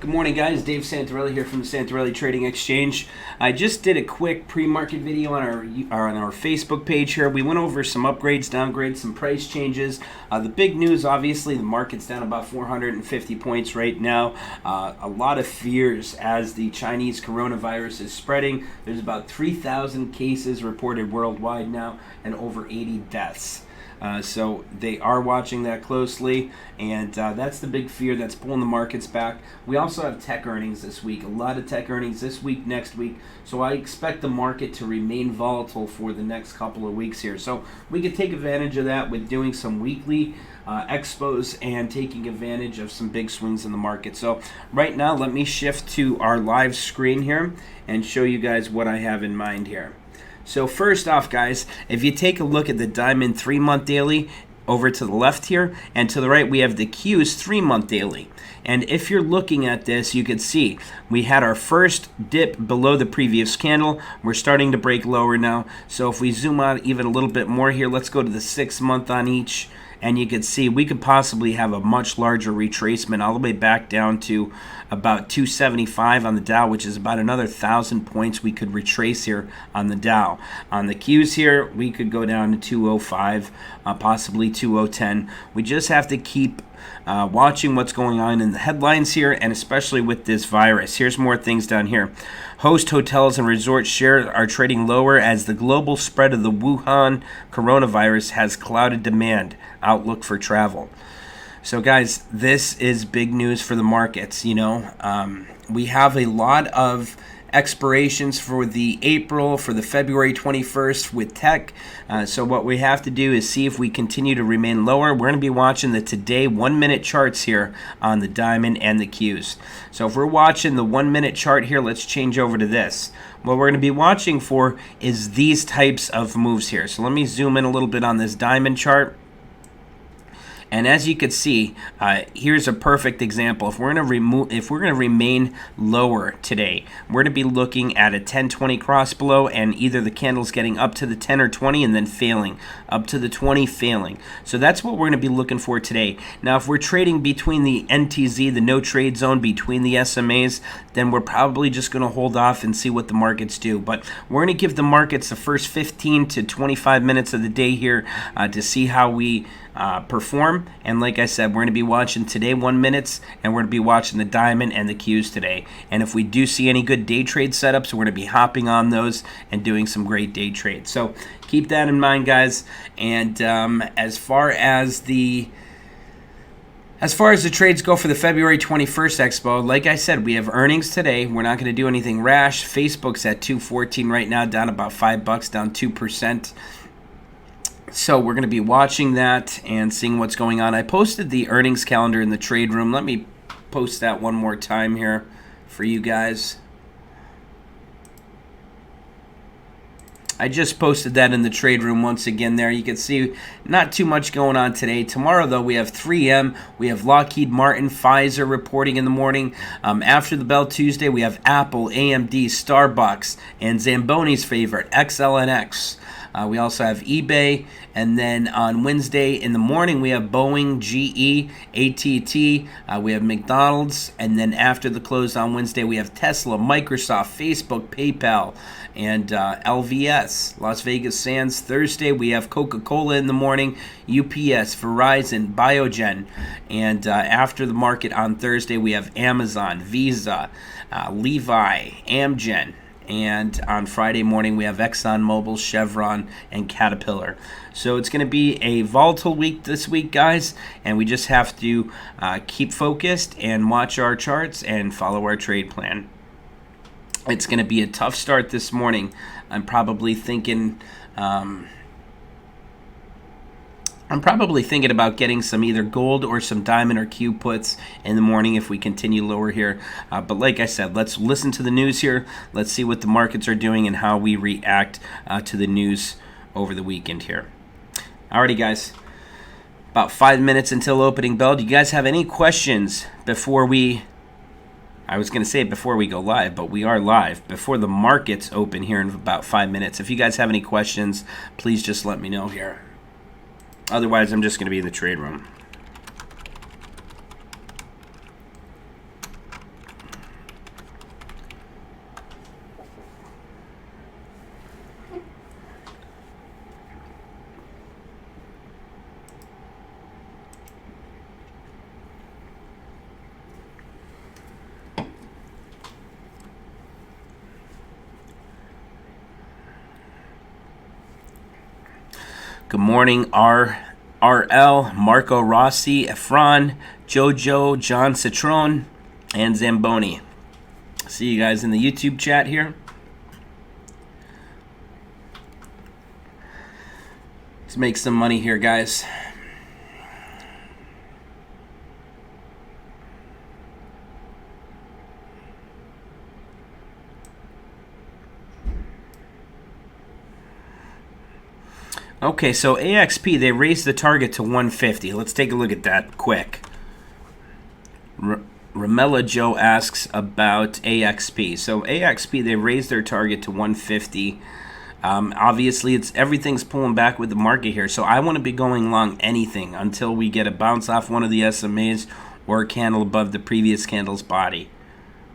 Good morning, guys. Dave Santarelli here from the Santarelli Trading Exchange. I just did a quick pre-market video on our Facebook page here. We went over some upgrades, downgrades, some price changes. The big news, obviously, the market's down about 450 points right now. A lot of fears as the Chinese coronavirus is spreading. There's about 3,000 cases reported worldwide now and over 80 deaths. So they are watching that closely, and that's the big fear that's pulling the markets back. We also have tech earnings this week, a lot of tech earnings this week, next week, so I expect the market to remain volatile for the next couple of weeks here. So we could take advantage of that with doing some weekly expos and taking advantage of some big swings in the market. So right now, let me shift to our live screen here and show you guys what I have in mind here. So first off, guys, if you take a look at the Diamond 3-month daily over to the left here, and to the right we have the Q's 3-month daily. And if you're looking at this, you can see we had our first dip below the previous candle. We're starting to break lower now. So if we zoom out even a little bit more here, let's go to the 6-month on each. And you can see we could possibly have a much larger retracement all the way back down to about 275 on the Dow, which is about another 1,000 points we could retrace here on the Dow. On the Qs here, we could go down to 205, possibly 2010. We just have to keep watching what's going on in the headlines here, and especially with this virus. Here's more things down here. Host hotels and resorts shares are trading lower as the global spread of the Wuhan coronavirus has clouded demand outlook for travel. So guys, this is big news for the markets. We have a lot of expirations for the February 21st with tech. So what we have to do is see if we continue to remain lower. We're going to be watching the today 1-minute charts here on the Diamond and the Qs. So if we're watching the 1-minute chart here, let's change over to this. What we're going to be watching for is these types of moves here. So let me zoom in a little bit on this Diamond chart. And as you can see, here's a perfect example. If we're going to remain lower today, we're going to be looking at a 10-20 cross below, and either the candle's getting up to the 10 or 20 and then failing, up to the 20 failing. So that's what we're going to be looking for today. Now, if we're trading between the NTZ, the no trade zone, between the SMAs, then we're probably just going to hold off and see what the markets do. But we're going to give the markets the first 15 to 25 minutes of the day here to see how we perform. And like I said, we're going to be watching today 1 minutes, and we're going to be watching the Diamond and the Qs today. And if we do see any good day trade setups, we're going to be hopping on those and doing some great day trades. So keep that in mind, guys. And as far as the trades go for the February 21st Expo, like I said, we have earnings today. We're not going to do anything rash. Facebook's at 214 right now, down about $5, down 2%. So we're going to be watching that and seeing what's going on. I posted the earnings calendar in the trade room. Let me post that one more time here for you guys. I just posted that in the trade room once again there. You can see not too much going on today. Tomorrow, though, we have 3M. We have Lockheed Martin, Pfizer reporting in the morning. After the bell Tuesday, we have Apple, AMD, Starbucks, and Zamboni's favorite, XLNX. We also have eBay, and then on Wednesday in the morning we have Boeing, GE, AT&T, we have McDonald's, and then after the close on Wednesday we have Tesla, Microsoft, Facebook, PayPal, and LVS, Las Vegas Sands. Thursday we have Coca-Cola in the morning, UPS, Verizon, Biogen, and after the market on Thursday we have Amazon, Visa, Levi, Amgen. And on Friday morning, we have ExxonMobil, Chevron, and Caterpillar. So it's going to be a volatile week this week, guys. And we just have to keep focused and watch our charts and follow our trade plan. It's going to be a tough start this morning. I'm probably thinking about getting some either gold or some diamond or Q puts in the morning if we continue lower here. But like I said, let's listen to the news here. Let's see what the markets are doing and how we react to the news over the weekend here. Alrighty, guys. About 5 minutes until opening bell. Do you guys have any questions before we... I was going to say before we go live, but we are live before the markets open here in about 5 minutes. If you guys have any questions, please just let me know here. Otherwise, I'm just going to be in the trade room. Good morning, RL, Marco Rossi, Efron, Jojo, John Citron, and Zamboni. See you guys in the YouTube chat here. Let's make some money here, guys. Okay, so AXP, they raised the target to 150. Let's take a look at that quick. Ramella Joe asks about AXP. So AXP, they raised their target to 150. Obviously, everything's pulling back with the market here. So I want to be going long anything until we get a bounce off one of the SMAs or a candle above the previous candle's body.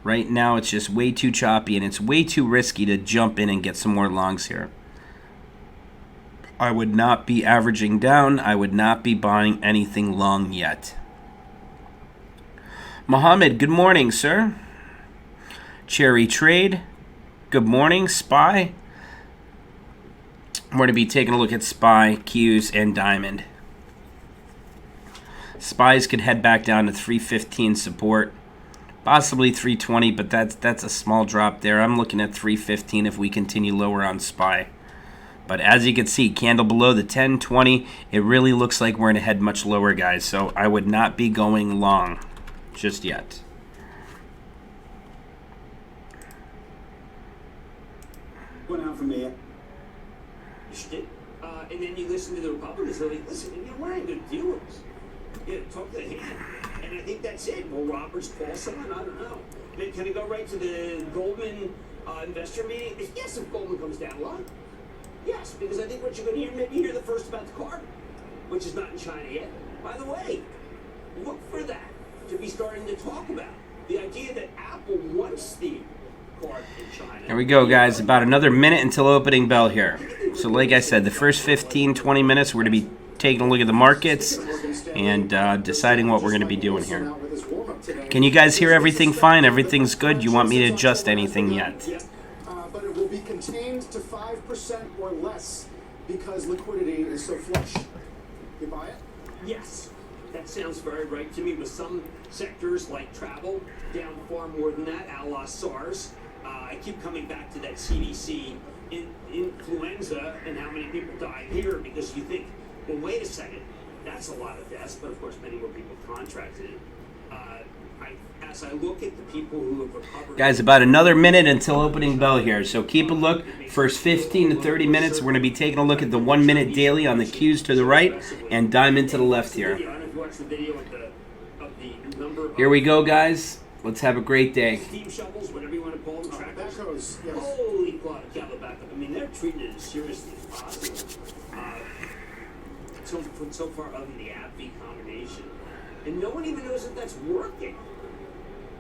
Right now, it's just way too choppy, and it's way too risky to jump in and get some more longs here. I would not be averaging down. I would not be buying anything long yet. Mohammed, good morning, sir. Cherry Trade, good morning. SPY. We're going to be taking a look at SPY, Qs, and Diamond. SPYs could head back down to 315 support, possibly 320, but that's a small drop there. I'm looking at 315 if we continue lower on SPY. But as you can see, candle below the 10-20, it really looks like we're going to head much lower, guys. So I would not be going long just yet. Went out from there. And then you listen to the Republicans, they're like, listen, we're not good dealers. Talk to the hand. And I think that's it. Will Roberts call someone? I don't know. Then can I go right to the Goldman investor meeting? Yes, if Goldman comes down, what? Yes, because I think what you're going to hear, maybe hear the first about the carbon, which is not in China yet. By the way, look for that to be starting to talk about. The idea that Apple wants the carbon in China. There we go, guys. About another minute until opening bell here. So like I said, the first 15, 20 minutes, we're going to be taking a look at the markets and deciding what we're going to be doing here. Can you guys hear everything fine? Everything's good? You want me to adjust anything yet? But it will be contained to 5% or less because liquidity is so flush. You buy it? Yes, that sounds very right to me. With some sectors like travel down far more than that, a la SARS. I keep coming back to that CDC influenza and how many people died here because you think, well, wait a second, that's a lot of deaths, but of course many more people contracted it. As I look at the people who have recovered... Guys, about another minute until opening bell here, so keep a look. First 15 to 30 minutes, we're going to be taking a look at the 1 minute daily on the Qs to the right and Diamond to the left here. Here we go, guys. Let's have a great day. Steam shovels, whatever you want to call them, trackers. Backhoes, yes. Holy cattle backup. I mean, they're treating it as seriously as possible. So far, other than the AbbVie combination. And no one even knows that that's working.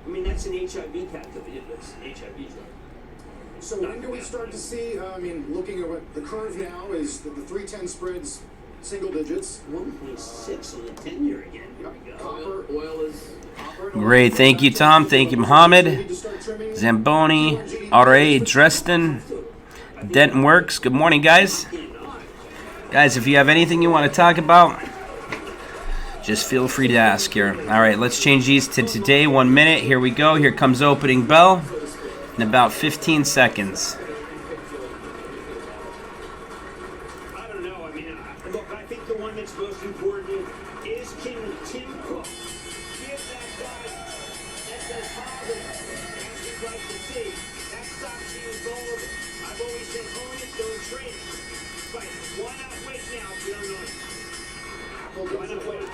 I mean, that's an HIV calculation. That's an HIV drug. So when do we start to see, looking at what the curve now is, the 310 spreads single digits. 1.6 on the 10-year again. Here we go. Copper, oil is... Great. Thank you, Tom. Thank you, Mohammed. Zamboni, R.A., Dresden, Denton Works. Good morning, guys. Guys, if you have anything you want to talk about, just feel free to ask here. All right, let's change these to today, 1 minute. Here we go. Here comes opening bell in about 15 seconds. I don't know. I mean, look, I think the one that's most important is Tim Cook. Give that guy that positive as we'd like to see. That stock seems gold. I've always said own it, don't trade it. But why not wait now if you don't know it? Why not wait?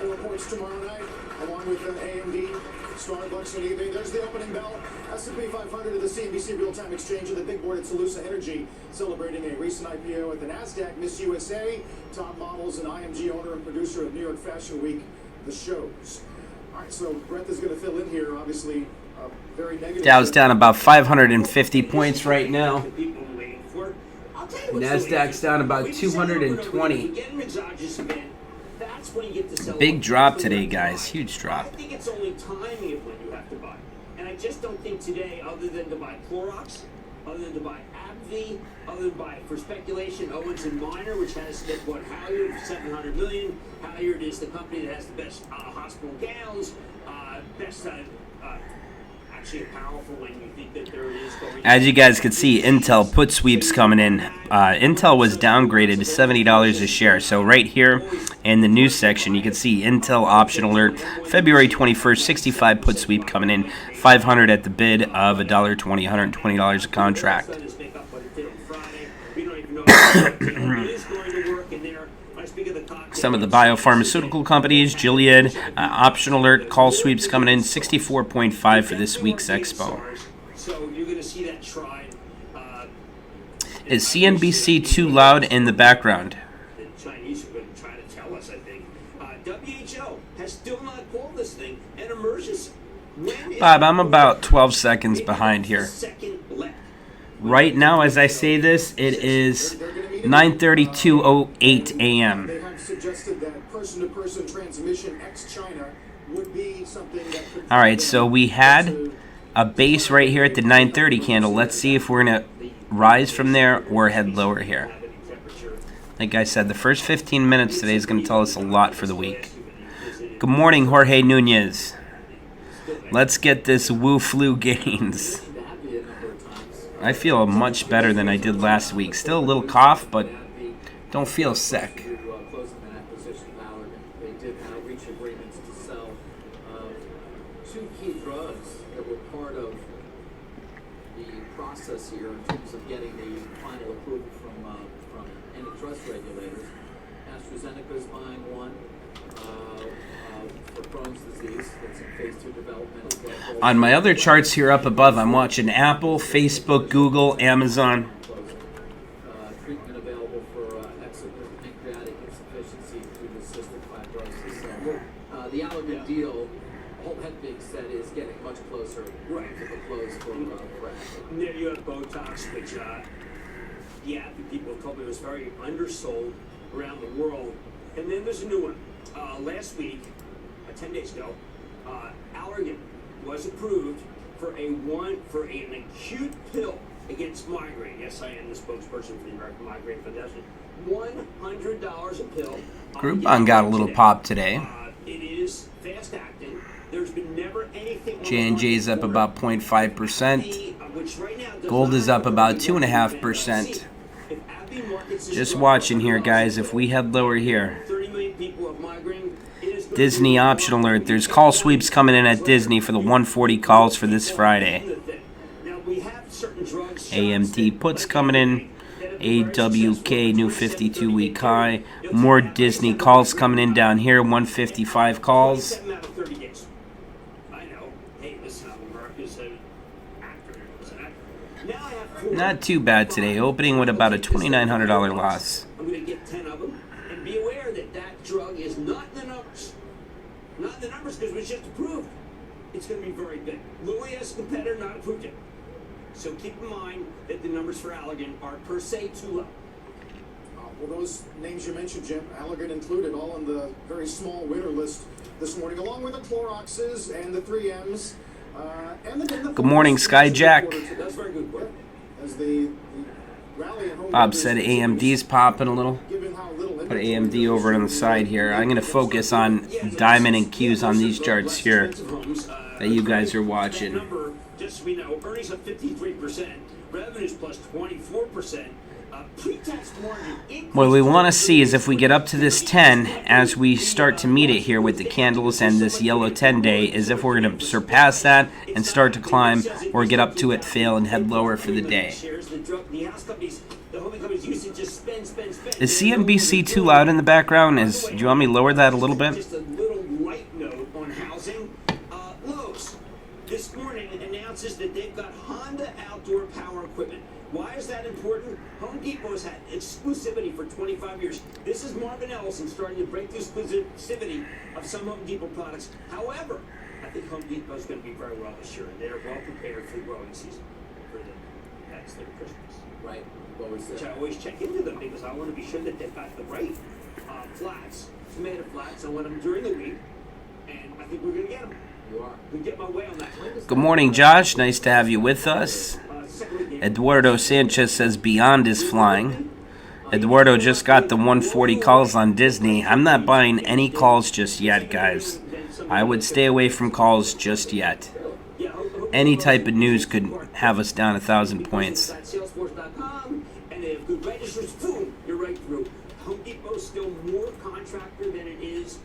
Reports tomorrow night, along with AMD, Starbucks, and eBay. There's the opening bell. S&P 500 of the CNBC Real-Time Exchange and the big board at Salusa Energy, celebrating a recent IPO at the NASDAQ. Miss USA, top models, and IMG owner and producer of New York Fashion Week, the shows. All right, so Brett is going to fill in here, obviously, very negative. Dow's down about 550 points right now. NASDAQ's down about 220. Big drop today, guys. Huge drop. I think it's only timing of when you have to buy. And I just don't think today, other than to buy Clorox, other than to buy AbbVie, healthy, other than for speculation. Owens and Minor, which has what Halyard for $700 million. Halyard is the company that has the best hospital gowns, best actually powerful when you think that there is going. As you guys can see, Intel put sweeps coming in. Intel was downgraded to $70 a share. So right here in the news section, you can see Intel option alert, February 21st, 65 put sweep coming in, 500 at the bid of $1.20, $120 a contract. Some of the biopharmaceutical companies, Gilead, option alert, call sweeps coming in, 64.5 for this week's expo. So you're going to see that tried. Is CNBC too loud in the background? The Chinese are going to try to tell us, I think. WHO has still not called this thing an emergency. Bob, I'm about 12 seconds behind here. Right now, as I say this, it is 9:32:08 a.m. They have suggested that person-to-person transmission ex-China would be something that could... All right, so we had a base right here at the 9:30 candle. Let's see if we're going to rise from there or head lower here. Like I said, the first 15 minutes today is going to tell us a lot for the week. Good morning, Jorge Nunez. Let's get this Wu Flu gains. I feel much better than I did last week. Still a little cough, but don't feel sick. They did reach agreements to sell two key drugs that were part of the process here in terms of getting the final approval from antitrust regulators. AstraZeneca is buying one for Crohn's disease that's in phase 2 development. On my other charts here up above, I'm watching Apple, Facebook, Google, Amazon. Treatment available for pancreatic insufficiency due to cystic fibrosis. So the Allergan deal, all that being said, is getting much closer to the close for Apple. And then you have Botox, which people told me was very undersold around the world. And then there's a new one. Last week, 10 days ago, Allergan was approved for an acute pill against migraine. Yes, I am the spokesperson for the American Migraine Foundation. $100 a pill. Groupon got a little pop today. It is fast acting. There's been never anything. J&J's up about 0.5%. Gold is up about 2.5%. Just watching here, guys. If we head lower here, 30 million people have migraine. Disney option alert. There's call sweeps coming in at Disney for the 140 calls for this Friday. AMD puts coming in. AWK new 52-week high. More Disney calls coming in down here. 155 calls. Not too bad today. Opening with about a $2,900 loss. I'm going to get 10 of them. And be aware that that drug is not in the numbers. Not in the numbers because it was just approved. It's going to be very big. Lilly has a competitor not approved yet. So keep in mind that the numbers for Allergan are per se too low. Well, those names you mentioned, Jim, Allergan included, all on the very small winner list this morning, along with the Cloroxes and the 3Ms. And the Good morning, Skyjack. That's very good work. As the rally at home, Bob said AMD's popping a little. given how little Put AMD over on the side here. I'm going to focus on Diamond and Qs on these charts here that you guys are watching. Number, just so we know, earnings up 53%, revenues plus 24%. Pre-tax margin. What we want to see is if we get up to this 10 as we start to meet it here with the candles and this yellow 10-day, is if we're going to surpass that and start to climb, or get up to it, fail, and head lower for the day. Is CNBC too loud in the background? Do you want me to lower that a little bit? Just a little light note on housing. Lowe's this morning announces that they've got Honda outdoor power equipment. Why is that important? Home Depot has had exclusivity for 25 years. This is Marvin Ellison starting to break the exclusivity of some Home Depot products. However, I think Home Depot is going to be very well this year, and they're well prepared for the growing season. That's their Christmas. Right. Which I always check into them because I want to be sure that they've got the right flats, tomato flats. I want them during the week, and I think we're going to get them. You are. We get my way on that. Good morning, Josh. Nice to have you with us. Eduardo Sanchez says Beyond is flying. Eduardo just got the 140 calls on Disney. I'm not buying any calls just yet, guys. I would stay away from calls just yet. Any type of news could have us down 1,000 points. Salesforce.com, and they have good registers. Boom, you're right through. Home Depot's still more contractor than it is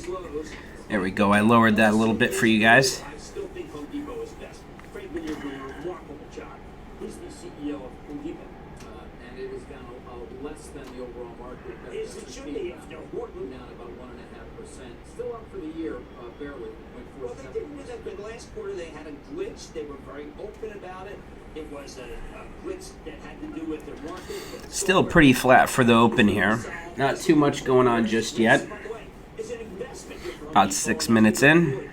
Lowe's. There we go. I lowered that a little bit for you guys. I still think Home Depot is best. Frank Minier doing a remarkable job. He's the CEO of Home Depot. And it is down less than the overall market. Yes, it should be. After Horton, Down about 1.5%. Still up for the year, barely. well, they didn't do that good last quarter. They had a glitch. They were very open about it. It was a glitch that had to do with their market. Still pretty flat for the open here. Not too much going on just yet. About 6 minutes in.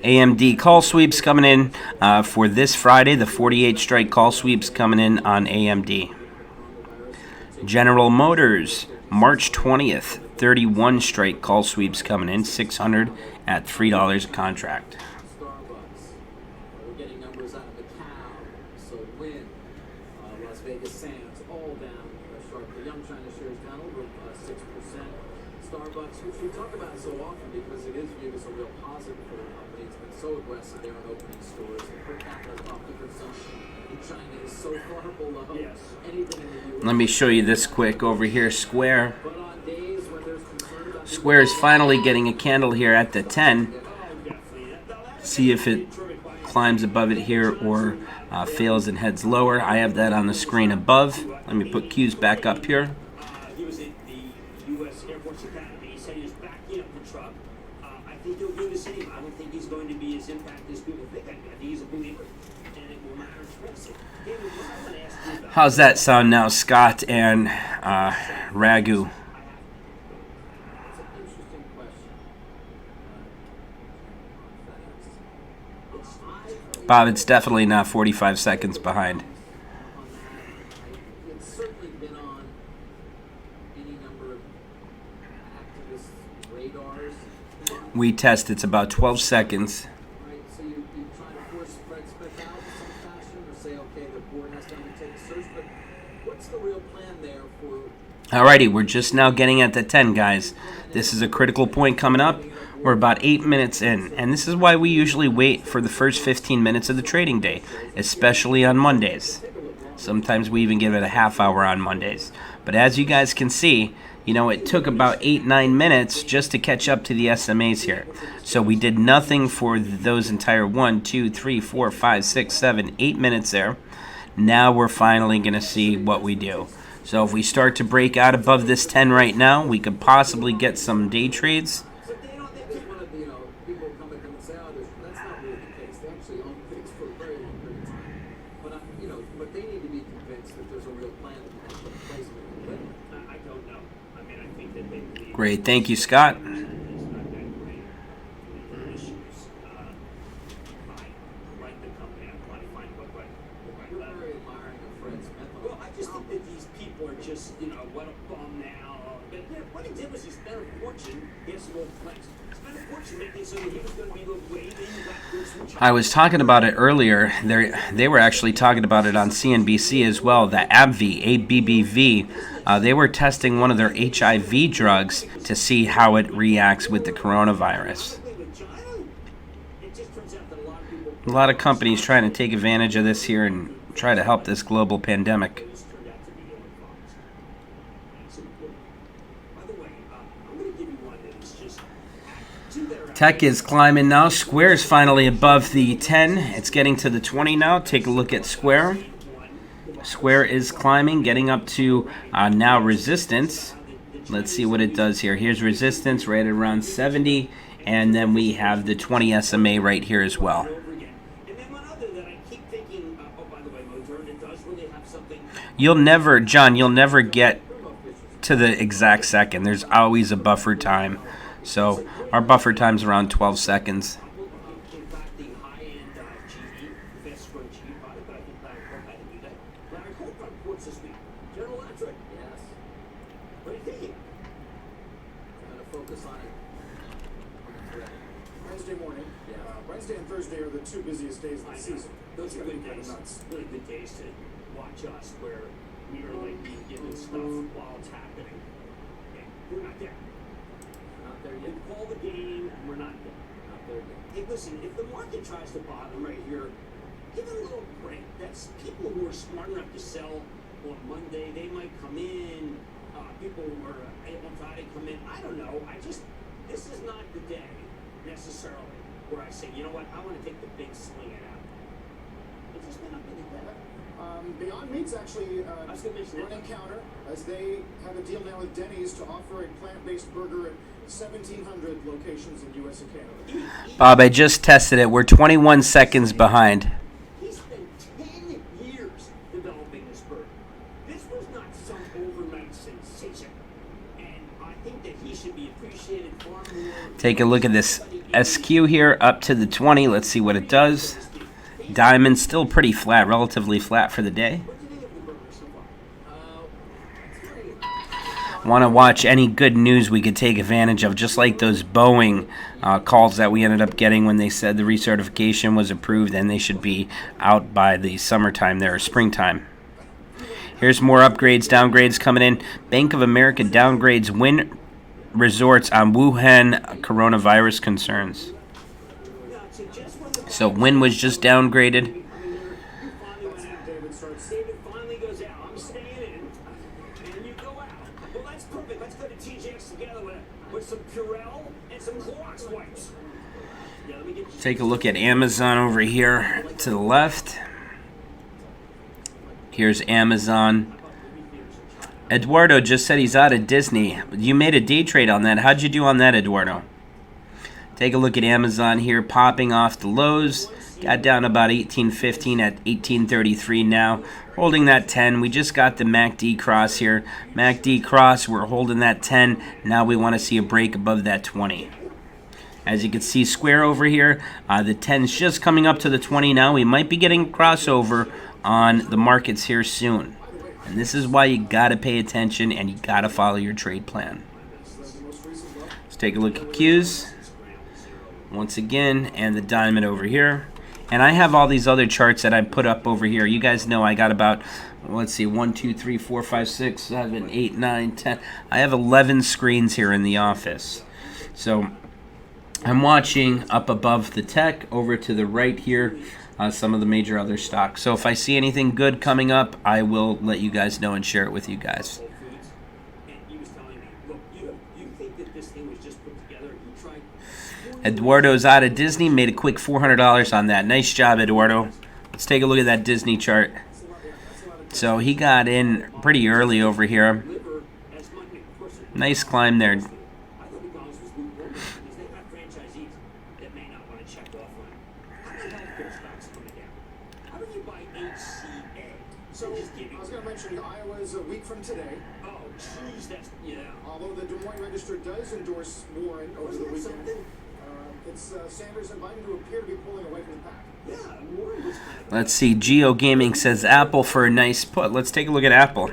AMD call sweeps coming in for this Friday. The 48 strike call sweeps coming in on AMD. General Motors, March 20th, 31 strike call sweeps coming in, 600 at $3 a contract. Starbucks. We're getting numbers out of Macau, so Wynn, Las Vegas Sands, all down sharply. Young China shares down over 6%. Starbucks, which we talk about so often because it is viewed as a real positive for the company. It's been so aggressive there in opening stores. The per capita coffee consumption in China is so far below anything in the U.S. Let me show you this quick over here. Square. But on days when there's concern about Square is finally getting a candle here at the 10. See if it climbs above it here or fails and heads lower. I have that on the screen above. Let me put Q's back up here. He was at the U.S. Air Force Academy. He said he was backing up the truck. I think he'll do the same. I don't think he's going to be as impacted as people think. I think he's a believer, and it will matter tremendously. David, what I want to ask you about... How's that sound now, Scott and Ragu? It's an interesting question. Bob, it's definitely not 45 seconds behind. On that, it's certainly been on any number of activist radars. We test, it's about 12 seconds. Right, so you try to force spread spec out in some fashion or say, okay, the board has to undertake a search, but what's the real plan there for... Alrighty, we're just now getting at the 10, guys. This is a critical point coming up. We're about 8 minutes in, and this is why we usually wait for the first 15 minutes of the trading day, especially on Mondays. Sometimes we even give it a half hour on Mondays. But as you guys can see, you know, it took about 8-9 minutes just to catch up to the SMAs here. So we did nothing for those entire 1, 2, 3, 4, 5, 6, 7, 8 minutes there. Now we're finally going to see what we do. So if we start to break out above this 10 right now, we could possibly get some day trades. But they don't, they just want to, you know, people come and say, oh, that's not really the case. They actually own things for a very long period of time. But, you know, but they need to be convinced that there's a real plan that can put in place and they can live with. I don't know. I mean, I think that they believe... Great, thank you, Scott. It's not that great. There are issues. I like the company. I want to find what You're very admiring of Fred Smith. Well, I just think that these people are just, you know, what a bum now. But yeah, what he did was he spent a fortune. He has some old flex. Spent a fortune making so that he was going to be the way that you got goods from China. I was talking about it earlier. They were actually talking about it on CNBC as well. The ABBV, they were testing one of their HIV drugs to see how it reacts with the coronavirus. With China, it just turns out that a lot of people... A lot of companies trying to take advantage of this here and try to help this global pandemic. This turned out to be ill-advised. That's important. By the way, I'm going to give you one that is just... two that are Tech is climbing now. Square is finally above the 10. It's getting to the 20 now. Take a look at Square. Square is climbing, getting up to now resistance. Let's see what it does here. Here's resistance right around 70. And then we have the 20 SMA right here as well. over again. And then one other that I keep thinking, oh, by the way, Moderna does really have something... You'll never, John, you'll never get to the exact second. There's always a buffer time. So our buffer time's around 12 seconds. In fact, the high-end GE, the fast-growing GE product, but I think Larry Hope had to do that. Larry Hope reports this week. General Electric. Yes. What are you thinking? I'm going to focus on it. Wednesday morning. Wednesday and Thursday are the two busiest days of the season. those are good Kinda days. nuts. Really good days to watch us where we are like being given stuff while it's happening. And we're not there. Not there We yet. call the game and we're not there. Not there yet. Hey, listen, if the market tries to bottom right here, give it a little break. That's people who are smart enough to sell on Monday. They might come in. People who are on Friday come in. I don't know. This is not the day necessarily where I say, you know what, I want to take the big swing at Apple. It's just been up in the day. Beyond Meat's actually I was gonna mention that. running counter as they have a deal now with Denny's to offer a plant-based burger at 1,700 locations in U.S. and Canada. Bob, I just tested it. We're 21 seconds behind. He spent 10 years developing this burger. This was not some overnight sensation. And I think that he should be appreciated far more. Take a look at this SQ here up to the 20. Let's see what it does. Diamond still pretty flat, relatively flat for the day. What do you think of the burger so far? It's very Want to watch any good news we could take advantage of, just like those Boeing calls that we ended up getting when they said the recertification was approved and they should be out by the summertime there, or springtime. Here's more upgrades, downgrades coming in. Bank of America downgrades Wynn Resorts on Wuhan coronavirus concerns. So Wynn was just downgraded. You finally went out. David starts. David finally goes out. I'm staying in. And you go out. Well, that's perfect. Let's go to TJX together with some Purell and some Clorox wipes. Yeah, let me get you. Take a look at Amazon over here to the left. Here's Amazon. Eduardo just said he's out of Disney. You made a day trade on that. How'd you do on that, Eduardo? Take a look at Amazon here, popping off the lows. Got down about 18.15 at 18.33 now. Holding that 10. We just got the MACD cross here. MACD cross, we're holding that 10. Now we want to see a break above that 20. As you can see, square over here. The 10's just coming up to the 20 now. We might be getting a crossover on the markets here soon. And this is why you got to pay attention and you got to follow your trade plan. Let's take a look at Qs. Once again, and the diamond over here. And I have all these other charts that I put up over here. You guys know I got about, let's see, 1, 2, 3, 4, 5, 6, 7, 8, 9, 10. I have 11 screens here in the office. So I'm watching up above the tech, over to the right here, some of the major other stocks. So if I see anything good coming up, I will let you guys know and share it with you guys. Whole Foods, and he was telling me, look, you think that this thing was just put together? You tried. Eduardo's out of Disney, made a quick $400 on that. Nice job, Eduardo. Let's take a look at that Disney chart. So he got in pretty early over here. Liver as much, of course, Nice climb there. I thought McDonald's was lukewarm because they have franchisees that may not want to check off on it. How the healthcare stocks coming down? How do you buy HCA? So just giving. I was going to mention Iowa's a week from today. Oh, jeez, that's yeah. Although the Des Moines Register does endorse Warren over the Wasn't that weekend, something? it's Sanders and Biden who appear to be pulling away from the pack. Yeah, Warren was kind of. Let's see. Geo Gaming says Apple for a nice put. Let's take a look at Apple.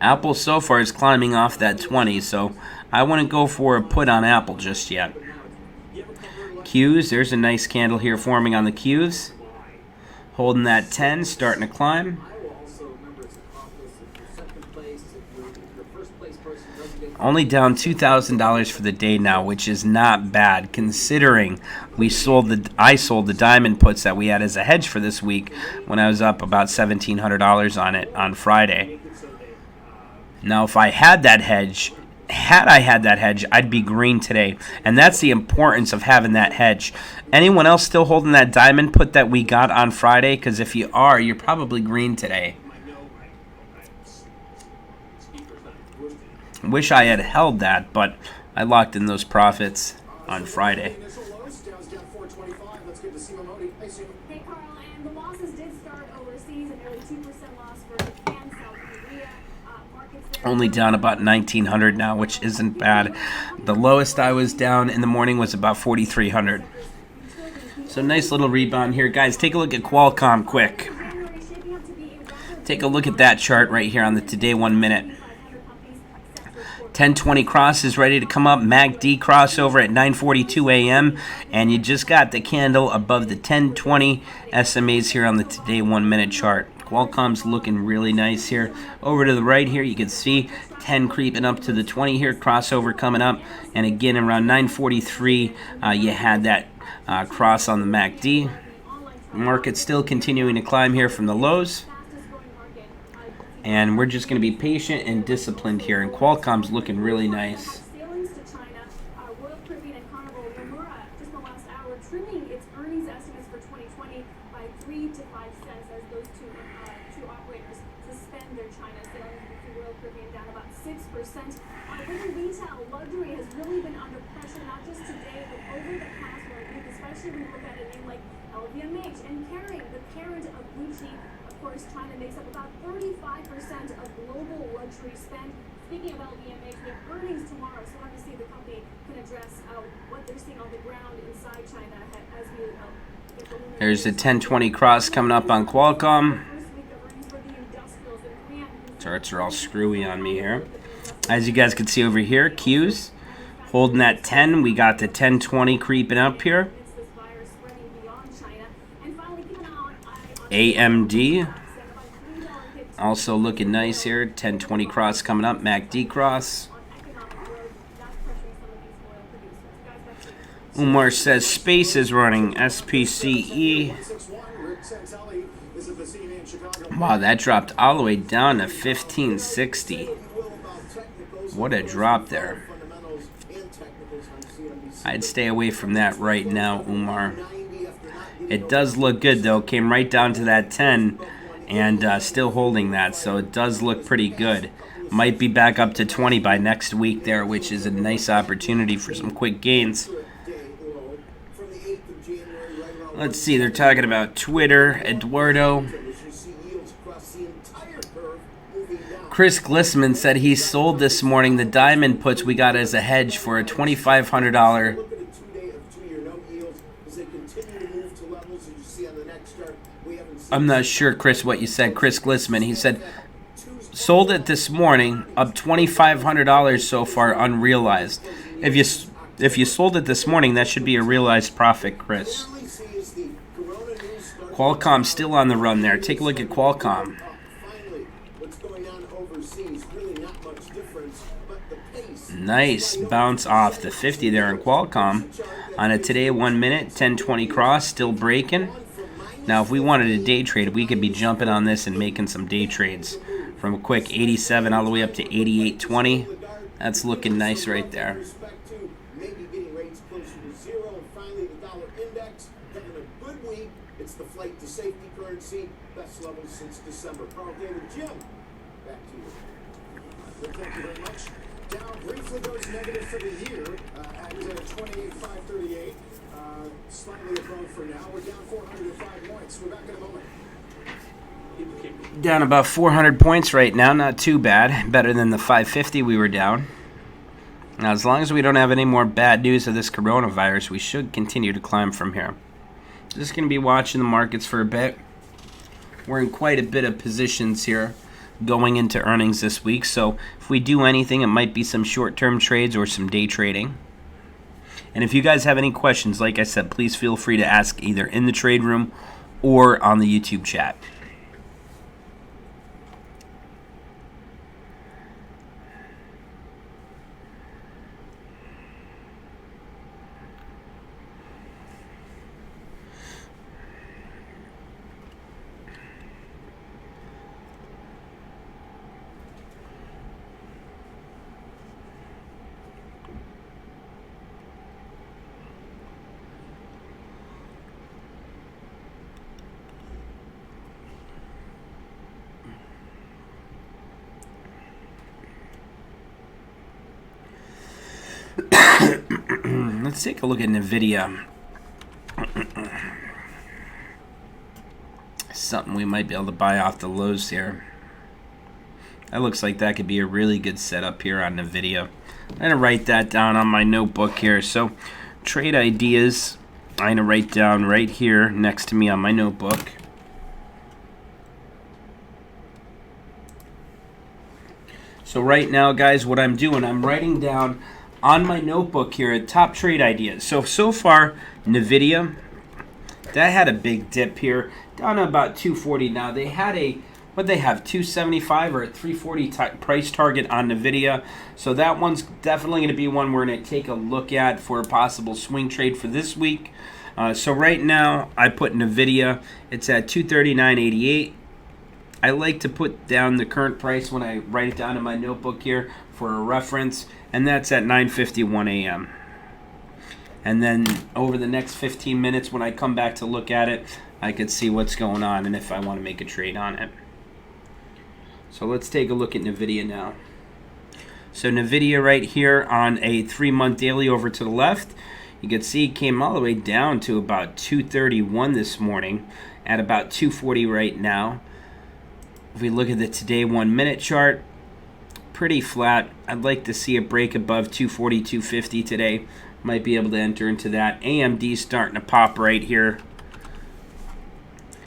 Apple so far is climbing off that 20, so I wouldn't go for a put on Apple just yet. Qs, there's a nice candle here forming on the Qs. Holding that 10, starting to climb. Iowa also, remember, it's accomplished. If you're second place, if your first place person doesn't get Only down $2,000 for the day now, which is not bad considering I sold the diamond puts that we had as a hedge for this week when I was up about $1,700 on it on Friday. Now, if I had that hedge, I'd be green today. And that's the importance of having that hedge. Anyone else still holding that diamond put that we got on Friday? Because if you are, you're probably green today. Wish I had held that, but I locked in those profits on Friday. Initial lows, Dow's down 425. Let's get to Seema Modi. Hey, Seema. Hey Carl, and the losses did start overseas, a nearly 2% loss for Japan, South Korea. Markets there Only down about 1,900 now, which isn't bad. The lowest I was down in the morning was about 4,300. So nice little rebound here. Guys, take a look at Qualcomm quick. January shaping up to be a record Take a look at that chart right here on the Today 1 Minute. 1020 cross is ready to come up. MACD crossover at 9:42 a.m. And you just got the candle above the 1020 SMAs here on the today 1 minute chart. Qualcomm's looking really nice here. Over to the right here, you can see 10 creeping up to the 20 here. Crossover coming up. And again, around 9:43, you had that cross on the MACD. Market still continuing to climb here from the lows. And we're just going to be patient and disciplined here. And Qualcomm's looking really nice. Sailings to China, Royal Caribbean and Carnival Nomura just in the last hour trimming its earnings estimates for 2020 by 3 to 5 cents as those two operators suspend their China sailings. We see Royal Caribbean down about 6%. Within retail, luxury has really been under pressure, not just today, but over the past 1 week, especially when you look at a name like LVMH and Kering, the parent of Gucci. Of course, China makes up about 35% of global luxury spend. Speaking of LVMH, we have earnings tomorrow, so we're going to see if the company can address what they're seeing on the ground inside China as we get the lunar. There's the 1020 cross coming up on Qualcomm. First week of earnings for the industrials in Korea. Charts are all screwy on me here. As you guys can see over here, Q's holding that 10. We got the 1020 creeping up here. This virus spreading beyond China. And finally, keep an eye on AMD $3 hit also looking nice here. 1020 cross coming up. MACD cross. on economic growth. That's pressuring some of these oil producers. Guys, back to you. Umar says space is running. SPCE. 161. Rick Santelli is at the CME in Chicago. Wow, that dropped all the way down to 1560. What a drop there. I'd stay away from that right now, Umar. It does look good, though. Came right down to that 10 and still holding that, so it does look pretty good. Might be back up to 20 by next week there, which is a nice opportunity for some quick gains. Let's see, they're talking about Twitter, Eduardo. Chris Glissman said he sold this morning the diamond puts we got as a hedge for a $2,500. I'm not sure, Chris, what you said. Chris Glissman, he said, sold it this morning, up $2,500 so far unrealized. If you sold it this morning, that should be a realized profit, Chris. Qualcomm still on the run there. Take a look at Qualcomm. Nice bounce off the 50 there in Qualcomm. On a today 1 minute, 1020 cross, still breaking. Now, if we wanted a day trade, we could be jumping on this and making some day trades. From a quick 87 all the way up to 88.20. That's looking nice right there. It's the flight to safety currency, best levels since December. Carl David, Jim, back to you. Well, thank you very much. Dow briefly goes negative for the year at 28,538. Slightly above for now. We're down 405 points. We're back in a moment. Down about 400 points right now. Not too bad. Better than the 550 we were down. Now, as long as we don't have any more bad news of this coronavirus, we should continue to climb from here. Just going to be watching the markets for a bit. We're in quite a bit of positions here going into earnings this week. So if we do anything, it might be some short-term trades or some day trading. And if you guys have any questions, like I said, please feel free to ask either in the trade room or on the YouTube chat. Let's take a look at NVIDIA. Something we might be able to buy off the lows here. That looks like that could be a really good setup here on NVIDIA. I'm going to write that down on my notebook here. So, trade ideas, I'm going to write down right here next to me on my notebook. So right now, guys, what I'm doing, I'm writing down on my notebook here top trade ideas. So far, NVIDIA, that had a big dip here, down to about 240 now. They had a, what they have, 275 or a 340 price target on NVIDIA. So that one's definitely going to be one we're going to take a look at for a possible swing trade for this week. So right now, I put NVIDIA, it's at 239.88. I like to put down the current price when I write it down in my notebook here for a reference, and that's at 9:51 a.m. And then over the next 15 minutes when I come back to look at it, I could see what's going on and if I want to make a trade on it. So let's take a look at NVIDIA now. So NVIDIA right here on a 3-month daily over to the left, you can see it came all the way down to about 231 this morning, at about 240 right now. If we look at the today 1-minute chart, pretty flat. I'd like to see a break above 240, 250 today. Might be able to enter into that. AMD starting to pop right here.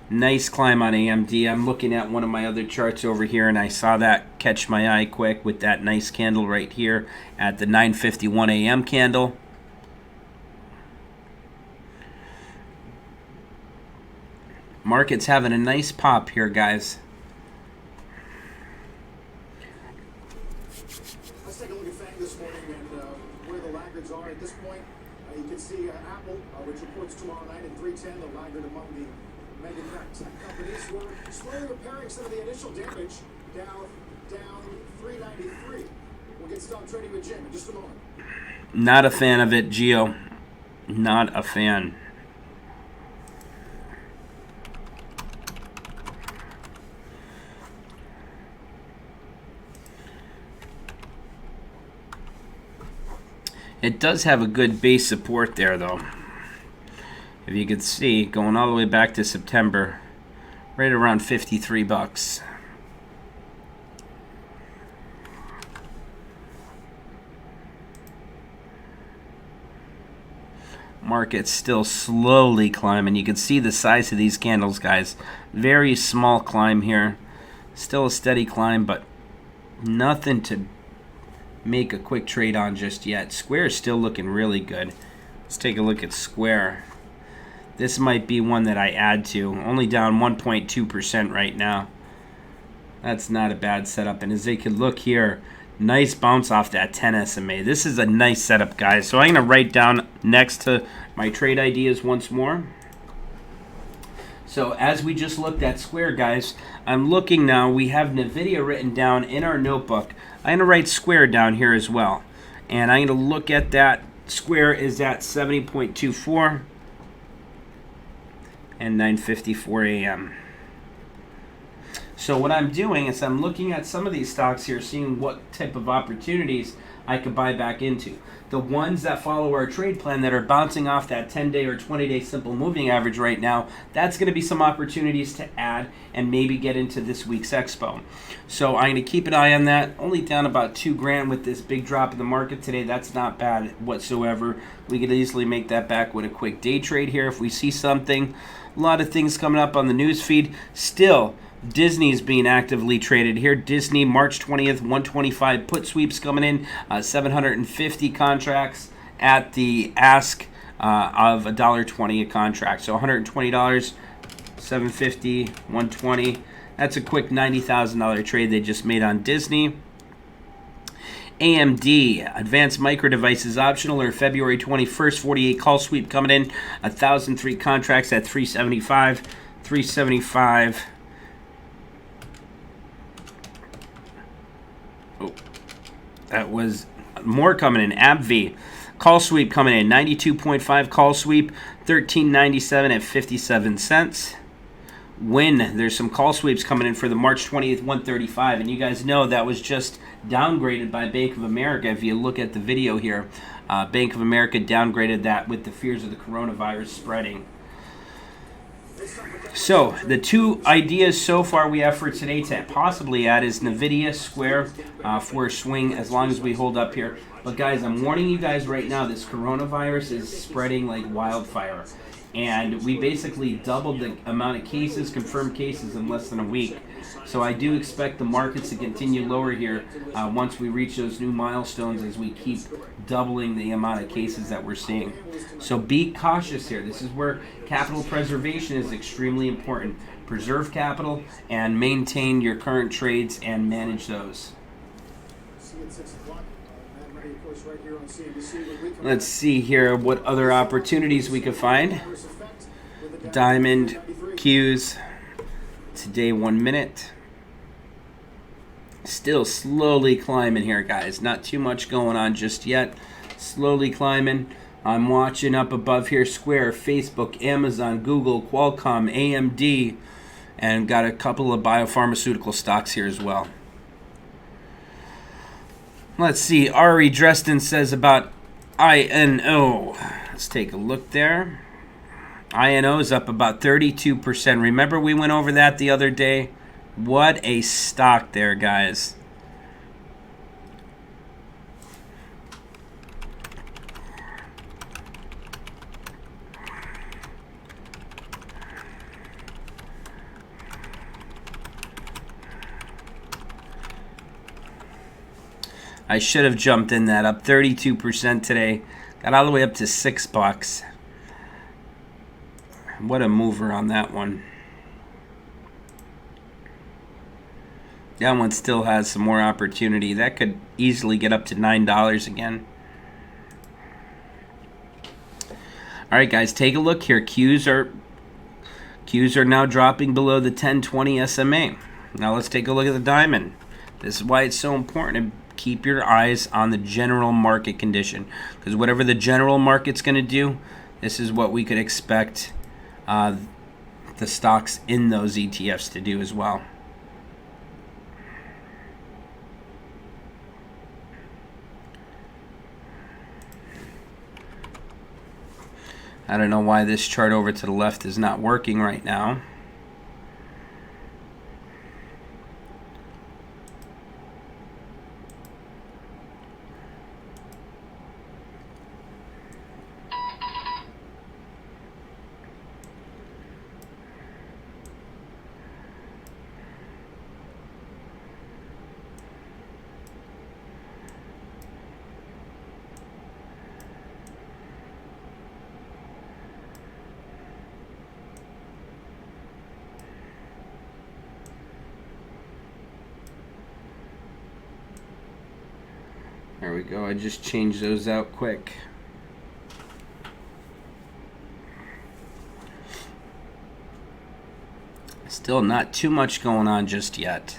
Nice climb on AMD. I'm looking at one of my other charts over here, and I saw that catch my eye quick with that nice candle right here at the 9:51 a.m. candle. Market's having a nice pop here, guys. Let's take a look at FANG this morning and where the laggards are at this point. You can see Apple, which reports tomorrow night at 3:10, the laggard among the mega cap tech companies who are slowly repairing some of the initial damage. Down 393. We'll get stopped trading with Jim in just a moment. Not a fan of it, Gio. Not a fan. It does have a good base support there, though. If you could see, going all the way back to September, right around 53 bucks. Market's still slowly climbing. You can see the size of these candles, guys. Very small climb here. Still a steady climb, but nothing to make a quick trade on just yet. Square is still looking really good. Let's take a look at Square. This might be one that I add to. Only down 1.2% right now. That's not a bad setup. And as they could look here, nice bounce off that 10 SMA. This is a nice setup, guys. So I'm going to write down next to my trade ideas once more. So as we just looked at Square, guys, I'm looking now. We have NVIDIA written down in our notebook. I'm going to write Square down here as well. And I'm going to look at that. Square is at 70.24 and 9:54 a.m. So what I'm doing is I'm looking at some of these stocks here, seeing what type of opportunities I could buy back into. The ones that follow our trade plan that are bouncing off that 10-day or 20-day simple moving average right now, that's going to be some opportunities to add and maybe get into this week's expo. So I'm going to keep an eye on that. Only down about $2,000 with this big drop in the market today. That's not bad whatsoever. We could easily make that back with a quick day trade here if we see something. A lot of things coming up on the news feed. Still, Disney's being actively traded here. Disney, March 20th, 125 put sweeps coming in, 750 contracts at the ask of $1.20 a contract. So $120, 750, 120. That's a quick $90,000 trade they just made on Disney. AMD, Advanced Micro Devices optional, or February 21st, 48 call sweep coming in, 1,003 contracts at 375, 375. Oh, that was more coming in. AbbVie, call sweep coming in, 92.5 call sweep, 1397 at 57 cents. Win, there's some call sweeps coming in for the March 20th 135, and you guys know that was just downgraded by Bank of America. If you look at the video here, Bank of America downgraded that with the fears of the coronavirus spreading. So the two ideas so far we have for today to possibly add is NVIDIA, Square for a swing as long as we hold up here. But guys, I'm warning you guys right now, this coronavirus is spreading like wildfire. and we basically doubled the amount of cases, confirmed cases, in less than a week. So I do expect the markets to continue lower here once we reach those new milestones, as we keep doubling the amount of cases that we're seeing. So be cautious here. This is where capital preservation is extremely important. Preserve capital and maintain your current trades and manage those. Let's see here what other opportunities we could find. Diamond, Qs, today 1 minute. Still slowly climbing here, guys. Not too much going on just yet. Slowly climbing. I'm watching up above here Square, Facebook, Amazon, Google, Qualcomm, AMD, and got a couple of biopharmaceutical stocks here as well. Let's see. Ari Dresden says about INO. Let's take a look there. INO is up about 32%. Remember we went over that the other day? What a stock there, guys. I should have jumped in that, up 32% today. Got all the way up to $6. What a mover on that one. That one still has some more opportunity. That could easily get up to $9 again. All right, guys, take a look here. Qs are now dropping below the 1020 SMA. Now let's take a look at the diamond. This is why it's so important to keep your eyes on the general market condition, because whatever the general market's going to do, this is what we could expect the stocks in those ETFs to do as well. I don't know why this chart over to the left is not working right now. There we go. I just changed those out quick. Still not too much going on just yet.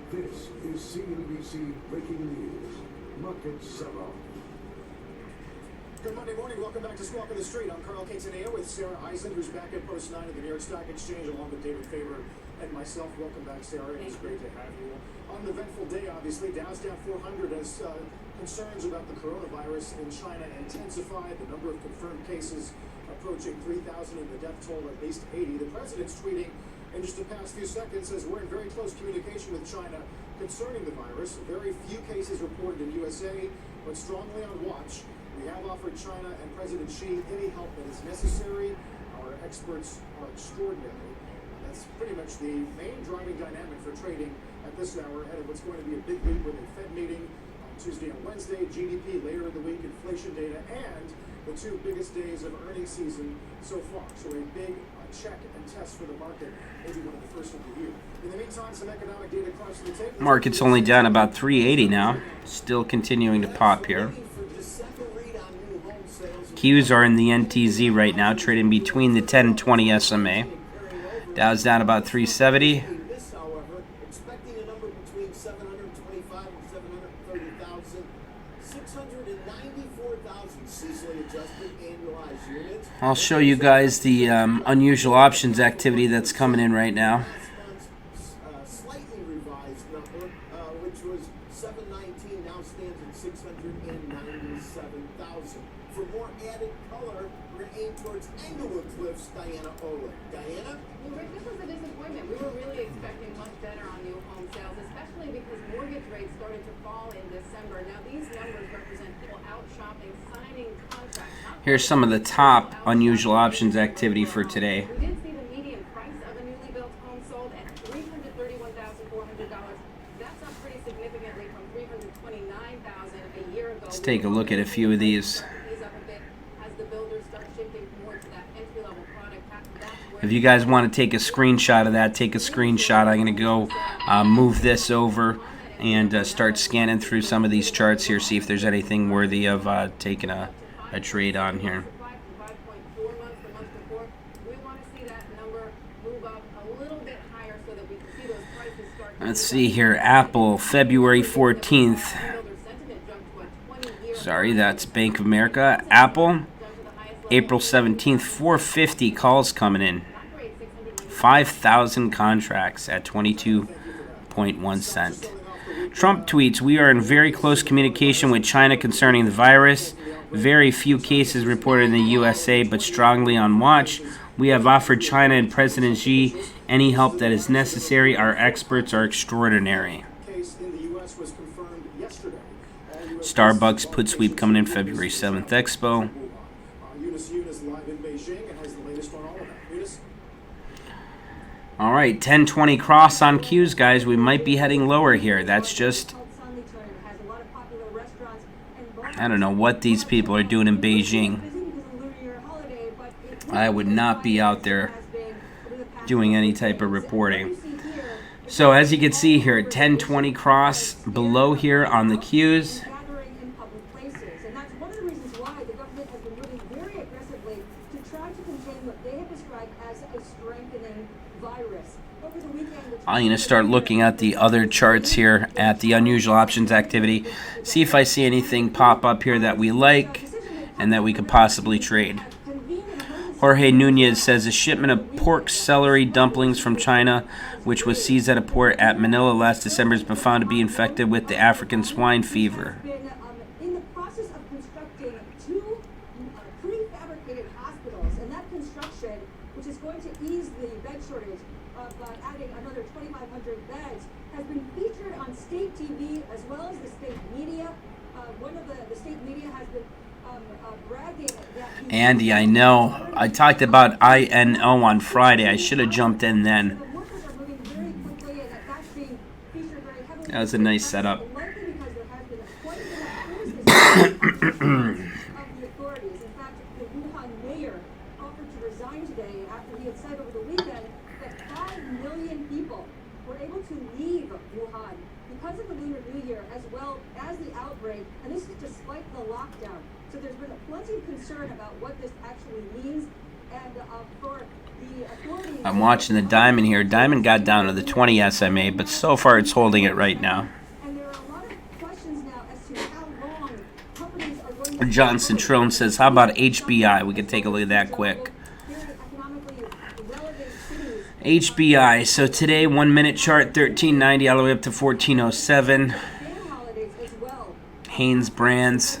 This is CNBC Breaking News. Market sell-off. Good Monday morning. Welcome back to Squawk on the Street. I'm Carl Quintanilla with Sarah Eisen, who's back at Post 9 at the New York Stock Exchange, along with David Faber and myself. Welcome back, Sarah. It's great to have you. On an eventful day, obviously, Dow's down 400 as concerns about the coronavirus in China intensify. The number of confirmed cases approaching 3,000 and the death toll at least 80. The president's tweeting in just the past few seconds says we're in very close communication with China concerning the virus. Very few cases reported in USA, but strongly on watch. We have offered China and President Xi any help that is necessary. Our experts are extraordinary. That's pretty much the main driving dynamic for trading at this hour ahead of what's going to be a big week with a Fed meeting on Tuesday and Wednesday, GDP later in the week, inflation data, and the two biggest days of earnings season so far. So a big check and test for the market, maybe one of the first of the year. In the meantime, some economic data across the table. Market's only down about 380 now. Still continuing to pop here. Qs are in the NTZ right now, trading between the 10 and 20 SMA. Dow's down about 370. Expecting a number between 725 and 730,000, 694,000 seasonally adjusted annualized units. I'll show you guys the unusual options activity that's coming in right now. Slightly revised number, which was 719, now stands at 697,000. Diana Olin. Diana? Well, Rick, this was a disappointment. We were really expecting much better on new home sales, especially because mortgage rates started to fall in December. Now, these numbers represent people out shopping, signing contracts. Here's some of the top unusual options activity for today. We did see the median price of a newly built home sold at $331,400. That's up pretty significantly from $329,000 a year ago. Let's take a look at a few of these. If you guys want to take a screenshot of that, take a screenshot. I'm going to go move this over and start scanning through some of these charts here, see if there's anything worthy of taking a trade on here. Let's see here. Apple, February 14th. Sorry, that's Bank of America. Apple, April 17th, 450 calls coming in. 5,000 contracts at 22.1 cents. Trump tweets, "We are in very close communication with China concerning the virus. Very few cases reported in the USA, but strongly on watch. We have offered China and President Xi any help that is necessary. Our experts are extraordinary." Starbucks put sweep coming in February 7th Expo. Eunice is live in Beijing and has the latest on all of that. Eunice? All right, 10:20 cross on cues, guys. We might be heading lower here. That's just, I don't know what these people are doing in Beijing. I would not be out there doing any type of reporting. So as you can see here, 10:20 cross below here on the cues. I'm going to start looking at the other charts here at the unusual options activity. See if I see anything pop up here that we like and that we could possibly trade. Jorge Nunez says a shipment of pork celery dumplings from China, which was seized at a port at Manila last December, has been found to be infected with the African swine fever. In the process of constructing two prefabricated hospitals, and that construction, which is going to ease the bed shortage of adding another 2,500 beds, has been featured on state TV as well as the state media. One of the state media has been bragging that... Andy, I know. I talked about INO on Friday. I should have jumped in then. That was a nice setup. Because of the Lunar New Year, as well as the outbreak, and this is despite the lockdown. So there's been plenty of concern about what this actually means, and for the authorities... I'm watching the Diamond here. Diamond got down to the 20 SMA, but so far it's holding it right now. And there are a lot of questions now as to how long companies are going to... Johnson Trone says, how about HBI? We can take a look at that quick. HBI, so today 1 minute chart 1390 all the way up to 1407. Hanes Brands,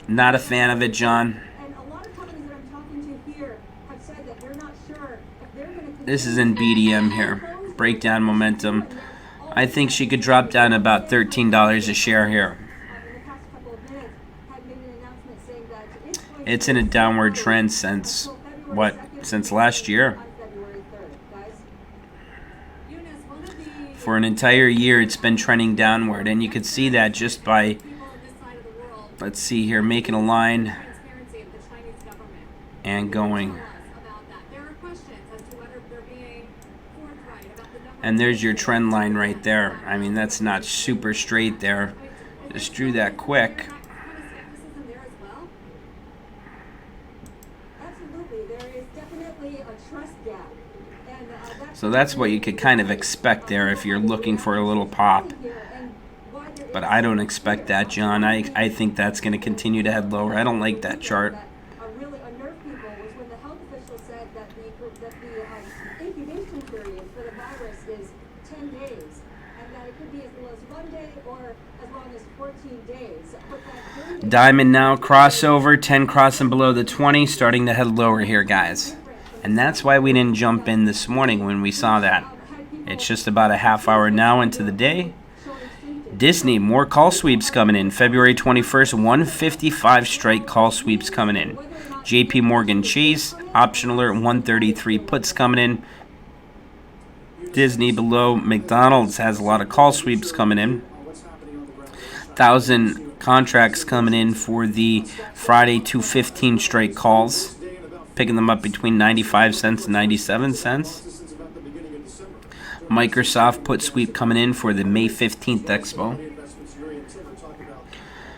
not a fan of it, John. This is in BDM here, breakdown momentum. I think she could drop down about $13 a share here. It's in a downward trend since, what, since last year. For an entire year, it's been trending downward, and you could see that just by, let's see here, making a line and going. And there's your trend line right there. I mean, that's not super straight there. Just drew that quick. So that's what you could kind of expect there if you're looking for a little pop. But I don't expect that, John. I think that's going to continue to head lower. I don't like that chart. Really unnerved people was when the health official said that the incubation period for the virus is 10 days, and that it could be as little as 1 day or as long as 14 days. But that Diamond now crossover, 10 crossing below the 20, starting to head lower here, guys. And that's why we didn't jump in this morning when we saw that. It's just about a half hour now into the day. Disney, more call sweeps coming in. February 21st, 155 strike call sweeps coming in. JP Morgan Chase, option alert, 133 puts coming in. Disney below. McDonald's has a lot of call sweeps coming in. 1,000 contracts coming in for the Friday 215 strike calls. Picking them up between 95 cents and 97 cents. Microsoft put sweep coming in for the May 15th Expo.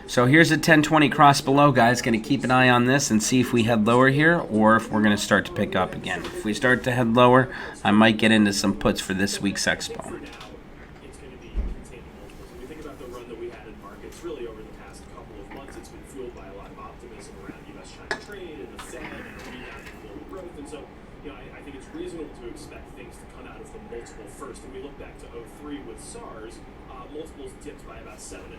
So here's a 1020 cross below, guys. Going to keep an eye on this and see if we head lower here or if we're going to start to pick up again. If we start to head lower, I might get into some puts for this week's Expo. It's going to be containing multiples. When we think about the run that we had in markets, really over the past couple of months, it's been fueled by a lot of optimism around U.S.-China trade and the Fed and a rebound in global growth. And so, I think it's reasonable to expect things to come out of the multiple first. And we look back to 2003 with SARS, multiples dipped by about 7.5%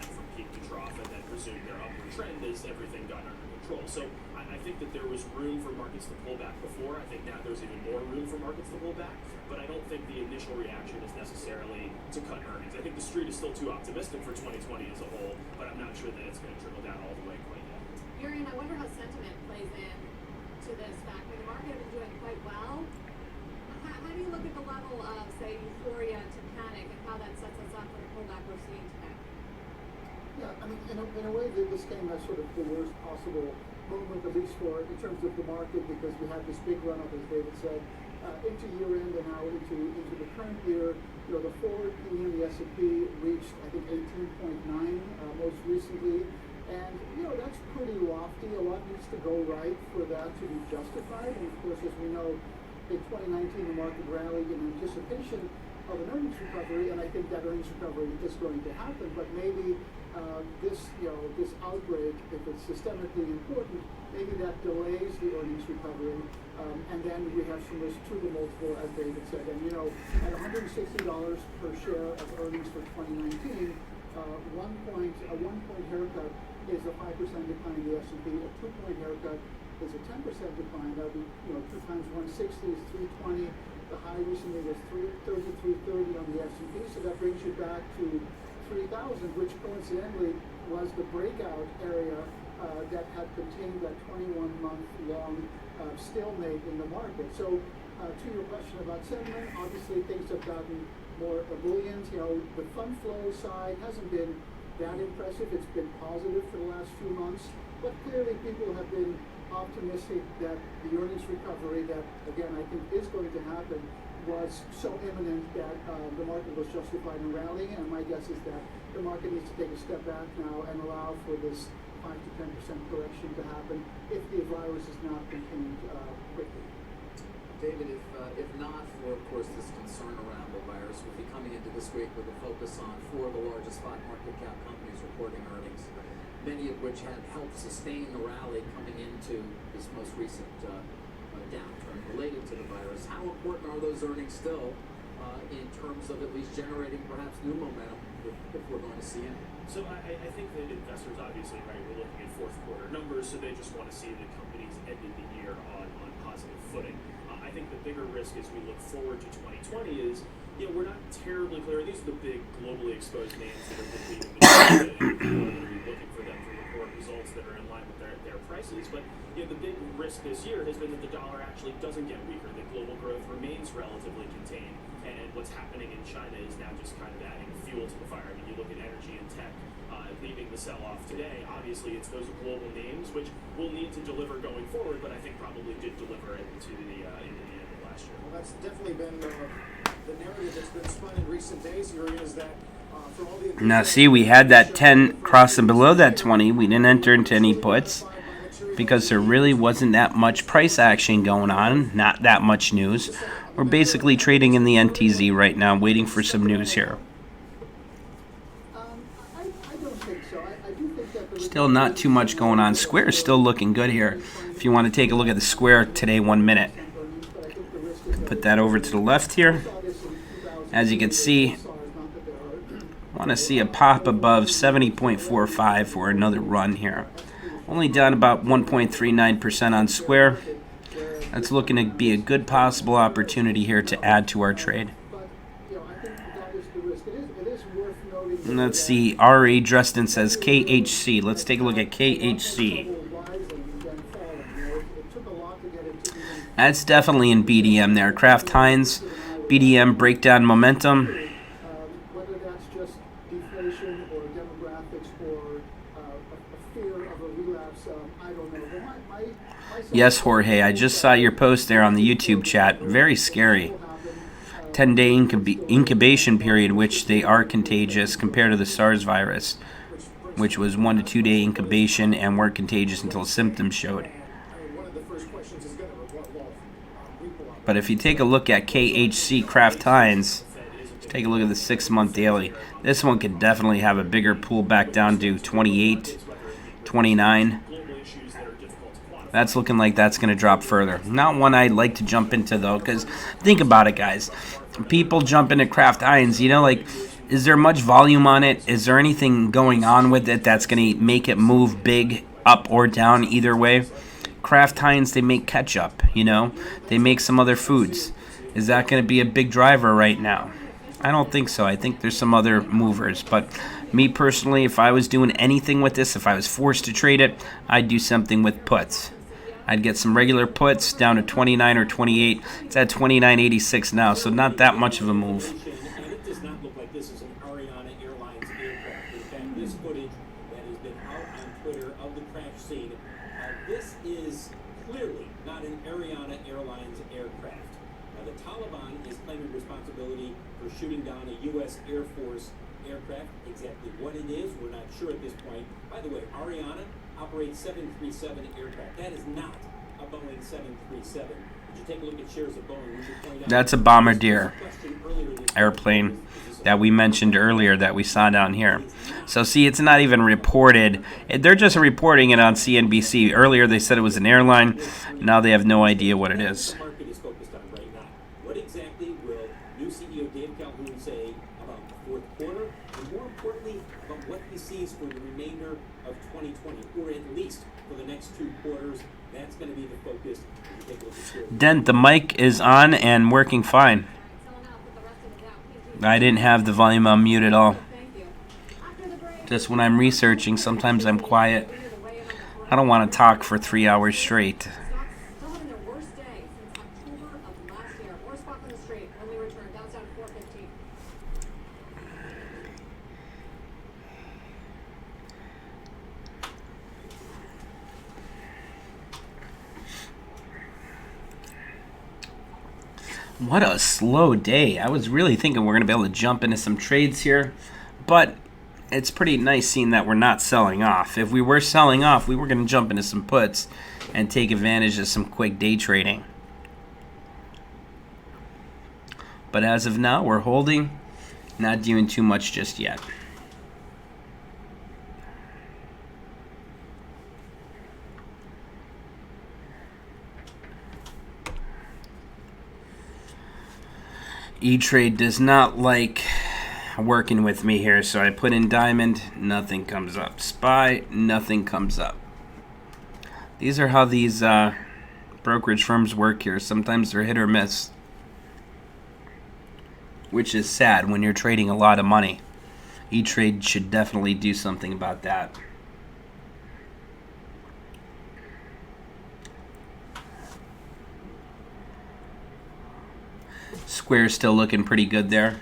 from peak to trough and then resumed their upward trend as everything got under control. So I think that there was room for markets to pull back before. I think now there's even more room for markets to pull back. But I don't think the initial reaction is necessarily to cut earnings. I think the street is still too optimistic for 2020 as a whole, but I'm not sure that it's going to trickle down all the way quite yet. Urian, I wonder how sentiment plays in to this fact. I mean, the market has been doing quite well. How do you look at the level of, say, euphoria to panic and how that sets us up for the pullback we're seeing today? Yeah, I mean, in a way, this came as sort of the worst possible moment, at least in terms of the market, because we had this big run up, as David said, into year end and now into the current year. The forward PE in the S&P reached, I think, 18.9 most recently, and that's pretty lofty. A lot needs to go right for that to be justified. And of course, as we know, in 2019, the market rallied in anticipation of an earnings recovery, and I think that earnings recovery is going to happen. But maybe this outbreak, if it's systemically important, maybe that delays the earnings recovery, and then we have some risk to the multiple, as David said. And at $160 per share of earnings for 2019, a 1 point haircut is a 5% decline in the S&P. A 2 point haircut is a 10% decline. That would be 2 times 160 is 320. The high recently was 330 on the S&P, so that brings you back to 3,000, which coincidentally was the breakout area that had contained that 21-month-long stalemate in the market. So to your question about sentiment, obviously things have gotten more ebullient. The fund flow side hasn't been that impressive. It's been positive for the last few months, but clearly people have been optimistic that the earnings recovery that, again, I think is going to happen was so imminent that the market was justified in rallying, and my guess is that the market needs to take a step back now and allow for this 5 to 10% correction to happen if the virus is not contained quickly. David, if not for, of course, this concern around the virus, we'll be coming into this week with a focus on 4 of the largest stock market cap companies reporting earnings, many of which had helped sustain the rally coming into this most recent downturn related to the virus. How important are those earnings still in terms of at least generating perhaps new momentum if we're going to see it? So I think that investors, obviously, right, we're looking at fourth quarter numbers, so they just want to see the companies ended the year on positive footing. I think the bigger risk as we look forward to 2020 is, we're not terribly clear. These are the big globally exposed names that are leading the market, and we're going to be looking for them to report results that are in line with their prices. But the big risk this year has been that the dollar actually doesn't get weaker, that global growth remains relatively contained, and what's happening in China is now just kind of adding fuel to the fire. I mean, you look at energy and tech leading the sell-off today. Obviously, it's those global names which will need to deliver going forward, but I think probably did deliver into the end of last year. Well, that's definitely been the narrative that's been spun in recent days here is that for all the... Now, see, we had that 10 crossing below that 20. We didn't enter into any puts because there really wasn't that much price action going on, not that much news. We're basically trading in the NTZ right now, waiting for some news here. Still not too much going on. Square is still looking good here. If you want to take a look at the Square today, 1 minute. Put that over to the left here. As you can see, I want to see a pop above 70.45 for another run here. Only down about 1.39% on Square. That's looking to be a good possible opportunity here to add to our trade. But, I think that is the risk. It is worth noting. And let's see, R.A. Dresden says KHC. Let's take a look at KHC. That's definitely in BDM there. Kraft Heinz, BDM breakdown momentum. Whether that's just deflation or demographics or a fear of a relapse, I don't know. But my Yes, Jorge, I just saw your post there on the YouTube chat. Very scary. 10-day incubation period, which they are contagious compared to the SARS virus, which was 1 to 2 day incubation and weren't contagious until symptoms showed. But if you take a look at KHC Kraft Heinz, take a look at the 6-month daily. This one could definitely have a bigger pullback down to 28, 29. That's looking like that's going to drop further. Not one I'd like to jump into, though, because think about it, guys. People jump into Kraft Heinz, is there much volume on it? Is there anything going on with it that's going to make it move big up or down either way? Kraft Heinz, they make ketchup, They make some other foods. Is that going to be a big driver right now? I don't think so. I think there's some other movers. But me personally, if I was doing anything with this, if I was forced to trade it, I'd do something with puts. I'd get some regular puts down to 29 or 28. It's at 29.86 now, so not that much of a move. And it does not look like this is an Ariana Airlines aircraft. In fact, this footage that has been out on Twitter of the crash scene, this is clearly not an Ariana Airlines aircraft. The Taliban is claiming responsibility for shooting down a U.S. Air Force aircraft. Exactly what it is, we're not sure at this point. By the way, Ariana operates 737 aircraft. That is not a Boeing 737. Did you take a look at shares of Boeing? We should point out that's a Bombardier airplane that we mentioned earlier that we saw down here. So see, it's not even reported. They're just reporting it on CNBC. Earlier they said it was an airline. Now they have no idea what it is. The market is focused on right now. What exactly will new CEO Dave Calhoun say about the fourth quarter, and more importantly, about what he sees for the remainder of 2020, or at least for the next 2 quarters? That's going to be the focus. Dent, the mic is on and working fine. I didn't have the volume on mute at all. Just when I'm researching, sometimes I'm quiet. I don't want to talk for 3 hours straight. What a slow day. I was really thinking we're going to be able to jump into some trades here, but it's pretty nice seeing that we're not selling off. If we were selling off, we were going to jump into some puts and take advantage of some quick day trading. But as of now, we're holding, not doing too much just yet. E-Trade does not like working with me here, so I put in Diamond, nothing comes up. SPY, nothing comes up. These are how these brokerage firms work here. Sometimes they're hit or miss, which is sad when you're trading a lot of money. E-Trade should definitely do something about that. Square's still looking pretty good there.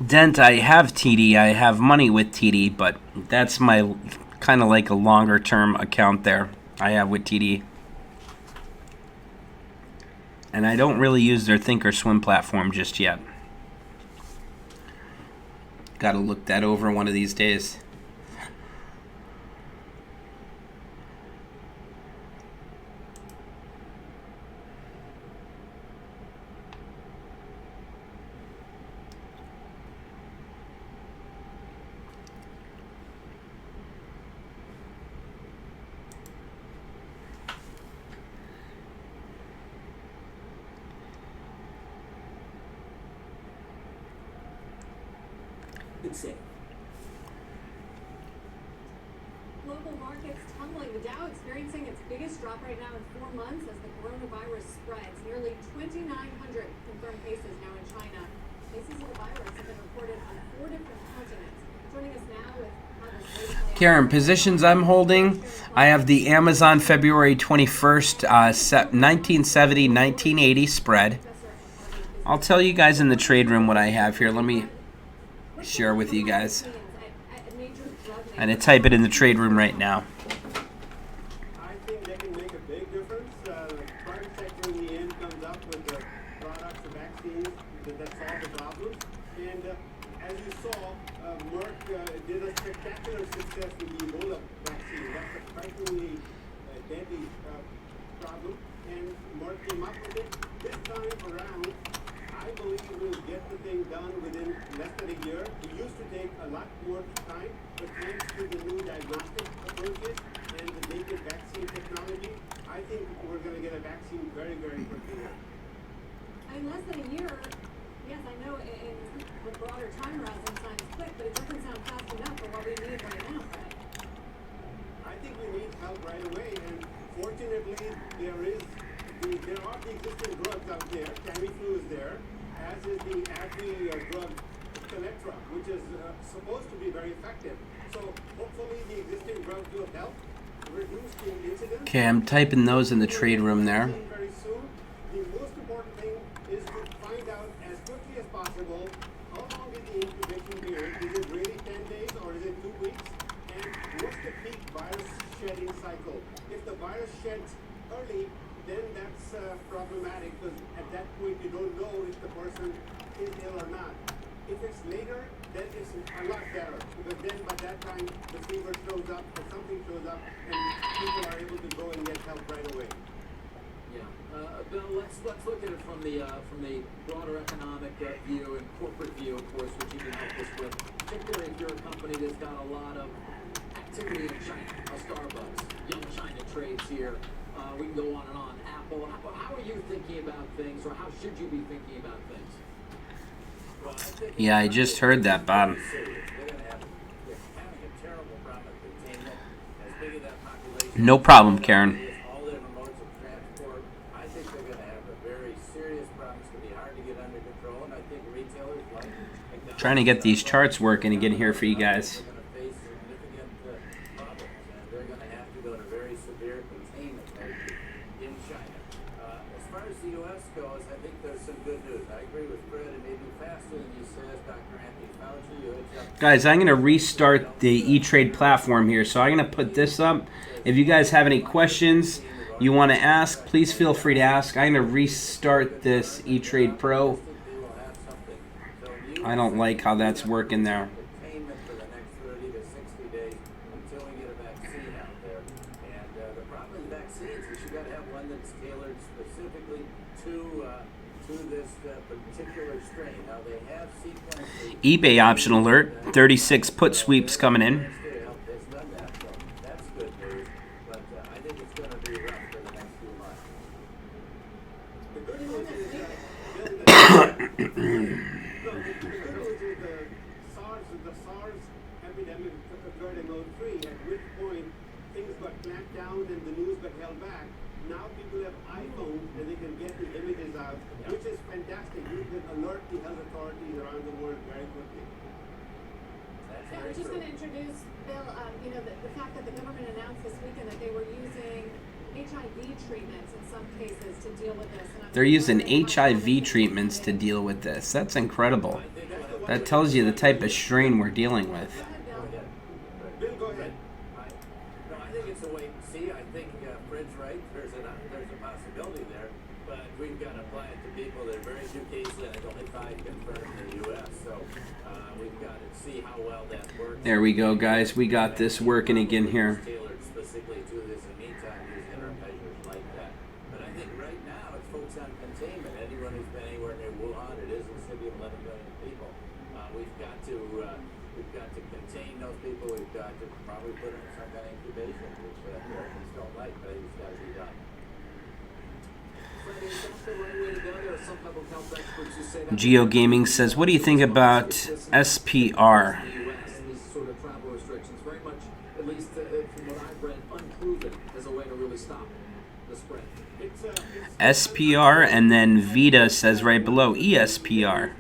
Dent, I have TD. I have money with TD, but that's my kind of like a longer term account there I have with TD. And I don't really use their Thinkorswim platform just yet. Got to look that over one of these days. safe. Global markets tumbling. The Dow experiencing its biggest drop right now in 4 months as the coronavirus spreads. Nearly 2,900 confirmed cases now in China. Cases of the virus have been reported on 4 different continents. Joining us now with how this may play out. Karen, positions I'm holding, I have the Amazon February 21st, 1970-1980 spread. I'll tell you guys in the trade room what I have here. Let me share with you guys. I'm going to type it in the trade room right now. I think they can make a big difference. The private sector in the end comes up with the products, the vaccines that solve the problems. And as you saw, Merck did a spectacular success with the Ebola vaccine. That's a frighteningly deadly problem. And Merck came up with it. This time around, I believe we'll get the thing done within less than a year. It used to take a lot more time, but thanks to the new diagnostic approaches and the naked vaccine technology, I think we're going to get a vaccine very, very quickly now. In less than a year, yes, I know in the broader time horizon sounds quick, but it doesn't sound fast enough for what we need right now, Fred. I think we need help right away, and fortunately, there are the existing drugs out there. Tamiflu is there, as is the AbbVie drug Kaletra, which is supposed to be very effective. So hopefully the existing drugs will help reduce the incidence. Okay, I'm typing those in the trade room there. Very soon. The most important thing is to find out as quickly as possible how long is the incubation period. Is it really 10 days or is it 2 weeks? And what's the peak virus shedding cycle? If the virus sheds early, then that's problematic because at that point you don't know if the person is ill or not. If it's later, then it's a lot better because then by that time the fever shows up or something shows up and people are able to go and get help right away. Yeah, Bill. Let's look at it from the broader economic view and corporate view, of course, which you can help us with. Particularly if you're a company that's got a lot of activity in China, Starbucks, Young China trades here. We can go on and on. Apple. How are you thinking about things, or how should you be thinking about things? Yeah, I just heard that, Bob. No problem, Karen. Trying to get these charts working again here for you guys. Guys, I'm going to restart the E-Trade platform here. So I'm going to put this up. If you guys have any questions you want to ask, please feel free to ask. I'm going to restart this E-Trade Pro. I don't like how that's working there. eBay option alert, 36 put sweeps coming in. They're using HIV treatments to deal with this. That's incredible. That tells you the type of strain we're dealing with. Bill, go ahead. No, I think it's a wait and see. I think Fred's right. There's a possibility there, but we've got to apply it to people. There are very few cases, and it's only 5 confirmed in the U.S. So we've got to see how well that works. There we go, guys. We got this working again here. Tailored specifically to this. In the meantime, use intermeasures like that. But I think right now it's focused on containment. Anyone who's been anywhere near Wuhan, it is a city of 11 million people. We've got to contain those people. We've got to probably put them in some kind of incubation, which Americans don't like, but it's got to be done. Fred, is that the right way to go? There are some public health experts who say that. Geo Gaming says, what do you think about SPR. in the US, these sort of travel restrictions, very much, at least from what I've read, unproven as a way to really stop the spread. SPR, and then Vita says right below ESPR.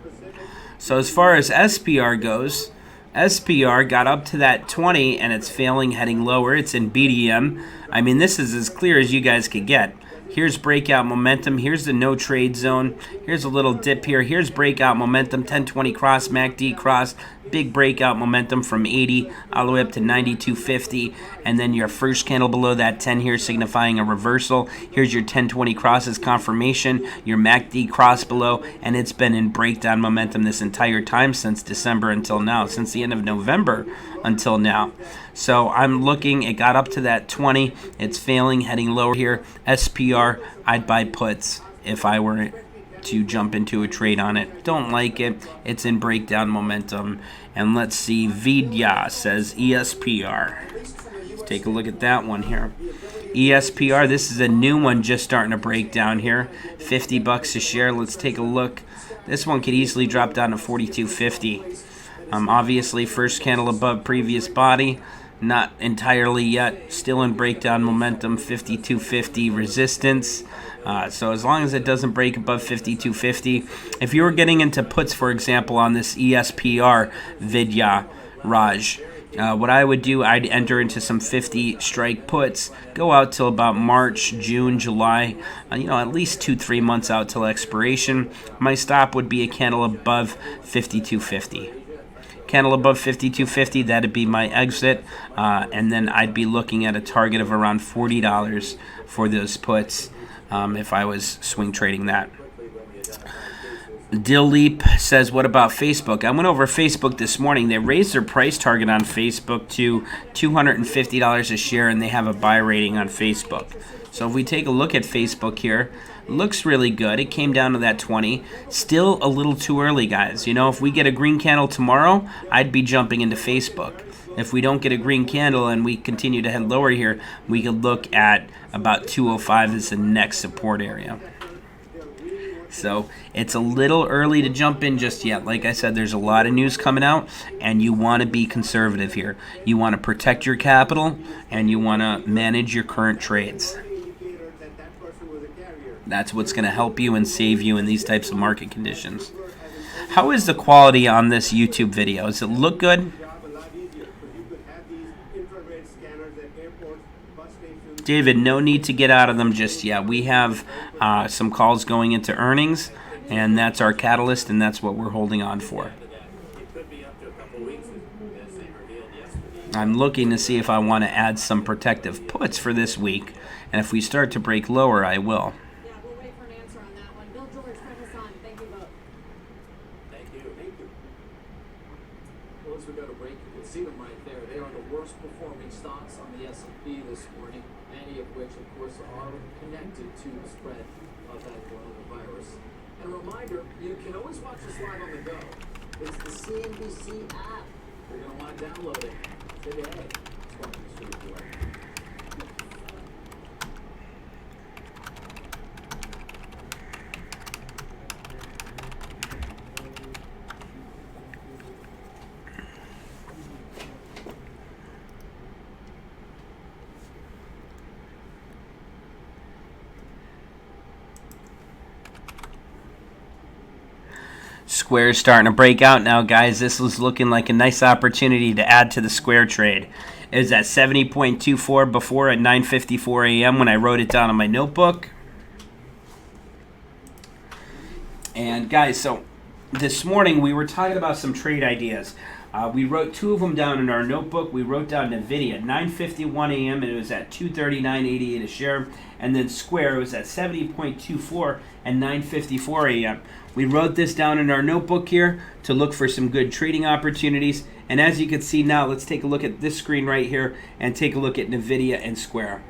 So as far as SPR goes, SPR got up to that 20 and it's failing, heading lower. It's in BDM. I mean, this is as clear as you guys could get. Here's breakout momentum. Here's the no trade zone. Here's a little dip here. Here's breakout momentum, 1020 cross, MACD cross, big breakout momentum from 80 all the way up to 92.50. And then your first candle below that 10 here signifying a reversal. Here's your 1020 crosses confirmation, your MACD cross below, and it's been in breakdown momentum this entire time since December until now, since the end of November until now. So I'm looking, it got up to that 20, it's failing, heading lower here. SPR, I'd buy puts if I were to jump into a trade on it. Don't like it, it's in breakdown momentum. And let's see, Vidya says ESPR. Let's take a look at that one here. ESPR, this is a new one just starting to break down here. 50 bucks a share, let's take a look. This one could easily drop down to 42.50. Obviously, first candle above previous body, not entirely yet, still in breakdown momentum, 52.50 resistance. So as long as it doesn't break above 52.50, if you were getting into puts, for example, on this ESPR Vidya Raj, what I would do, I'd enter into some 50 strike puts, go out till about March, June, July, at least 2-3 months out till expiration. My stop would be a candle above 52.50. Candle above 52.50, that'd be my exit, and then I'd be looking at a target of around $40 for those puts if I was swing trading that. Dilleep says, what about Facebook? I went over Facebook this morning. They raised their price target on Facebook to $250 a share, and they have a buy rating on Facebook. So if we take a look at Facebook here, looks really good. It came down to that 20. Still a little too early, guys. If we get a green candle tomorrow, I'd be jumping into Facebook. If we don't get a green candle and we continue to head lower here, we could look at about 205 as the next support area. So it's a little early to jump in just yet. Like I said, there's a lot of news coming out, and you want to be conservative here. You want to protect your capital, and you want to manage your current trades. That's what's going to help you and save you in these types of market conditions. How is the quality on this YouTube video? Does it look good? David, no need to get out of them just yet. We have some calls going into earnings, and that's our catalyst, and that's what we're holding on for. I'm looking to see if I want to add some protective puts for this week, and if we start to break lower, I will. As we go to break, you can see them right there. They are the worst performing stocks on the S&P this morning, many of which, of course, are connected to the spread of that coronavirus. And a reminder, you can always watch us live on the go. It's the CNBC app. You're going to want to download it today. It's welcome to the report. Square's starting to break out now, guys. This was looking like a nice opportunity to add to the Square trade. It was at 70.24 before at 9:54 a.m. when I wrote it down on my notebook. And guys, so this morning we were talking about some trade ideas. We wrote two of them down in our notebook. We wrote down NVIDIA, 9:51 a.m. and it was at 239.88 a share. And then Square, it was at 70.24 and 9:54 a.m. We wrote this down in our notebook here to look for some good trading opportunities. And as you can see now, let's take a look at this screen right here and take a look at NVIDIA and Square.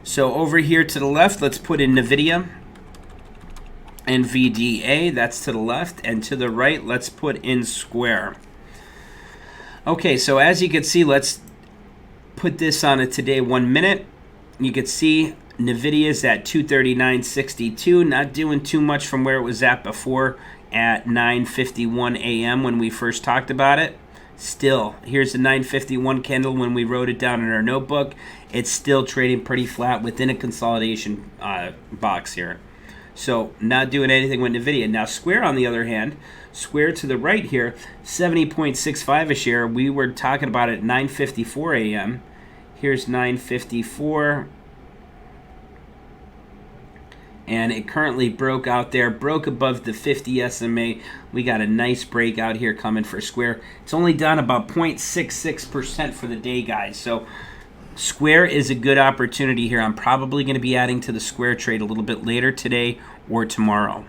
So over here to the left, let's put in NVIDIA. NVDA, that's to the left. And to the right, let's put in Square. Okay, so as you can see, let's put this on a today 1 minute. You can see NVIDIA is at 239.62, not doing too much from where it was at before. at 9:51 a.m. when we first talked about it. Still, here's the 9:51 candle when we wrote it down in our notebook. It's still trading pretty flat within a consolidation box here. So not doing anything with NVIDIA. Now Square, on the other hand, Square to the right here, 70.65 a share. We were talking about it at 9:54 a.m. Here's 9:54. And it currently broke out there, broke above the 50 SMA. We got a nice breakout here coming for Square. It's only down about 0.66% for the day, guys. So Square is a good opportunity here. I'm probably going to be adding to the Square trade a little bit later today or tomorrow.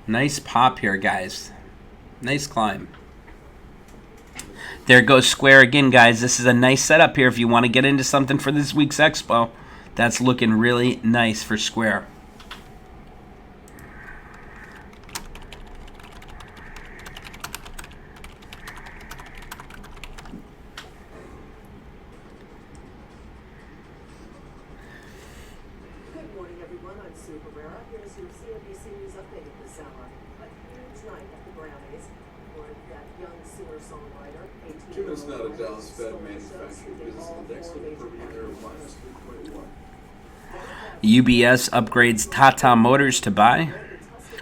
Nice pop here, guys. Nice climb. There goes Square again, guys. This is a nice setup here if you want to get into something for this week's expo. That's looking really nice for Square. Good morning, everyone. I'm Sue Herrera. Here's your CNBC News update this hour. A huge night at the Grammys for that young singer-songwriter. Given it's not a Dallas-fed manufacturing business index for the per year of minus 3.1. UBS upgrades Tata Motors to buy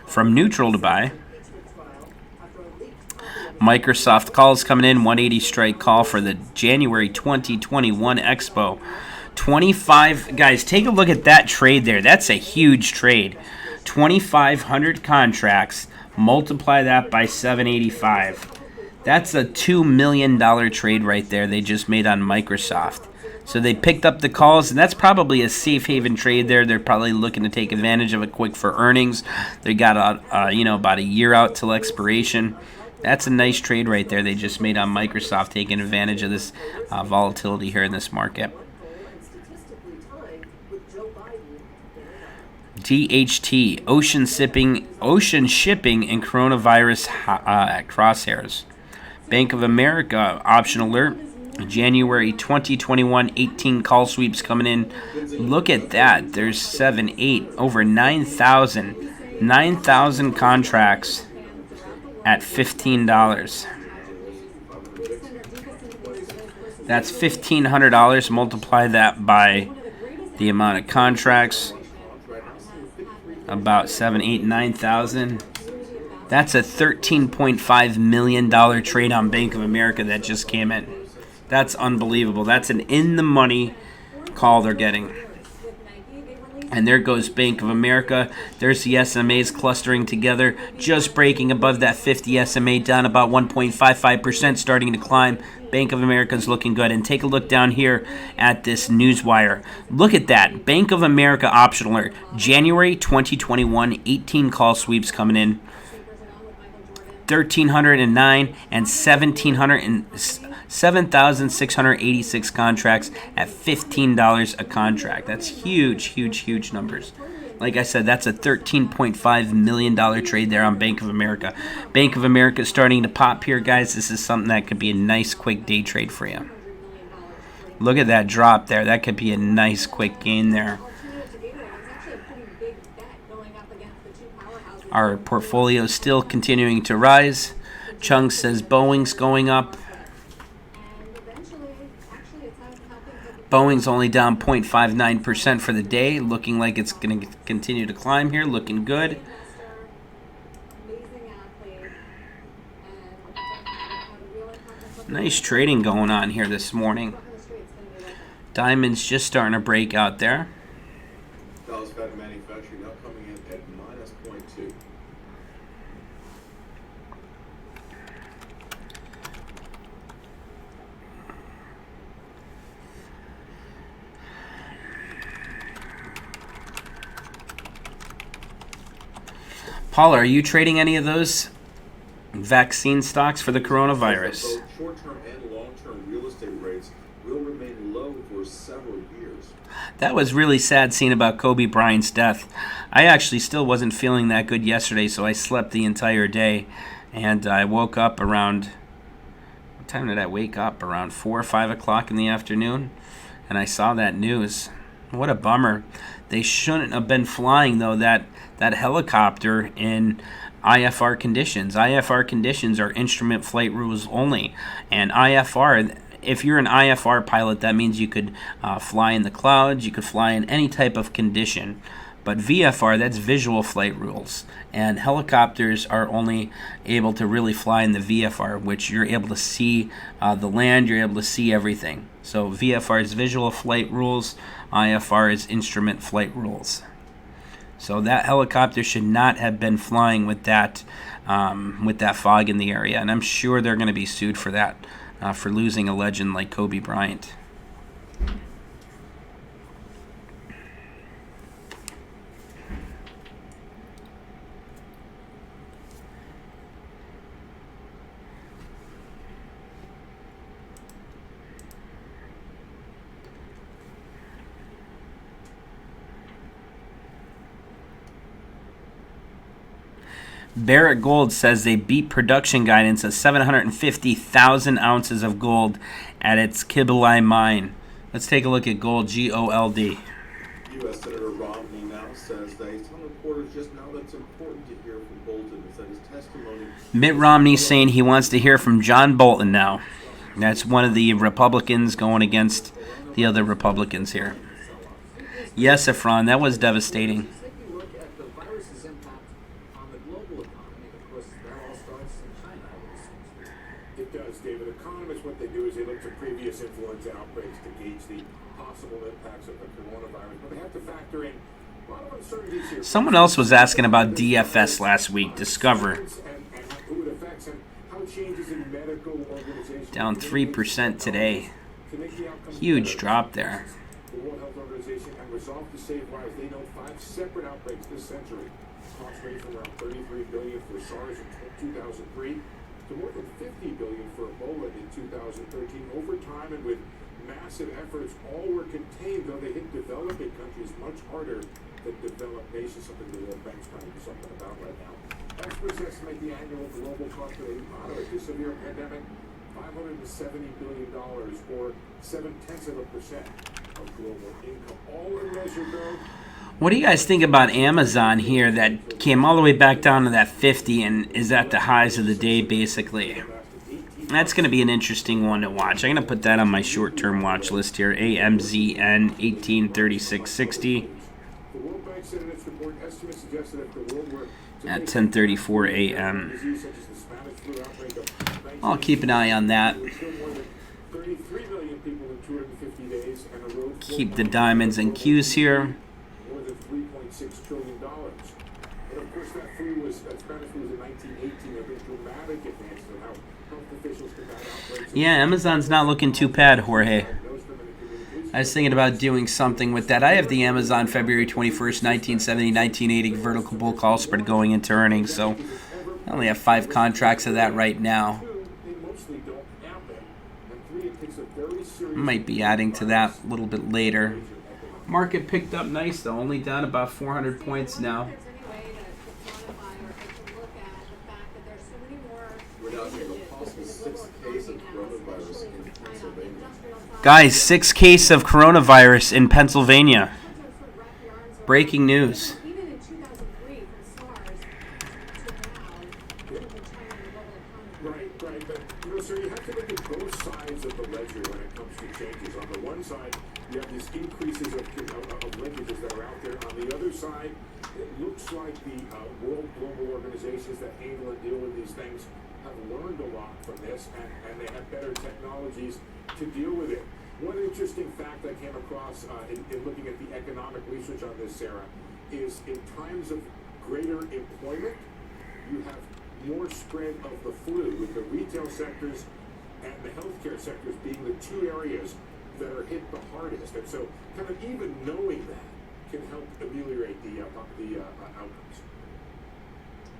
from neutral to buy. Microsoft calls coming in, 180 strike call for the January 2021 Expo. 25, guys, take a look at that trade there. That's a huge trade. 2,500 contracts, multiply that by 785. That's a $2 million trade right there they just made on Microsoft. So they picked up the calls, and that's probably a safe haven trade there. They're probably looking to take advantage of it quick for earnings. They got about a year out till expiration. That's a nice trade right there they just made on Microsoft, taking advantage of this volatility here in this market. DHT, ocean shipping, and coronavirus crosshairs. Bank of America option alert. January 2021 18 call sweeps coming in. Look at that. There's 7, 8, over 9,000 contracts at $15. That's $1,500. Multiply that by the amount of contracts. About 7, 8, 9,000. That's a $13.5 million trade on Bank of America that just came in. That's unbelievable. That's an in-the-money call they're getting. And there goes Bank of America. There's the SMAs clustering together, just breaking above that 50 SMA, down about 1.55%, starting to climb. Bank of America is looking good. And take a look down here at this Newswire. Look at that. Bank of America option alert. January 2021, 18 call sweeps coming in. 1,309 and 7,686 contracts at $15 a contract. That's huge, huge, huge numbers. Like I said, that's a $13.5 million trade there on Bank of America. Bank of America is starting to pop here, guys. This is something that could be a nice, quick day trade for you. Look at that drop there. That could be a nice, quick gain there. Our portfolio is still continuing to rise. Chung says Boeing's going up. Boeing's only down 0.59% for the day, looking like it's going to continue to climb here, looking good. Nice trading going on here this morning. Diamond's just starting to break out there. Dallas Fed manufacturing now coming in at minus 0.2. Paula, are you trading any of those vaccine stocks for the coronavirus? Short-term short and long-term real estate rates will remain low for several years. That was really sad scene about Kobe Bryant's death. I actually still wasn't feeling that good yesterday, so I slept the entire day. And I woke up around, what time did I wake up? Around 4 or 5 o'clock in the afternoon. And I saw that news. What a bummer. They shouldn't have been flying, though, that helicopter in IFR conditions. IFR conditions are instrument flight rules only. And IFR, if you're an IFR pilot, that means you could fly in the clouds, you could fly in any type of condition. But VFR, that's visual flight rules. And helicopters are only able to really fly in the VFR, which you're able to see the land, you're able to see everything. So VFR is visual flight rules, IFR is instrument flight rules. So that helicopter should not have been flying with that fog in the area. And I'm sure they're going to be sued for that, for losing a legend like Kobe Bryant. Barrick Gold says they beat production guidance of 750,000 ounces of gold at its Kibali mine. Let's take a look at gold, G-O-L-D. U.S. Senator Romney now says that he's telling reporters just now that it's important to hear from Bolton and said his testimony... Mitt Romney's saying he wants to hear from John Bolton now. That's one of the Republicans going against the other Republicans here. Yes, Efron, that was devastating. It does, David. Economists, what they do is they look to previous influenza outbreaks to gauge the possible impacts of the coronavirus. But they have to factor in a lot of uncertainties here. Someone else was asking about DFS last week, Discover. And who it affects and how changes in medical organizations... Down 3% today. Huge drop there. The World Health Organization and resolve to save lives. They note 5 separate outbreaks this century. Cost range from around $33 billion for SARS in 2003 to more than $50 billion for Ebola in 2013. Over time and with massive efforts, all were contained, though they hit developing countries much harder than developed nations, something the World Bank's trying to do something about right now. Experts estimate the annual global cost of a moderate to severe pandemic $570 billion, or 0.7% of global income. All in measure, though. What do you guys think about Amazon here that came all the way back down to that 50 and is at the highs of the day, basically? That's going to be an interesting one to watch. I'm going to put that on my short-term watch list here, AMZN 1836.60 at 10:34 a.m. I'll keep an eye on that. Keep the diamonds and Qs here. $3.6 trillion. And of course, that flu was, Spanish flu was in 1918. There have been dramatic advances in how health officials combat outbreaks. Yeah, Amazon's not looking too bad, Jorge. I was thinking about doing something with that. I have the Amazon February 21st, 1970-1980 vertical bull call spread going into earnings, so I only have 5 contracts of that right now. Might be adding to that a little bit later. Market picked up nice, though, only down about 400 points now. We're now seeing a possible 6th case of coronavirus in Pennsylvania. Guys, 6th case of coronavirus in Pennsylvania. Breaking news. Right, but sir, you have to look at both sides of the ledger when it comes to changes. On the one side, you have these increases of linkages that are out there. On the other side, it looks like the world global organizations that handle and deal with these things have learned a lot from this, and they have better technologies to deal with it. One interesting fact I came across in looking at the economic research on this, Sarah, is in times of greater employment, you have more spread of the flu, with the retail sectors and the healthcare sectors being the 2 areas that are hit the hardest. And so kind of even knowing that can help ameliorate the outcomes.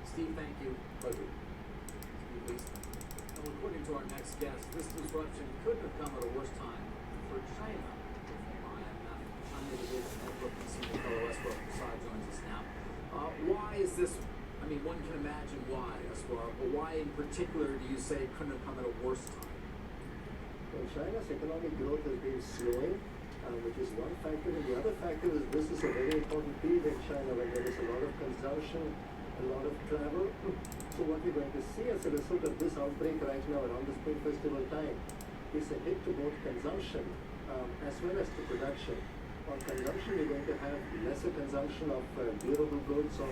Steve, thank you. Pleasure. Steve Leeson. according to our next guest, this disruption couldn't have come at a worse time for China. China division head booking senior fellow Esquire Prasad joins us now. Why is this? I mean, one can imagine why, Esquire, but why in particular do you say it couldn't have come at a worse time? Well, China's economic growth has been slowing, which is one factor. And the other factor is this is a very important period in China when there is a lot of consumption, a lot of travel. So what we're going to see as a result of this outbreak right now around the Spring Festival time is a hit to both consumption as well as to production. On consumption, we're going to have lesser consumption of durable goods, of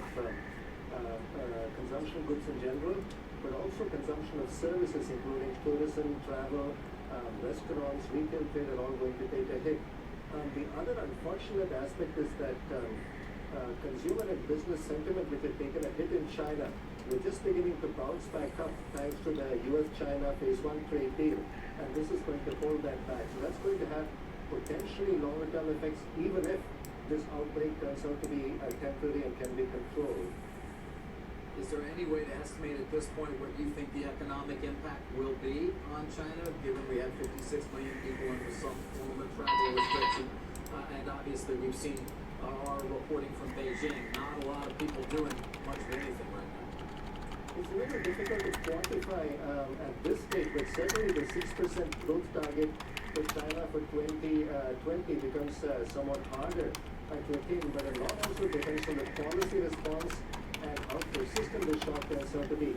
consumption goods in general, but also consumption of services, including tourism, travel, restaurants, retail trade are all going to take a hit. The other unfortunate aspect is that consumer and business sentiment, which had taken a hit in China, we're just beginning to bounce back up thanks to the US-China Phase 1 trade deal, and this is going to hold that back. So that's going to have potentially longer-term effects, even if this outbreak turns out to be temporary and can be controlled. Is there any way to estimate at this point what you think the economic impact will be on China, given we have 56 million people under some form of travel restriction? And obviously we've seen our reporting from Beijing, not a lot of people doing much of anything right now. It's a little difficult to quantify at this stage, but certainly the 6% growth target for China for 2020 becomes somewhat harder to attain, but a lot also depends on the policy response and how persistent the shock turns out to be.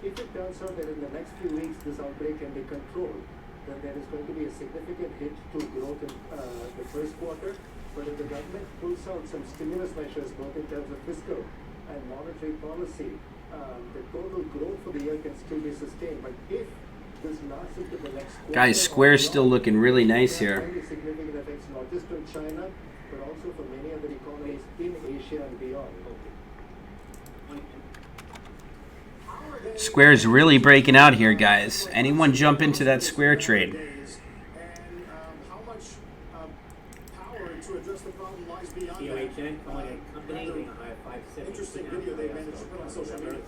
If it turns out that in the next few weeks this outbreak can be controlled, then there is going to be a significant hit to growth in the first quarter. But if the government pulls out some stimulus measures, both in terms of fiscal and monetary policy, the total growth for the year can still be sustained. But if this lasts into the next quarter, Guys, Square's still looking really nice here. Very significant effects not just on China, but also for many other economies in Asia and beyond. Square's really breaking out here, guys. Anyone jump into that Square trade? And how much power to address the problem lies beyond EOHN that. calling a company being a high 570. Interesting video they managed to put on social media.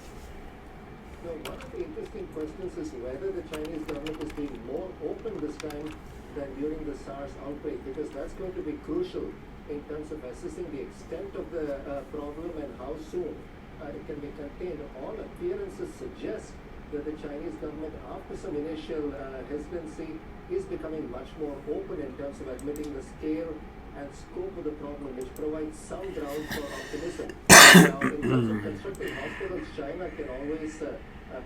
Now, one of the interesting questions is whether the Chinese government is being more open this time than during the SARS outbreak, because that's going to be crucial in terms of assessing the extent of the problem and how soon it can be contained. All appearances suggest that the Chinese government, after some initial hesitancy, is becoming much more open in terms of admitting the scale and scope of the problem, which provides some ground for optimism. Now, in terms of constructing hospitals, China can always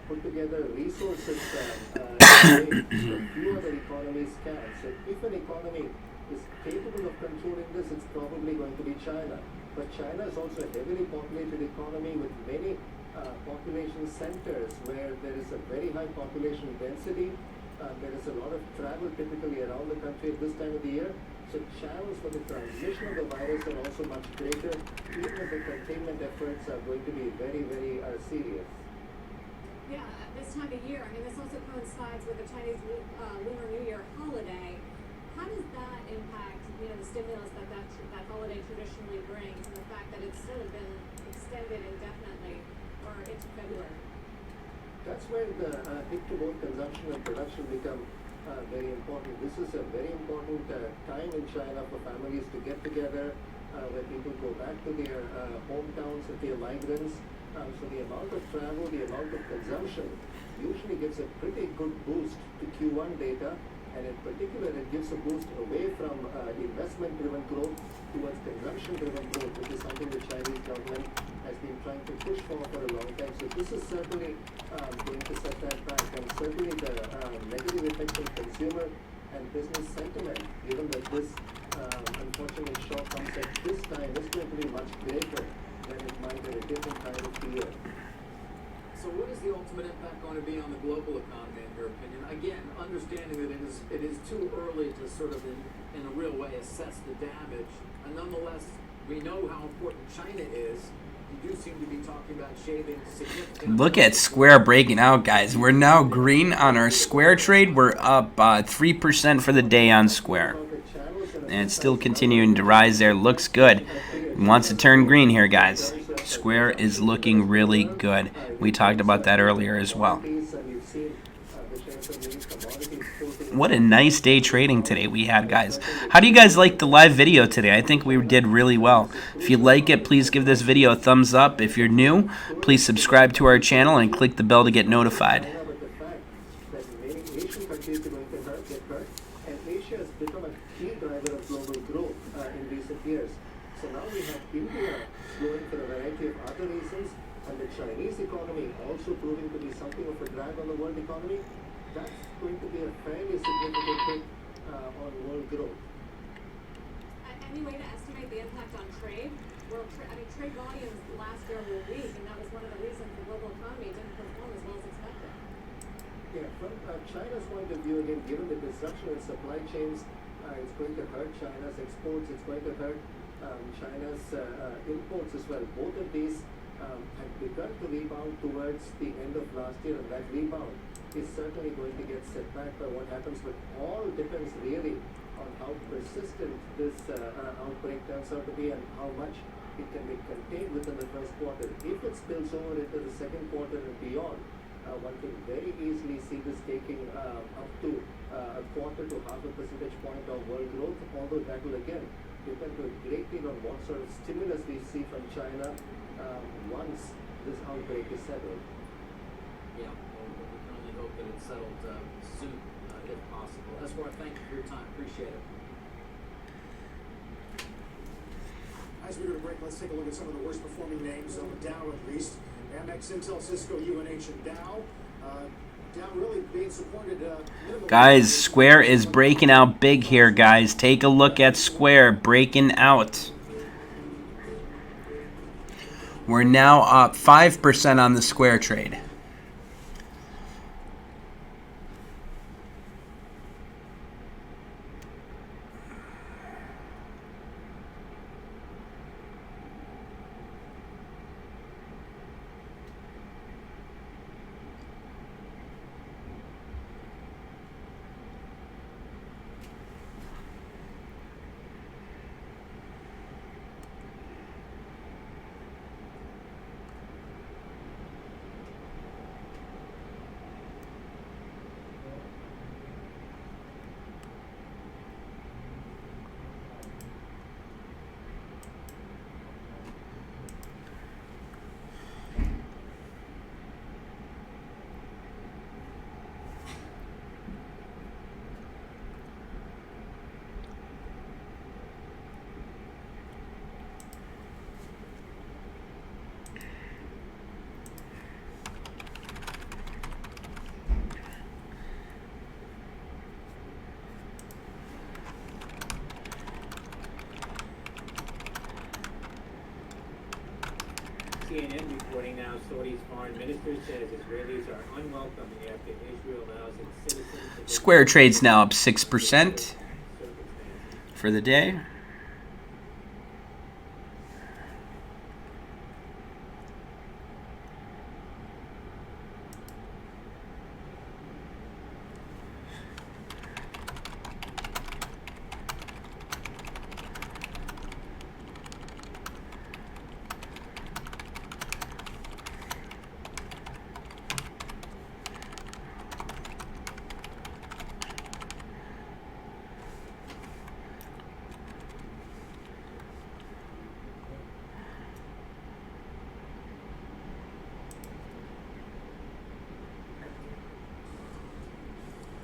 put together resources that few other economies can. So if an economy is capable of controlling this, it's probably going to be China. But China is also a heavily populated economy with many population centers where there is a very high population density. There is a lot of travel typically around the country at this time of the year. So channels for the transmission of the virus are also much greater, even if the containment efforts are going to be very, very serious. Yeah, this time of year, I mean, this also coincides with the Chinese Lunar New Year holiday. How does that impact, the stimulus that holiday traditionally brings, and the fact that it's sort of been extended indefinitely or into February? That's where the hit to both consumption and production become very important. This is a very important time in China for families to get together, where people go back to their hometowns if they are migrants. So the amount of travel, the amount of consumption usually gives a pretty good boost to Q1 data, and in particular it gives a boost away from investment-driven growth towards consumption-driven growth, which is something the Chinese government has been trying to push for a long time. So this is certainly going to set that back, and certainly the negative effect on consumer and business sentiment, given that this unfortunate shock comes at this time, is going to be much greater than it might at a different time of the year. So what is the ultimate impact going to be on the global economy, in your opinion? Again, understanding that it is too early to sort of, in a real way, assess the damage. And nonetheless, we know how important China is. You do seem to be talking about shaving significant... Look at Square breaking out, guys. We're now green on our Square trade. We're up 3% for the day on Square. And it's still continuing to rise there. Looks good. Wants to turn green here, guys. Square is looking really good. We talked about that earlier as well. And you've seen the What a nice day trading today we had, guys. How do you guys like the live video today? I think we did really well. If you like it, please give this video a thumbs up. If you're new, please subscribe to our channel and click the bell to get notified. But the fact that many Asian countries are going to get hurt, and Asia has become a key driver of global growth in recent years. So now we have India growing for a variety of other reasons, and the Chinese economy also proving to be something of a drag on the world economy. That's going to be a fairly significant hit on world growth. Any way to estimate the impact on trade? Trade volumes last year were weak, and that was one of the reasons the global economy didn't perform as well as expected. Yeah, from China's point of view, again, given the disruption in supply chains, it's going to hurt China's exports, it's going to hurt China's imports as well. Both of these have begun to rebound towards the end of last year, and that rebound is certainly going to get set back by what happens, but all depends really on how persistent this outbreak turns out to be and how much it can be contained within the first quarter. If it spills over into the second quarter and beyond, one can very easily see this taking up to a quarter to half a percentage point of world growth, although that will again depend to a great deal on what sort of stimulus we see from China once this outbreak is settled. Yeah, well, we can only hope that it's settled soon, if possible. Esquire, thank you for your time. Appreciate it. As we go to break, let's take a look at some of the worst performing names on the Dow at least. Amex, Intel, Cisco, UNH, and Dow. Dow really being supported. Guys, Square is breaking out big here, guys. Take a look at Square breaking out. We're now up 5% on the Square trade. CNN reporting now Saudi's foreign minister says Israelis are unwelcome after Israel allows its citizens to Square trade's now up 6% for the day.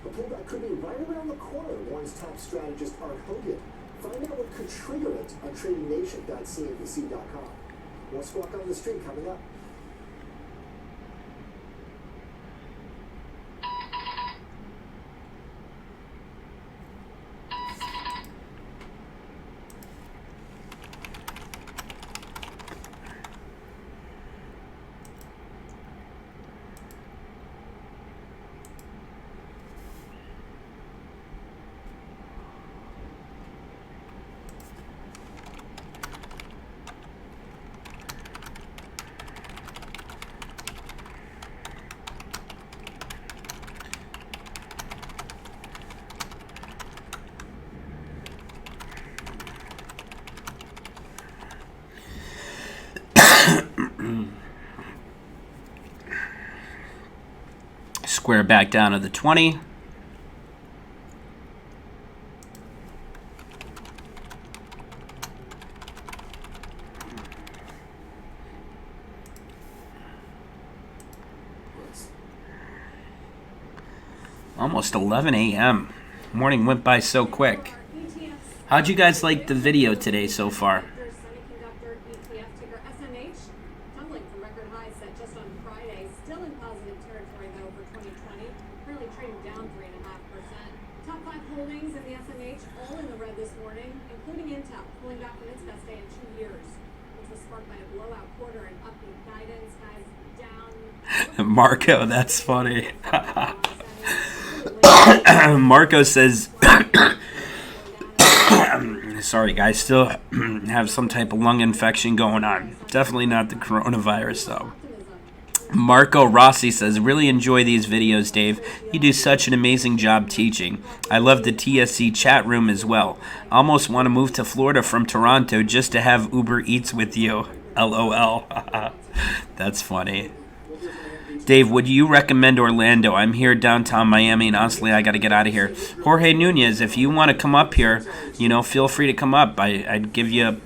The pullback could be right around the corner, warns top strategist Art Hogan. Find out what could trigger it on tradingnation.cnbc.com. More Squawk on the Street coming up. Square back down to the 20. Almost 11 a.m. Morning went by so quick. How'd you guys like the video today so far? Semiconductor ETF ticker SMH, tumbling from record highs set just on Friday, still in positive territory though for 2020, currently trading down 3.5%. Top 5 holdings in the SMH all in the red this morning, including Intel, pulling back from its best day in 2 years, which was sparked by a blowout quarter and upbeat guidance. Guys down. Marco, that's funny. Marco says, sorry guys, still have some type of lung infection going on. Definitely not the coronavirus though. Marco Rossi says, really enjoy these videos, Dave. You do such an amazing job teaching. I love the TSC chat room as well. Almost want to move to Florida from Toronto just to have Uber Eats with you. LOL. That's funny. Dave, would you recommend Orlando? I'm here downtown Miami, and honestly, I got to get out of here. Jorge Nunez, if you want to come up here, feel free to come up. I'd give you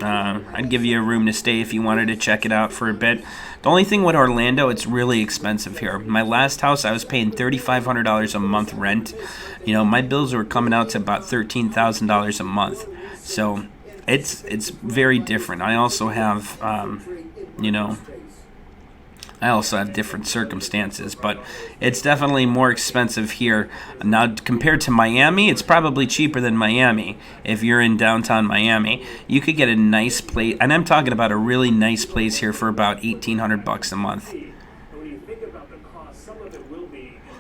a room to stay if you wanted to check it out for a bit. The only thing with Orlando, it's really expensive here. My last house, I was paying $3,500 a month rent. My bills were coming out to about $13,000 a month. So it's very different. I also have, different circumstances, but it's definitely more expensive here. Now, compared to Miami, it's probably cheaper than Miami. If you're in downtown Miami, you could get a nice place, and I'm talking about a really nice place here for about $1,800 a month.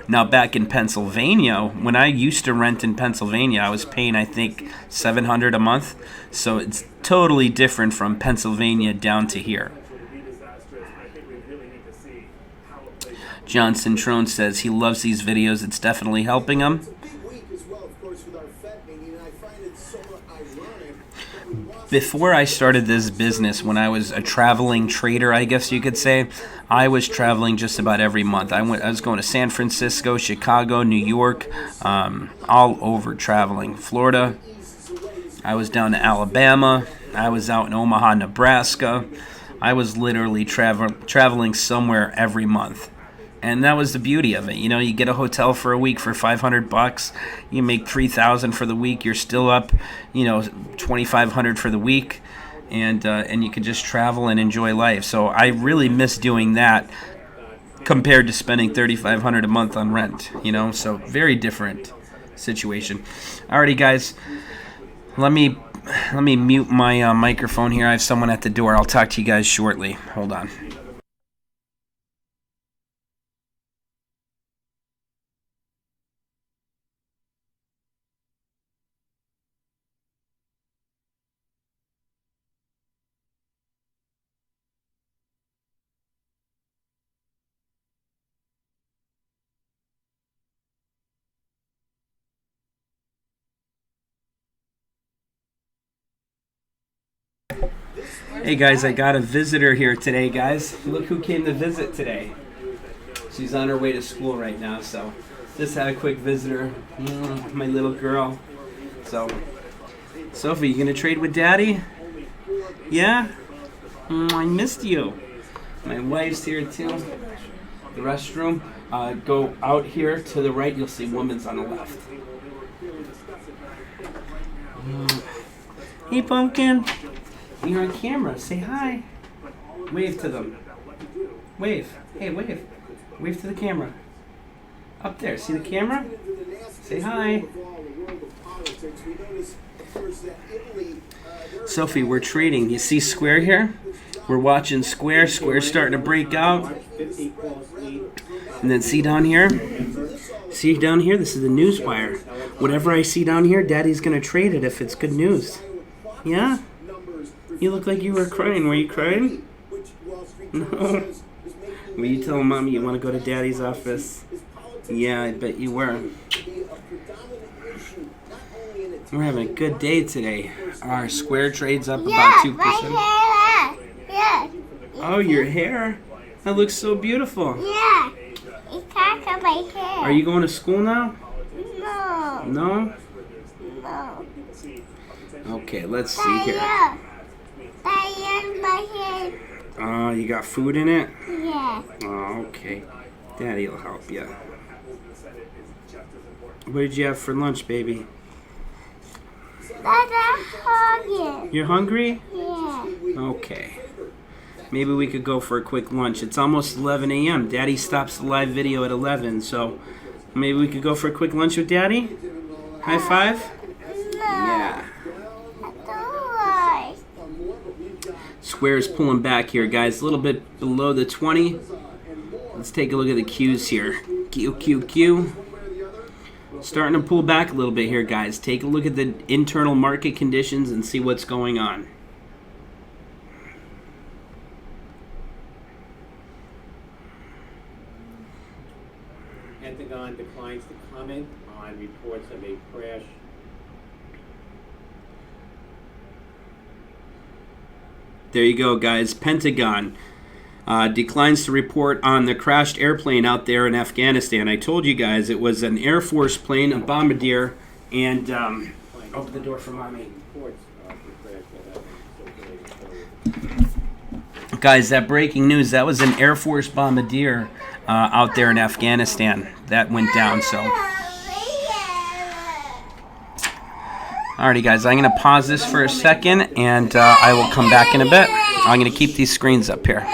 Now, back in Pennsylvania, when I used to rent in Pennsylvania, I was paying, I think, $700 a month. So it's totally different from Pennsylvania down to here. John Centrone says he loves these videos. It's definitely helping him. Before I started this business, when I was a traveling trader, I guess you could say, I was traveling just about every month. I was going to San Francisco, Chicago, New York, all over traveling. Florida. I was down to Alabama. I was out in Omaha, Nebraska. I was literally traveling somewhere every month. And that was the beauty of it. You get a hotel for a week for $500. You make $3,000 for the week. You're still up, $2,500 for the week, and you can just travel and enjoy life. So I really miss doing that compared to spending $3,500 a month on rent. So very different situation. Alrighty, guys, let me mute my microphone here. I have someone at the door. I'll talk to you guys shortly. Hold on. Hey guys, I got a visitor here today, guys. Look who came to visit today. She's on her way to school right now, so just had a quick visitor. My little girl. So, Sophie, you gonna trade with Daddy? Yeah? I missed you. My wife's here too. The restroom. Go out here to the right, you'll see women's on the left. Hey, Pumpkin. You're on camera. Say hi. Wave to them. Wave. Hey, wave. Wave to the camera. Up there. See the camera? Say hi. Sophie, we're trading. You see Square here? We're watching Square. Square's starting to break out. And then see down here? See down here? This is the news wire. Whatever I see down here, Daddy's going to trade it if it's good news. Yeah? You look like you were crying. Were you crying? No. Will you tell Mommy you want to go to Daddy's office? Yeah, I bet you were. We're having a good day today. Our Square trade's up about 2%. Yeah. Oh, your hair? That looks so beautiful. Yeah. It's part of my hair. Are you going to school now? No. No? No. Okay, let's see here. My hair. You got food in it? Yeah. Oh, okay. Daddy'll help you. What did you have for lunch, baby? Dad, I'm hungry. You're hungry? Yeah. Okay. Maybe we could go for a quick lunch. It's almost 11 a.m. Daddy stops the live video at 11, so maybe we could go for a quick lunch with Daddy? High five? No. Yeah. I Square's pulling back here, guys. A little bit below the 20. Let's take a look at the Qs here. Q, Q, Q. Starting to pull back a little bit here, guys. Take a look at the internal market conditions and see what's going on. Pentagon declines to comment on reports of a crash. There you go, guys. Pentagon declines to report on the crashed airplane out there in Afghanistan. I told you guys it was an Air Force plane, a bombardier, and open the door for mommy. Reports of the crash that happened circulating. Guys, that breaking news, that was an Air Force bombardier out there in Afghanistan. That went down, so. Alrighty, guys, I'm going to pause this for a second, and I will come back in a bit. I'm going to keep these screens up here.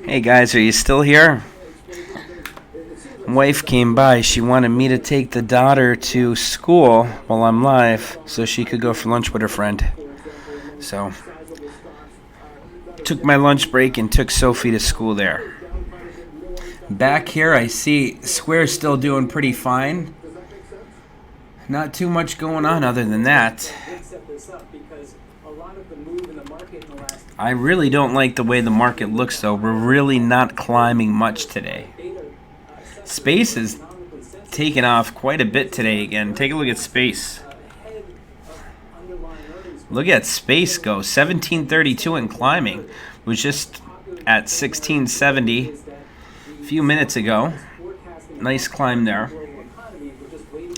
Hey guys, are you still here? Wife came by. She wanted me to take the daughter to school while I'm live so she could go for lunch with her friend. So, took my lunch break and took Sophie to school there. Back here, I see Square's still doing pretty fine. Not too much going on other than that. I really don't like the way the market looks, though. We're really not climbing much today. Space is taken off quite a bit today again. Take a look at Space. Look at Space go. 1732 and climbing. Was just at 1670 a few minutes ago. Nice climb there.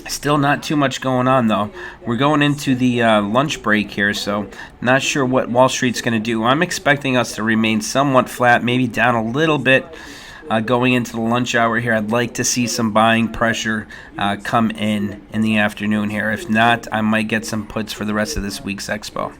Still not too much going on, though. We're going into the lunch break here, so not sure what Wall Street's going to do. I'm expecting us to remain somewhat flat, maybe down a little bit going into the lunch hour here. I'd like to see some buying pressure come in the afternoon here. If not, I might get some puts for the rest of this week's expo.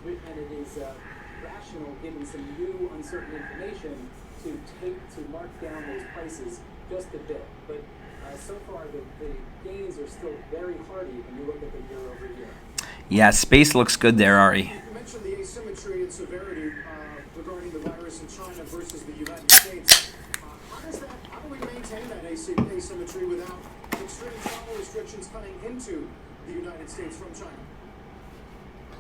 Yeah, Space looks good there, Ari. You mentioned the asymmetry and severity regarding the virus in China versus the United States. How do we maintain that asymmetry without extreme travel restrictions coming into the United States from China?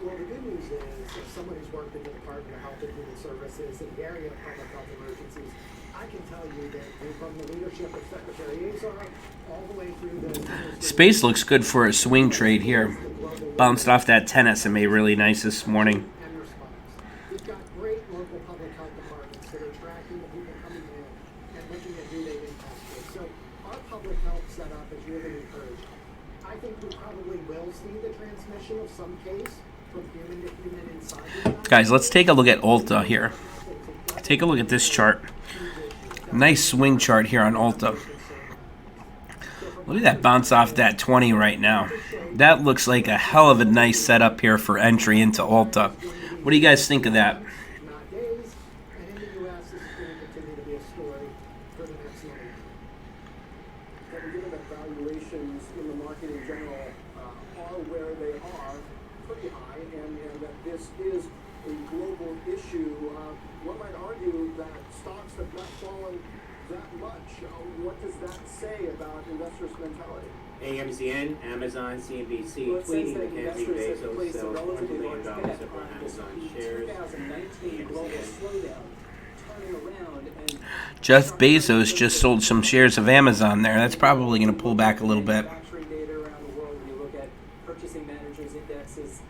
Well, the good news is, as someone who's worked in the Department of Health and Human Services and the area of public health emergencies, I can tell you that from the leadership of Secretary Azar all the way through the... Space looks good for a swing trade here. Bounced off that 10 SMA really nice this morning. We've got great local public health departments that are tracking the people coming in and looking at who they've impacted. So our public health setup is really encouraging. I think we probably will see the transmission of some case from human to human inside. Guys, let's take a look at Ulta here. Take a look at this chart. Nice swing chart here on Ulta. Look at that bounce off that 20 right now. That looks like a hell of a nice setup here for entry into Ulta. What do you guys think of that? Given that valuations in the market in general are where they are, pretty high, and that this is a global issue, one might argue that stocks have not fallen that much. What does that say about investors' mentality? AMZN, Amazon, CNBC, tweeting Mackenzie Bezos sells $1 billion of Amazon shares. Jeff Bezos just sold some shares of Amazon there. That's probably going to pull back a little bit. Data around the world, when you look at purchasing managers indexes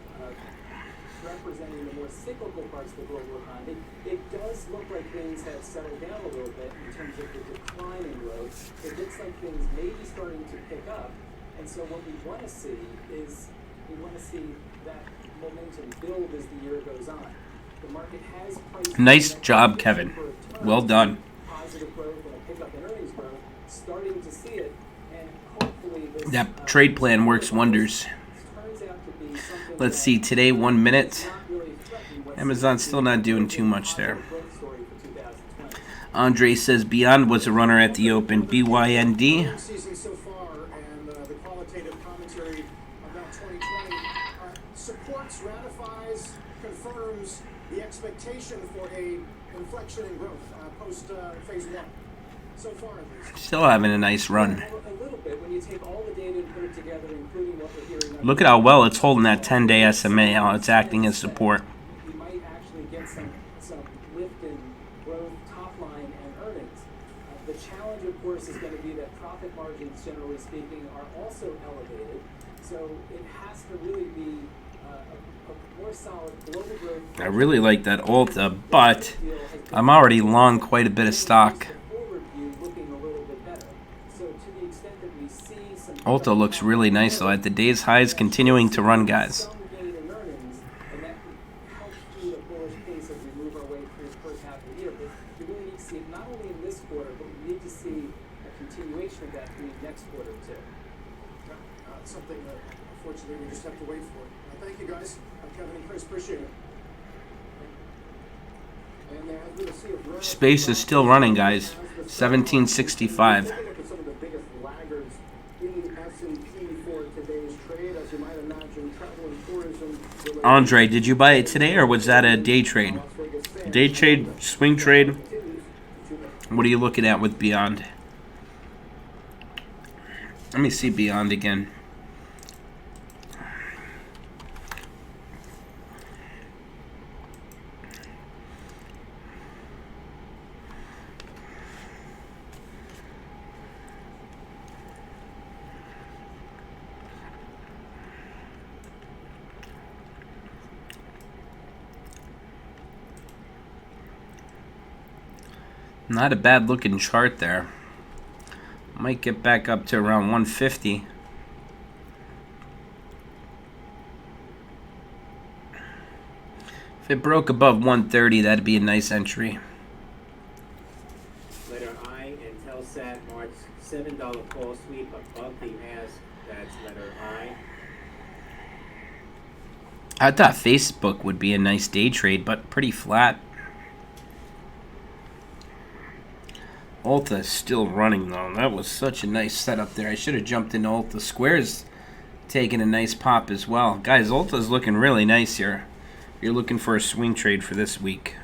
representing the more cyclical parts of the global economy, it does look like things have settled down a little bit in terms of the decline in growth. It looks like things may be starting to pick up, and so what we want to see is that momentum build as the year goes on. The market has priced Nice job, Kevin. Well done. Positive growth and a pickup in earnings growth, starting to see it, and hopefully this That trade plan works wonders. Let's see, today 1 minute. Amazon's still not doing too much there. Andre says Beyond was a runner at the Open. BYND. Season so far, and the qualitative commentary about 2020 supports, ratifies, confirms the expectation for a inflection in growth post phase one. So far, at least. Still having a nice run. A little bit when you take all the data and put it together, including what we're hearing. Look at how well it's holding that 10-day SMA, how it's acting as support. We might actually get some lift in growth, top line, and earnings. The challenge, of course, is going to be that profit margins, generally speaking, are also elevated. So it has to really be a more solid global growth. I really like that Ulta, but I'm already long quite a bit of stock. Ulta looks really nice though. At the day's highs, continuing to run, guys. Something that unfortunately we just have to wait for. Thank you guys. Kevin and Chris, appreciate it. And there has been a sea of red. Space is still running, guys. 1765. Take a look at some of the biggest laggards in the S&P for today's trade. As you might imagine, travel and tourism. Andre, did you buy it today or was that a day trade? Day trade, swing trade? What are you looking at with Beyond? Let me see Beyond again. Not a bad looking chart there. Might get back up to around 150. If it broke above 130, that'd be a nice entry. Letter I, Intelsat March $7 call sweep above the ask. That's letter I. I thought Facebook would be a nice day trade, but pretty flat. Ulta is still running though. That was such a nice setup there. I should have jumped into Ulta. Square's taking a nice pop as well. Guys, Ulta's looking really nice here. You're looking for a swing trade for this week.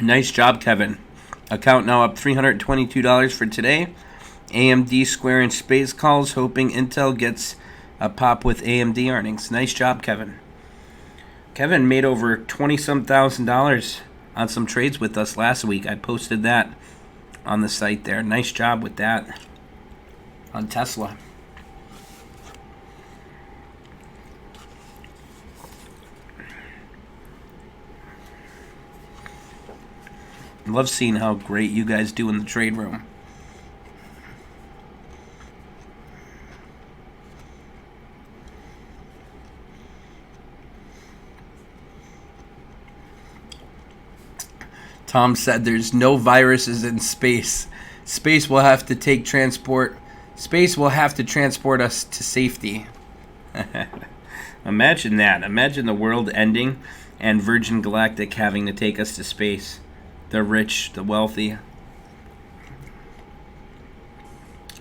Nice job, Kevin. Account now up $322 for today. AMD, Square, and Space calls, hoping Intel gets a pop with AMD earnings. Nice job, Kevin. Kevin made over $20-some thousand on some trades with us last week. I posted that on the site there. Nice job with that on Tesla. Love seeing how great you guys do in the trade room. Tom said there's no viruses in space. Space will have to transport us to safety. Imagine that. Imagine the world ending and Virgin Galactic having to take us to space. The rich, the wealthy.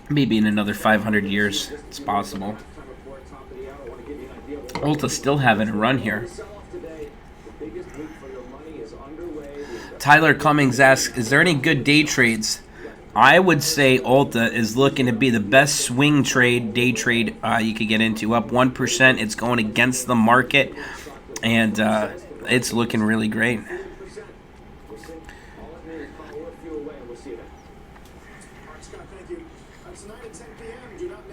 Maybe in another 500 years, it's possible. Ulta's still having a run here. Tyler Cummings asks, is there any good day trades? I would say Ulta is looking to be the best swing trade, day trade you could get into. Up 1%, it's going against the market, and it's looking really great.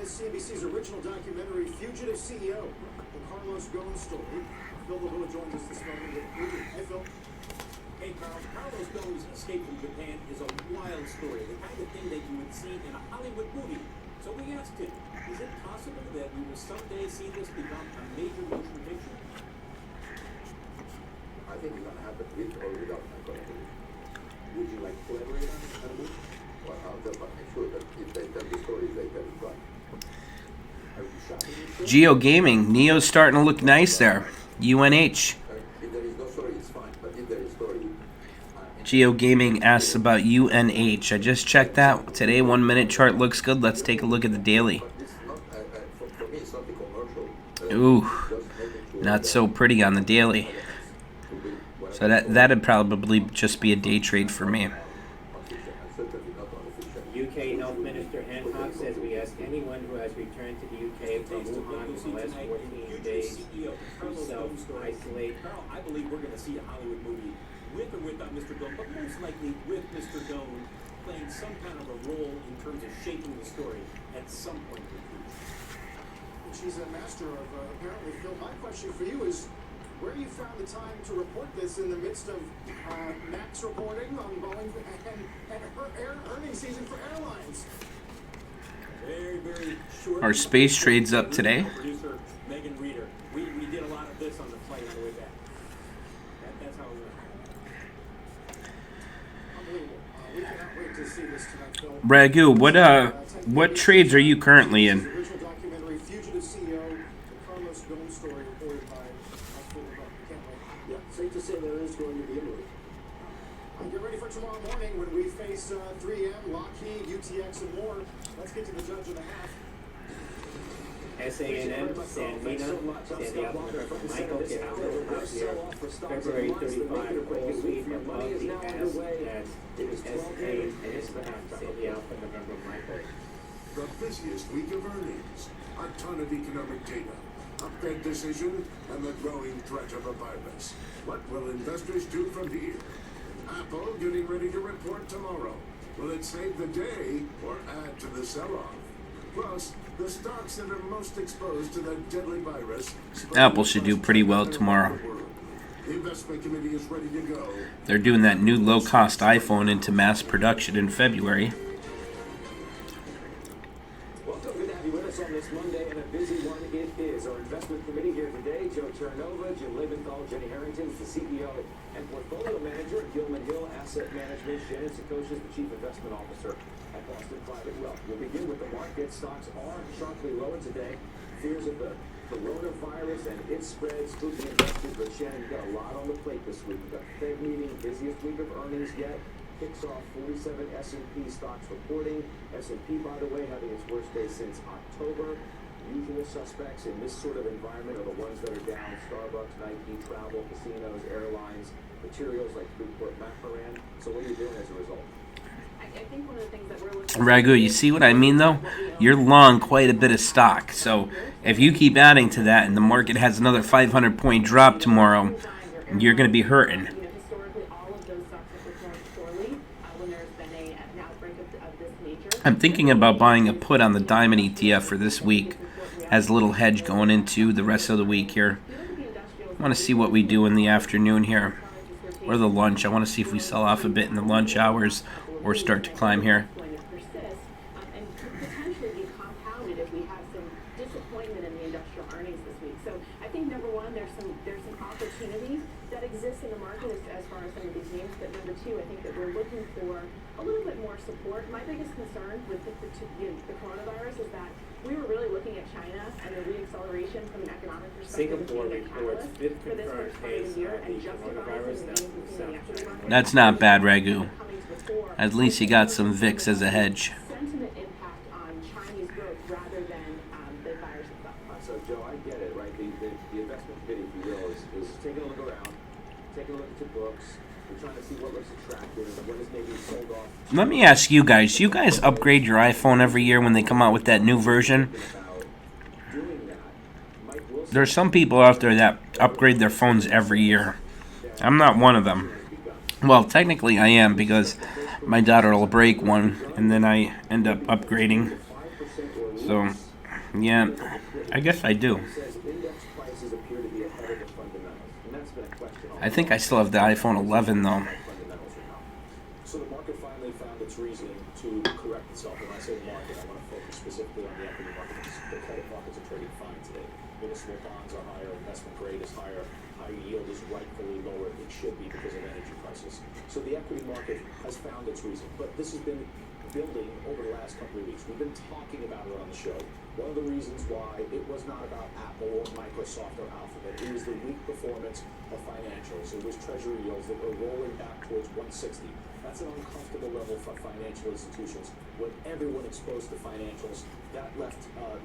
CNBC's original documentary, Fugitive CEO, the Carlos Ghosn story. Phil LeBeau joins us this morning with Ruby. Hey, Phil. Hey, Carl. Carlos Ghosn's escape from Japan is a wild story, the kind of thing that you would see in a Hollywood movie. So we asked him, is it possible that we will someday see this become a major motion picture? I think it's going to happen with or without my collaboration. Would you like to collaborate on a movie? Well, I'll just make sure that if they tell the story, they tell it right. Geo Gaming, Neo's starting to look nice there. UNH. If there is no story, it's fine. But if there is story, Geo Gaming asks about UNH. I just checked that today. 1 minute chart looks good. Let's take a look at the daily. it's not. For me, it's not the commercial. Ooh, not so pretty on the daily. So that'd probably just be a day trade for me. UK Health Minister Hancock says we ask anyone who has returned to the UK from Wuhan in the last 14 days to self-isolate. Carl, I believe we're going to see a Hollywood movie with or without Mr. Ghosn, but most likely with Mr. Ghosn playing some kind of a role in terms of shaping the story at some point in the future. She's a master of apparently, Phil. My question for you is, where you found the time to report this in the midst of Max reporting on Boeing and her earnings season for airlines? Very, very short. Our space trades up today. Producer Megan Reeder. We did a lot of this on the flight on the way back. That's how it We cannot wait to see this tonight, Phil. Ragu, what trades are you currently in? The original documentary, Fugitive CEO, the Carlos Ghosn story reported by Phil Buck. Can't wait. Yeah, safe to say there is going to be a move. Get ready for tomorrow morning when we face 3M, Lockheed, UTX, and more. Let's get to the judge of the half. SANM, Sanmina, Sandy Alpha from Michael, get a little house here. February 35, Wall Street above the S at SA, Sandy Alpha, November Michael. The busiest week of earnings, a ton of economic data, a Fed decision, and the growing threat of a virus. What will investors do from here? Apple getting ready to report tomorrow. Will it save the day or add to the sell-off? Plus, the stocks that are most exposed to the deadly virus. Apple should do pretty well tomorrow. The investment committee is ready to go. They're doing that new low-cost iPhone into mass production in February. Welcome, good to have you with us on this Monday, and a busy one it is. Our investment committee here today, Joe Terranova, Jim Leventhal, Jenny Harrington, the CEO and portfolio manager at Gilman Hill Asset Management, Shannon Sakosha, the chief investment officer at Boston Private Wealth. We'll begin with the market. Stocks are sharply lower today. Fears of the coronavirus and its spread spooking investors. But Shannon, you've got a lot on the plate this week. You've got Fed meeting, busiest week of earnings yet. Kicks off 47 S&P stocks reporting. S&P, by the way, having its worst day since October. Usual suspects in this sort of environment are the ones that are down. Starbucks, Nike, travel, casinos, airlines, materials like Freeport-McMoran. So what are you doing as a result? I think one of the things that we're looking Ragu, you see what I mean, though? You're long quite a bit of stock. So if you keep adding to that and the market has another 500-point drop tomorrow, you're going to be hurting. historically all of those stocks have performed poorly when there's been an outbreak of this nature. I'm thinking about buying a put on the Diamond ETF for this week as a little hedge going into the rest of the week here. I want to see what we do in the afternoon here, or the lunch. I want to see if we sell off a bit in the lunch hours or start to climb here. Going to persist and could potentially be compounded if we have some disappointment in the industrial earnings this week. So I think number one, there's some opportunity that exists in the market as far as some of these names. But number two, I think that we're looking for a little bit more support. My biggest concern with the coronavirus is that we were really looking at China and the re-acceleration from an economic perspective. Singapore reports 5th confirmed case of the coronavirus. That's not bad, Ragu. At least you got some VIX as a hedge. Sentiment impact on Chinese growth rather than the virus itself. So, Joe, I get it, right? The investment committee, if you will, is taking a look around, taking a look at your books. We're trying to see what looks attractive, what is maybe sold off. Let me ask you guys. You guys upgrade your iPhone every year when they come out with that new version? There's some people out there that upgrade their phones every year. I'm not one of them. Well, technically I am, because my daughter will break one and then I end up upgrading. So, yeah, I guess I do. I think I still have the iPhone 11 though. So the market finally found its reasoning to correct itself. When I say market, I want to focus specifically on the equity markets. The credit markets are trading fine today. Municipal bonds are higher, investment grade is higher, high yield is rightfully lower. It should be because of energy prices. So the equity market has found its reason. But this has been building over the last couple of weeks. We've been talking about it on the show. One of the reasons why it was not about Apple or Microsoft or Alphabet, it was the weak performance of financials. It was treasury yields that were rolling back towards 160. That's an uncomfortable level for financial institutions. When everyone exposed to financials, that left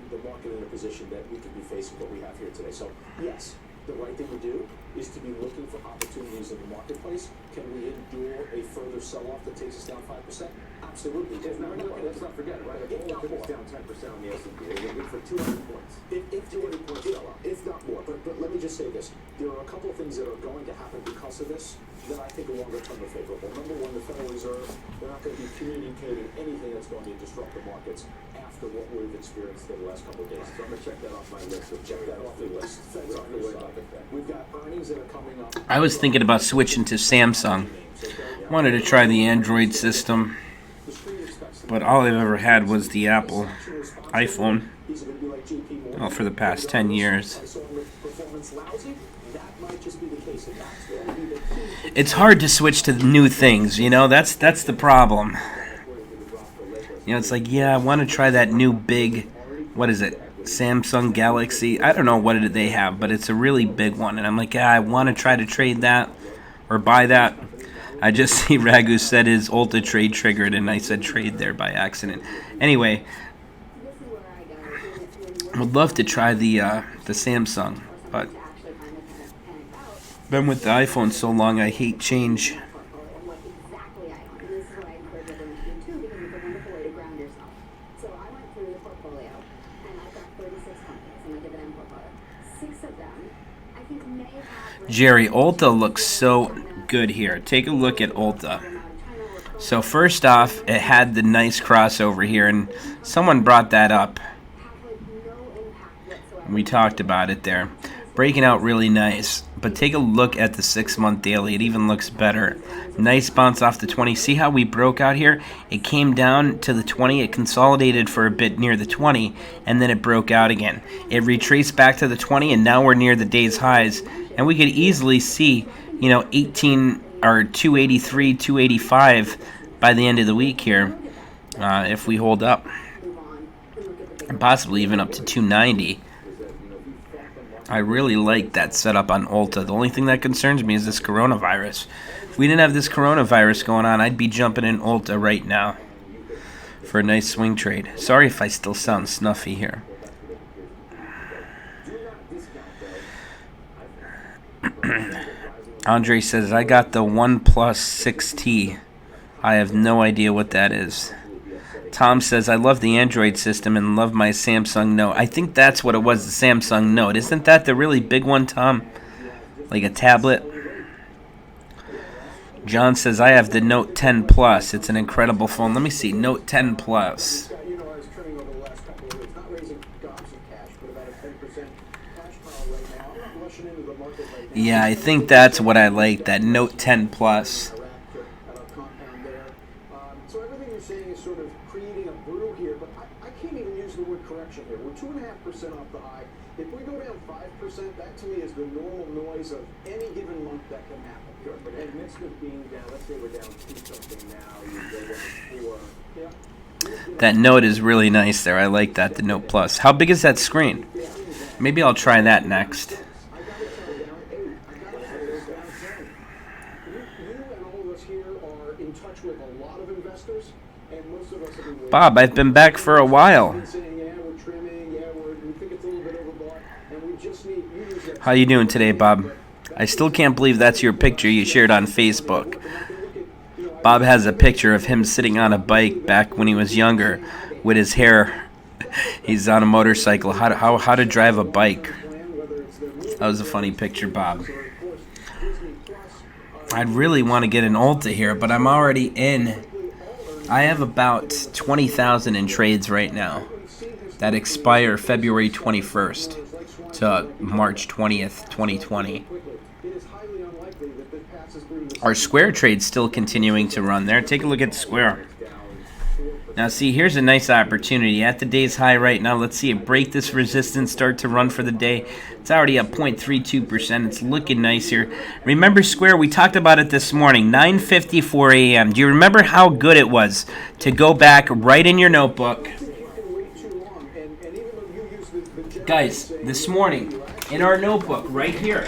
the market in a position that we could be facing what we have here today. So, yes, the right thing to do is to be looking for opportunities in the marketplace. Can we endure a further sell-off that takes us down 5%? Absolutely. If not more, let's not forget it, right? If not more, down 10% on the S&P. We're good for 200 points. If 200 points sell-off, if not more. But let me just say this. There are a couple of things that are going to happen because of this that I think are longer term are favorable. Number one, the Federal Reserve, they're not going to be communicating anything that's going to disrupt the markets after what we've experienced in the last couple of days. So I'm going to check that off my list. Check that off the list. Fed's on the way. We've got earnings that are coming up. I was thinking about switching to Samsung. Wanted to try the Android system, but all I've ever had was the Apple iPhone. Well, for the past 10 years. it's lousy, that might just be the case. And that's going to be the key. It's hard to switch to new things, you know. That's the problem. You know, it's like, yeah, I want to try that new big, what is it, Samsung Galaxy. I don't know what they have, but it's a really big one. And I'm like, yeah, I want to try to trade that or buy that. I just see Ragu said his Ulta trade triggered, and I said trade there by accident. Anyway, I would love to try the Samsung, but been with the iPhone so long, I hate change. Jerry, Ulta looks so good here. Take a look at Ulta. So first off, it had the nice crossover here, and someone brought that up. We talked about it there. Breaking out really nice. But take a look at the 6-month daily. It even looks better. Nice bounce off the 20. See how we broke out here? It came down to the 20. It consolidated for a bit near the 20, and then it broke out again. It retraced back to the 20, and now we're near the day's highs. And we could easily see, 18 or 283, 285 by the end of the week here if we hold up. And possibly even up to 290. I really like that setup on Ulta. The only thing that concerns me is this coronavirus. If we didn't have this coronavirus going on, I'd be jumping in Ulta right now for a nice swing trade. Sorry if I still sound snuffy here. Andre says, I got the OnePlus 6T. I have no idea what that is. Tom says, I love the Android system and love my Samsung Note. I think that's what it was, the Samsung Note. Isn't that the really big one, Tom? Like a tablet? John says, I have the Note 10 Plus. It's an incredible phone. Let me see, Note 10 Plus. Yeah, I think that's what I like, that Note 10 Plus. So everything you're saying is sort of creating a brew here, but I can't even use the word correction here. We're 2.5% off the high. If we go down 5%, that to me is the normal noise of any given month that can happen. Sure, but in the midst of being down, let's say we're down 2 something now, you go down 4. Yeah. That Note is really nice there. I like that, the Note Plus. How big is that screen? Maybe I'll try that next. Bob, I've been back for a while. How you doing today, Bob? I still can't believe that's your picture you shared on Facebook. Bob has a picture of him sitting on a bike back when he was younger with his hair. He's on a motorcycle. How to drive a bike. That was a funny picture, Bob. I'd really want to get an Ulta here, but I'm already in. I have about 20,000 in trades right now that expire February 21st to March 20th, 2020. Our Square trade's still continuing to run there. Take a look at Square. Now see, here's a nice opportunity. At the day's high right now, let's see it break this resistance, start to run for the day. It's already up 0.32%. It's looking nice here. Remember Square? We talked about it this morning, 9:54 a.m. Do you remember how good it was to go back right in your notebook? Guys, this morning, in our notebook right here,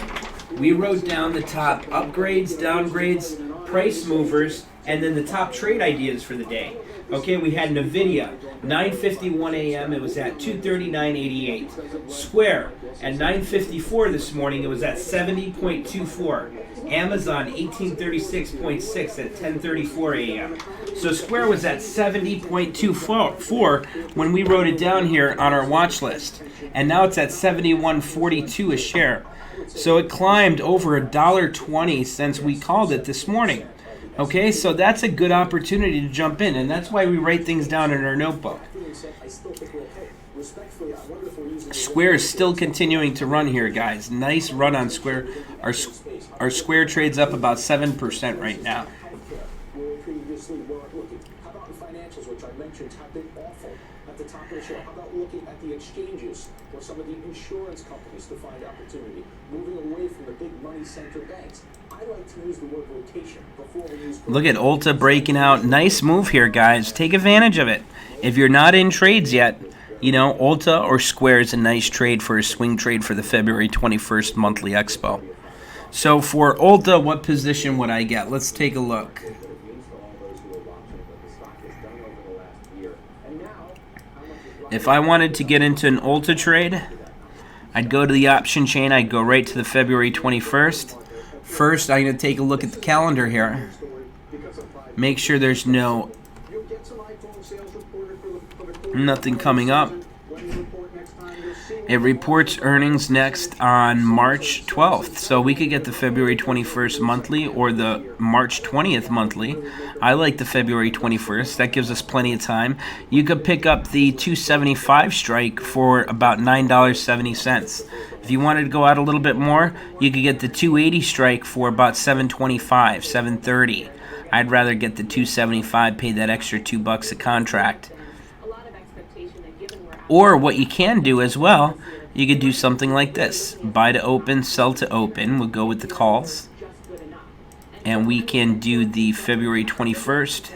we wrote down the top upgrades, downgrades, price movers, and then the top trade ideas for the day. Okay, we had NVIDIA, 9:51 a.m., it was at 239.88. Square, at 9:54 this morning, it was at 70.24. Amazon, 1836.6 at 10:34 a.m. So Square was at 70.24 when we wrote it down here on our watch list. And now it's at 71.42 a share. So it climbed over $1.20 since we called it this morning. Okay, so that's a good opportunity to jump in, and that's why we write things down in our notebook. Square is still continuing to run here, guys. Nice run on Square. Our Square trade's up about 7% right now. Previously were looking. How about the financials, which I mentioned have been awful at the top going to show. How about looking at the exchanges or some of the insurance companies to find opportunity, moving away from the big money center banks? I like to use the word rotation before we use. Look at Ulta breaking out. Nice move here, guys. Take advantage of it. If you're not in trades yet, you know, Ulta or Square is a nice trade for a swing trade for the February 21st monthly expo. So for Ulta, what position would I get? Let's take a look. If I wanted to get into an Ulta trade, I'd go to the option chain. I'd go right to the February 21st. First, I'm going to take a look at the calendar here. Make sure there's nothing coming up. It reports earnings next on March 12th. So we could get the February 21st monthly or the March 20th monthly. I like the February 21st. That gives us plenty of time. You could pick up the 275 strike for about $9.70. If you wanted to go out a little bit more, you could get the 280 strike for about $7.25, $7.30. I'd rather get the 275, pay that extra $2 a contract. Or what you can do as well, you could do something like this. Buy to open, sell to open. We'll go with the calls. And we can do the February 21st.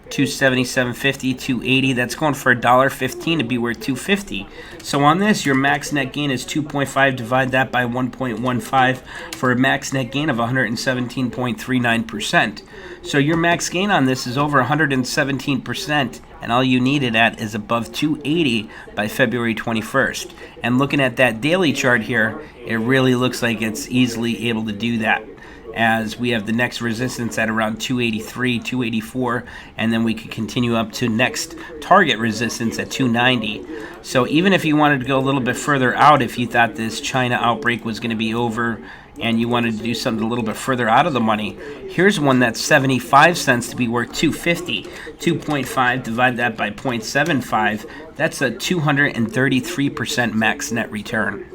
277.50, 280. That's going for $1.15 to be worth $2.50. So on this, your max net gain is 2.5. Divide that by 1.15 for a max net gain of 117.39%. So your max gain on this is over 117%, and all you need it at is above 280 by February 21st. And looking at that daily chart here, it really looks like it's easily able to do that, as we have the next resistance at around 283, 284, and then we could continue up to next target resistance at 290. So even if you wanted to go a little bit further out, if you thought this China outbreak was going to be over and you wanted to do something a little bit further out of the money, here's one that's 75 cents to be worth 250. 2.5, divide that by 0.75, that's a 233% max net return.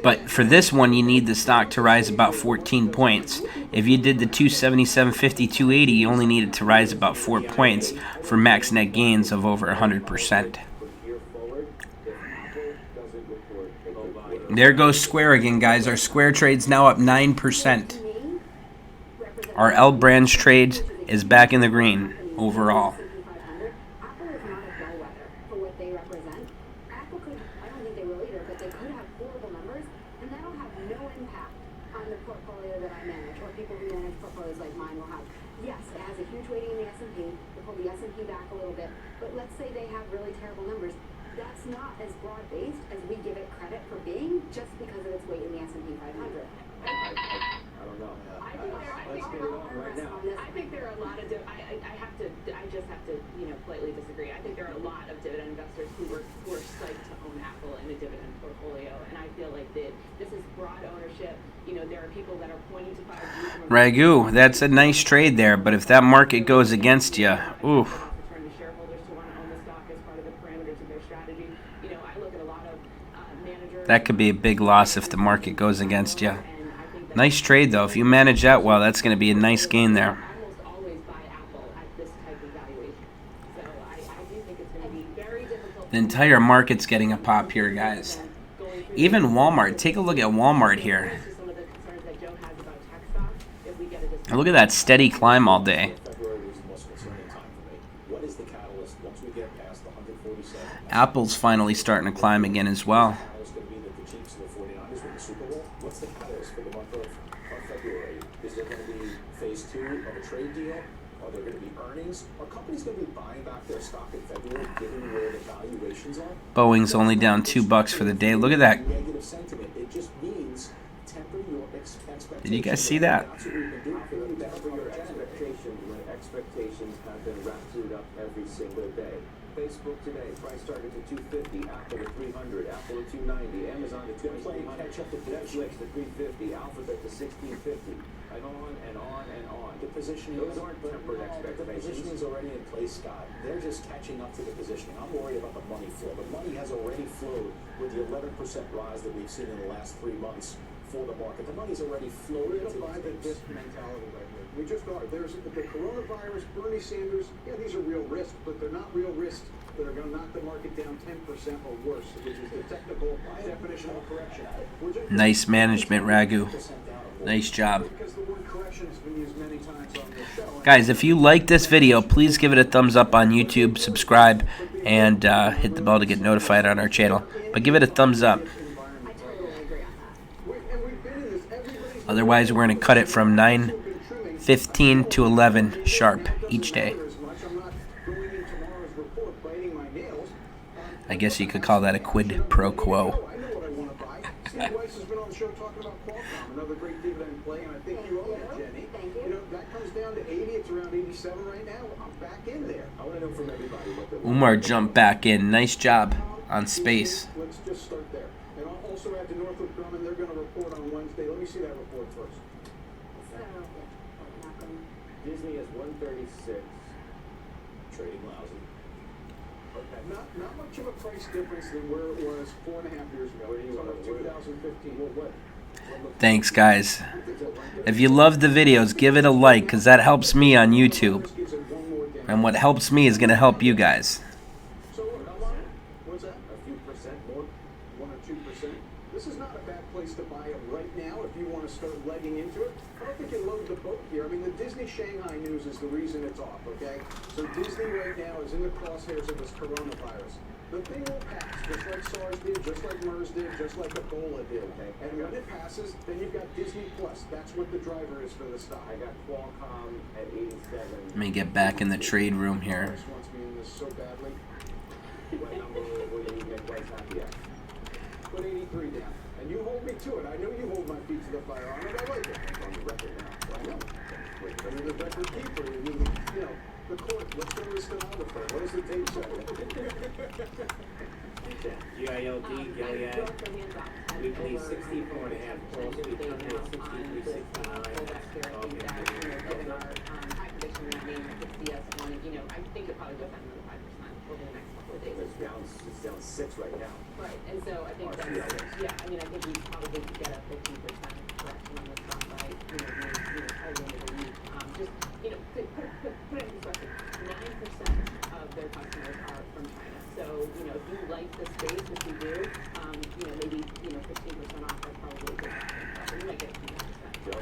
But for this one, you need the stock to rise about 14 points. If you did the 277.50, 280, you only needed to rise about 4 points for max net gains of over 100%. There goes Square again, guys. Our Square trade's now up 9%. Our L Brands trade is back in the green overall. Ragu, that's a nice trade there, but if that market goes against you, oof. That could be a big loss if the market goes against you. Nice trade, though. If you manage that well, that's going to be a nice gain there. The entire market's getting a pop here, guys. Even Walmart. Take a look at Walmart here. Look at that steady climb all day. Apple's finally starting to climb again as well. What's the catalyst for the month of February? Is there going to be phase 2 of a trade deal? Are there going to be earnings? Are companies going to be buying back their stock in February given where the valuations are? Boeing's only down $2 for the day. Look at that. Negative sentiment. It just means temper your expectations. Did you guys see that? Expectations have been ratcheted up every single day. Facebook today, price target to 250, Apple to 300, Apple to 290, Amazon to 2300, Netflix to 350, Alphabet to 1650, and on and on and on. The positioning, those aren't tempered expectations. The positioning is already in place, Scott. They're just catching up to the positioning. I'm worried about the money flow. The money has already flowed with the 11% rise that we've seen in the last 3 months for the market. The money's already floated. We're gonna buy the disc mentality right here. We just are. There's the coronavirus, Bernie Sanders. Yeah, these are real risks, but they're not real risks that are going to knock the market down 10% or worse, which is the technical definition of correction. Nice management, Raghu. Nice job. Because the word correction has been used many times on this show. Guys, if you like this video, please give it a thumbs up on YouTube, subscribe, and hit the bell to get notified on our channel. But give it a thumbs up. Otherwise, we're going to cut it from 9:15 to 11 sharp each day. I guess you could call that a quid pro quo. Steve Weiss has been on the show talking about Qualcomm, another great dividend play, and I think you own it, Jenny. Thank you. You know, that comes down to 80. It's around 87 right now. I'm back in there. I want to know from everybody what the Umar jumped back in. Nice job on space. Let's just start there. And I'll also add to Northrop Grumman. They're going to report on Wednesday. Let me see that report first. Disney is 136, trading lousy. Okay. Not much of a price difference than where it was 4.5 years ago. It was on 2015. Well, what? Thanks, guys. If you love the videos, give it a like, because that helps me on YouTube. And what helps me is going to help you guys. So what's that? A few percent more? 1 or 2%? This is not a bad place to buy it right now if you want to start legging into it. I don't think you load the boat here. I mean, the Disney Shanghai news is the reason it's off, okay? So Disney right now is in the crosshairs of this coronavirus. The thing will pass, just like SARS did, just like MERS did, just like Ebola did. Okay. And when it passes, then you've got Disney Plus. That's what the driver is for the stock. I got Qualcomm at 87. Let me get back in the trade room here. Weiss wants me in this so badly. What number will you make Weiss happy at? Put 83 down. And you hold me to it. I know you hold my feet to the fire on it. I like it. It's on the record now. I know. I mean, the record keeper, you know, the court, let's go to the stenographer. What does the tape say? GILD, Gilead, weekly 64.5, close to 63, It's down 6 right now. Right, and so I think that's, yeah, I mean, I think we probably could get a 15% correction on this one by, by the end of the week. Just, put it in perspective, 9% of their customers are from China. So, if you like the space, which you do, maybe, 15% off, that's probably a good option. So you might get 15%. Joe?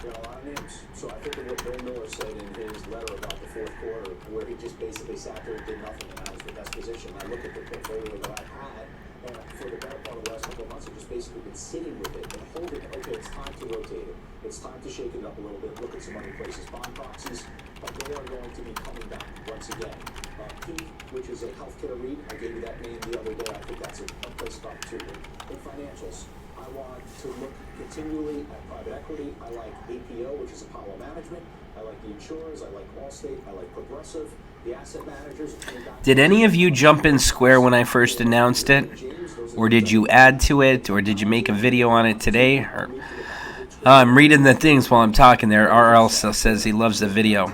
There are a lot of names. So I think of what Bill Miller said in his letter about the fourth quarter, where he just basically sat there and did nothing, and that was the best position. I look at the portfolio that I've had, and for the better part of the last couple of months, I've just basically been sitting with it and holding it. Okay, it's time to rotate it. It's time to shake it up a little bit. Look at some other places. Bond proxies, they are going to be coming back once again. Peak, which is a healthcare REIT, I gave you that name the other day. I think that's a place to opportunity. In financials, I want to look continually at private equity. I like APO, which is Apollo Management. I like the insurers. I like Allstate. I like Progressive. The asset managers. Did any of you jump in Square when I first announced it? Or did you add to it? Or did you make a video on it today? Or, I'm reading the things while I'm talking there. RL says he loves the video.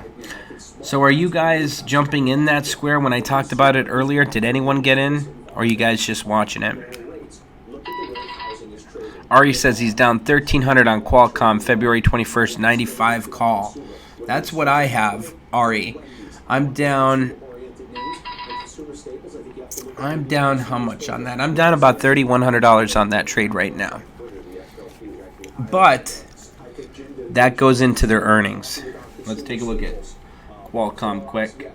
So are you guys jumping in that Square when I talked about it earlier? Did anyone get in? Or are you guys just watching it? Ari says he's down 1,300 on Qualcomm, February 21st, 95 call. That's what I have, Ari. I'm down how much on that? I'm down about $3,100 on that trade right now. But that goes into their earnings. Let's take a look at Qualcomm quick.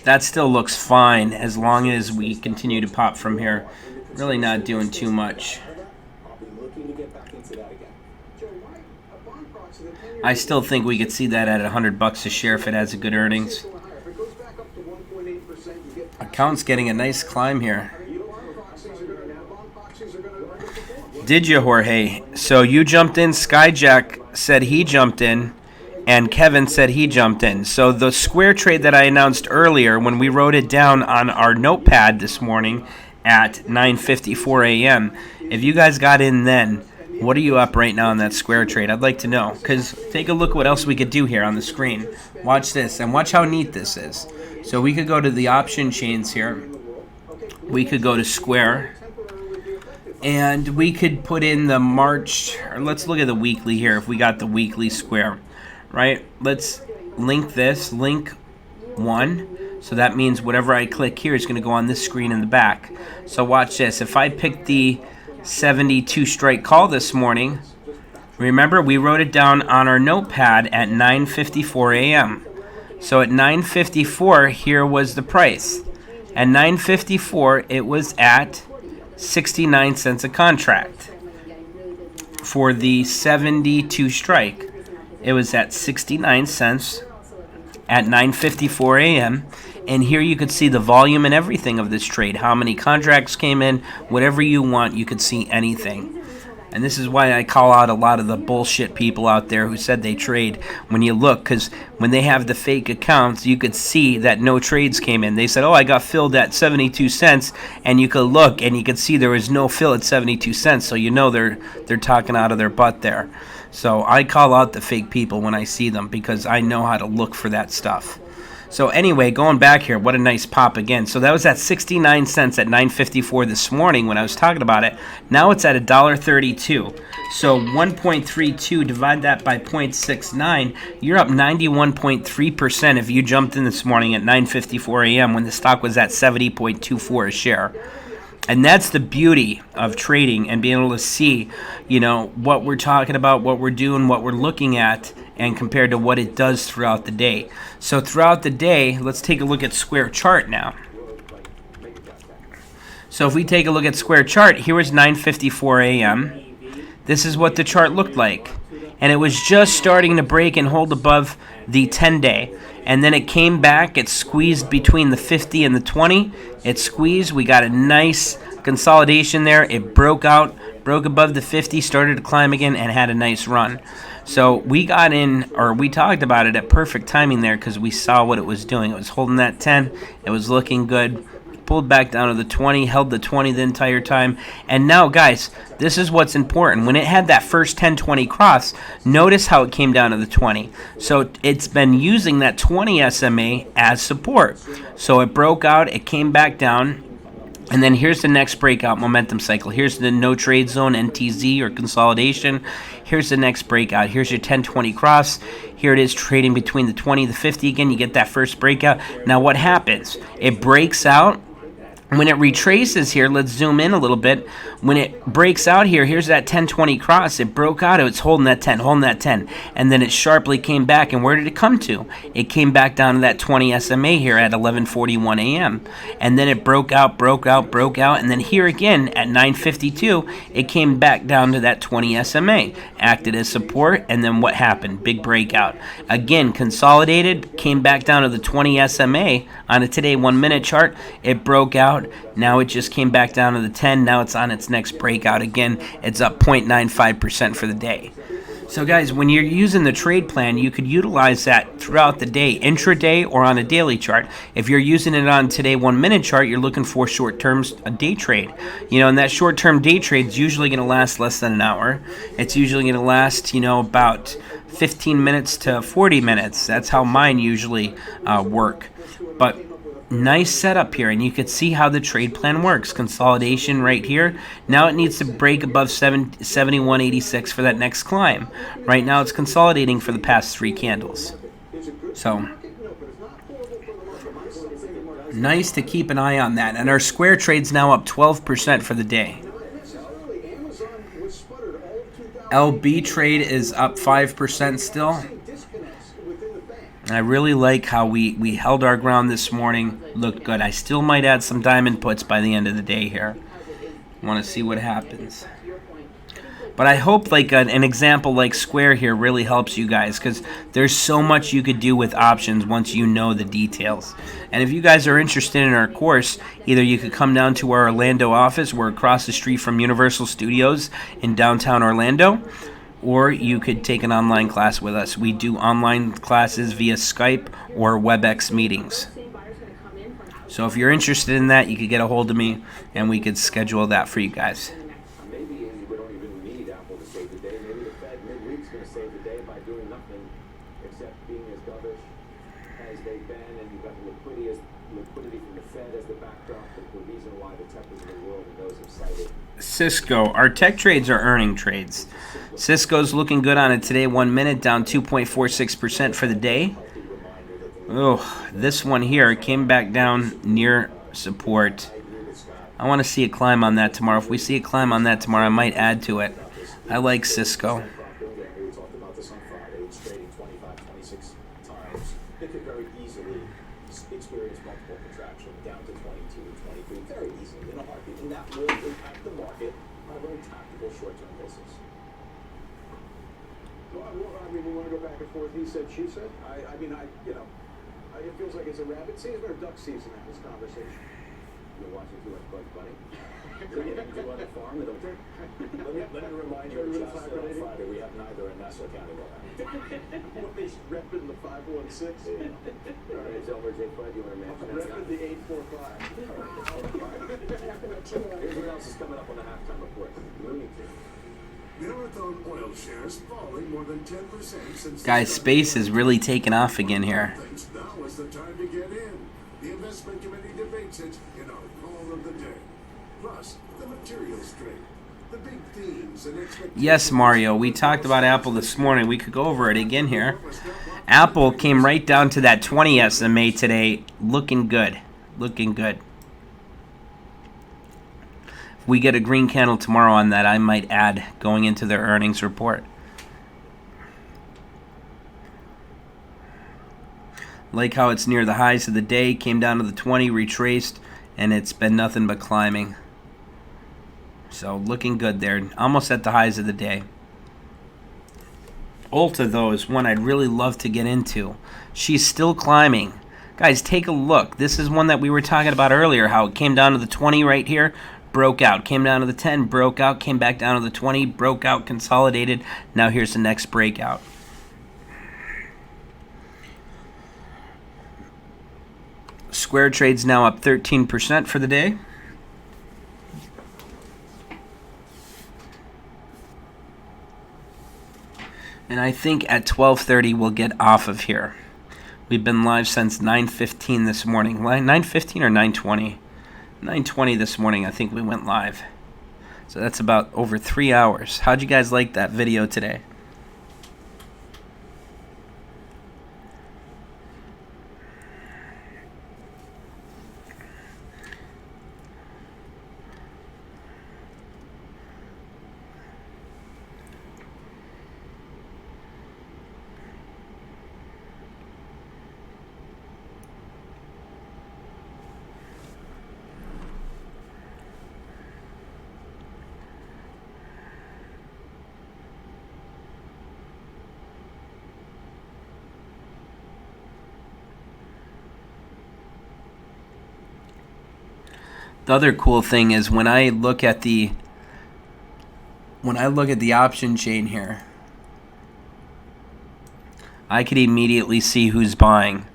That still looks fine as long as we continue to pop from here. Really not doing too much. I still think we could see that at $100 a share if it has a good earnings. Account's getting a nice climb here. Did you, Jorge? So you jumped in. Skyjack said he jumped in. And Kevin said he jumped in. So the Square trade that I announced earlier, when we wrote it down on our notepad this morning at 9:54 a.m., if you guys got in then, what are you up right now on that Square trade? I'd like to know. Because take a look what else we could do here on the screen. Watch this, and watch how neat this is. So we could go to the option chains here. we could go to Square, and we could put in the March, or let's look at the weekly here, if we got the weekly Square, right? Let's link this, link 1. So that means whatever I click here is going to go on this screen in the back. So watch this. If I pick the 72 strike call this morning, remember we wrote it down on our notepad at 9:54 a.m. So at 9:54, here was the price. At 9:54, it was at 69 cents a contract. For the 72 strike, it was at 69 cents at 9:54 a.m. And here you could see the volume and everything of this trade. How many contracts came in, whatever you want, you could see anything. And this is why I call out a lot of the bullshit people out there who said they trade. When you look, because when they have the fake accounts, you could see that no trades came in. They said, oh, I got filled at 72 cents. And you could look and you could see there was no fill at 72 cents. So you know they're talking out of their butt there. So I call out the fake people when I see them because I know how to look for that stuff. So anyway, going back here, what a nice pop again. So that was at 69 cents at 9:54 this morning when I was talking about it. Now it's at $1.32. So 1.32, divide that by 0.69, you're up 91.3% if you jumped in this morning at 9:54 a.m. when the stock was at 70.24 a share. And that's the beauty of trading and being able to see, you know, what we're talking about, what we're doing, what we're looking at, and compared to what it does throughout the day. So throughout the day, let's take a look at Square chart now. So if we take a look at Square chart, here was 9:54 a.m. This is what the chart looked like. And it was just starting to break and hold above the 10-day. And then it came back, it squeezed between the 50 and the 20. It squeezed, we got a nice consolidation there. It broke out, broke above the 50, started to climb again, and had a nice run. So we got in, or we talked about it at perfect timing there because we saw what it was doing. It was holding that 10, it was looking good. Pulled back down to the 20, held the 20 the entire time. And now, guys, this is what's important. When it had that first 10-20 cross, notice how it came down to the 20. So it's been using that 20 SMA as support. So it broke out, it came back down, and then here's the next breakout momentum cycle. Here's the no trade zone, NTZ, or consolidation. Here's the next breakout. Here's your 10-20 cross. Here it is trading between the 20 and the 50 again. You get that first breakout. Now what happens? It breaks out. When it retraces here, let's zoom in a little bit. When it breaks out here, here's that 10-20 cross. It broke out. It's holding that 10, holding that 10. And then it sharply came back. And where did it come to? It came back down to that 20 SMA here at 11:41 a.m. And then it broke out. And then here again at 9:52, it came back down to that 20 SMA. Acted as support. And then what happened? Big breakout. Again, consolidated, came back down to the 20 SMA on a today 1-minute chart. It broke out. Now it just came back down to the 10. Now it's on its next breakout again. It's up 0.95% for the day. So guys, when you're using the trade plan, you could utilize that throughout the day, intraday or on a daily chart. If you're using it on today 1-minute chart, you're looking for short-term a day trade. You know, and that short-term day trade is usually going to last less than an hour. It's usually going to last, you know, about 15 minutes to 40 minutes. That's how mine usually work. But nice setup here, and you can see how the trade plan works. Consolidation right here. Now it needs to break above 71.86 for that next climb. Right now it's consolidating for the past 3 candles. So nice to keep an eye on that. And our Square trade's now up 12% for the day. LB trade is up 5% still. I really like how we held our ground this morning. Looked good. I still might add some diamond puts by the end of the day here. Want to see what happens. But I hope like an example like Square here really helps you guys, because there's so much you could do with options once you know the details. And if you guys are interested in our course, either you could come down to our Orlando office. We're across the street from Universal Studios in downtown Orlando. Or you could take an online class with us. We do online classes via Skype or WebEx meetings. So if you're interested in that, you could get a hold of me and we could schedule that for you guys. Maybe we don't even need Apple to save the day. Maybe the Fed midweek's going to save the day by doing nothing except being as dovish as they've been, and you've got the liquidity from the Fed as the backdrop. backed up, the reason why the Tempers of the world and those have cited Cisco. Our tech trades are earning trades. Cisco's looking good on it today. 1 minute down 2.46% for the day. Oh, this one here came back down near support. I want to see a climb on that tomorrow. If we see a climb on that tomorrow, I might add to it. I like Cisco. We talked about this on Friday. It's trading 25, 26 times. It could very easily experience multiple contraction down to 22, 23, very easily in a heartbeat. And that will impact the market on a very tactical short-term basis. Well, I mean, we want to go back and forth. He said, she said. It feels like it's a rabbit season or duck season in this conversation. You're watching too much Bugs Bunny. You're on the farm in the winter. Let me remind you, Josh said on Friday, we have neither in Nassau County nor What they repping the 516? Yeah. All right, it's over, Jay Floyd. You want to mention that? Repping the 845. Here's what else is coming up on the halftime report. Looney Tunes. Marathon oil shares falling more than 10% since Guys, space is really taking off again here. now is the time to get in. The investment committee debates it in our call of the day. Plus, the materials trade, the big themes and expectations. Yes, Mario, we talked about Apple this morning. We could go over it again here. Apple came right down to that 20 SMA today. Looking good. Looking good. If we get a green candle tomorrow on that, I might add going into their earnings report. Like how it's near the highs of the day, came down to the 20, retraced, and it's been nothing but climbing. So looking good there, almost at the highs of the day. Ulta, though, is one I'd really love to get into. She's still climbing. Guys, take a look. This is one that we were talking about earlier, how it came down to the 20 right here, broke out, came down to the 10, broke out, came back down to the 20, broke out, consolidated. Now here's the next breakout. Square Trade's now up 13% for the day. And I think at 12:30 we'll get off of here. We've been live since 9:15 this morning. 9:15 or 9:20? 9:20 this morning I think we went live. So that's about over 3 hours. How'd you guys like that video today? The other cool thing is when I look at the option chain here, I could immediately see who's buying.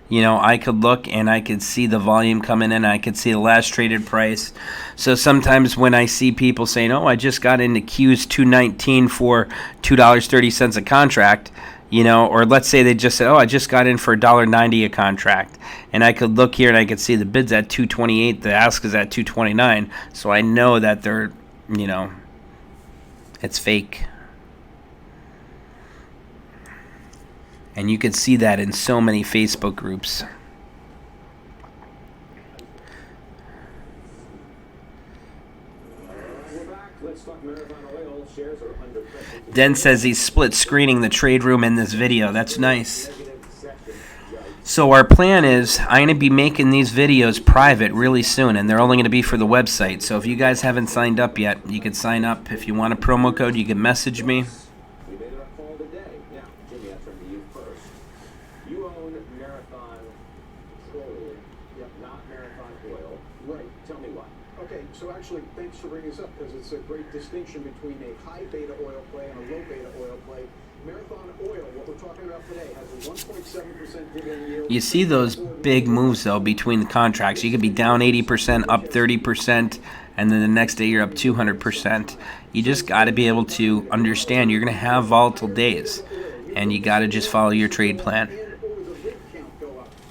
You know, I could look and I could see the volume coming in. I could see the last traded price. So sometimes when I see people saying, "Oh, I just got into Q's 219 for $2.30 a contract," you know, or let's say they just said, "Oh, I just got in for $1.90 a contract," and I could look here and I could see the bid's at 228, the ask is at 229, so I know that they're, you know, it's fake. And you could see that in so many Facebook groups. We're back. Let's talk Marathon Oil. Shares are under pressure. Den says he's split screening the trade room in this video. That's nice. So our plan is I'm going to be making these videos private really soon, and they're only going to be for the website. So if you guys haven't signed up yet, you can sign up. If you want a promo code, you can message me. We made our call today. Now, Jimmy, I turn to you first. You own Marathon Petroleum, not Marathon Oil. Right. Tell me why. Okay, so actually, thanks for bringing this up because it's a great distinction between a high beta oil play and a low beta oil play. Marathon Oil, what we're talking about today, has a 1.7% dividend yield. You see those big moves, though, between the contracts. You could be down 80%, up 30%, and then the next day you're up 200%. You just got to be able to understand you're going to have volatile days, and you got to just follow your trade plan.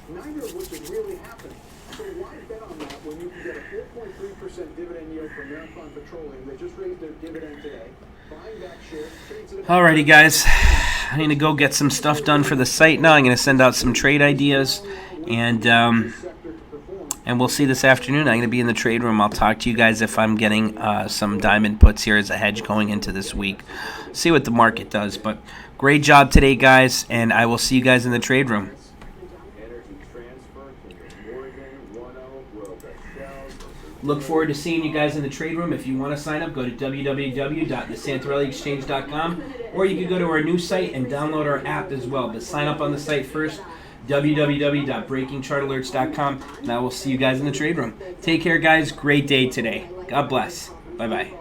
Neither of which has really happened. So why bet on that when you can 2.3% dividend yield from Marathon Petroleum. They just raised their dividend today. Buying back shares. Alrighty, guys. I'm going to go get some stuff done for the site now. I'm going to send out some trade ideas. And we'll see this afternoon. I'm going to be in the trade room. I'll talk to you guys if I'm getting some diamond puts here as a hedge going into this week. See what the market does. But great job today, guys. And I will see you guys in the trade room. Look forward to seeing you guys in the trade room. If you want to sign up, go to www.thesantorelliexchange.com, or you can go to our new site and download our app as well. But sign up on the site first, www.breakingchartalerts.com, and I will see you guys in the trade room. Take care, guys. Great day today. God bless. Bye-bye.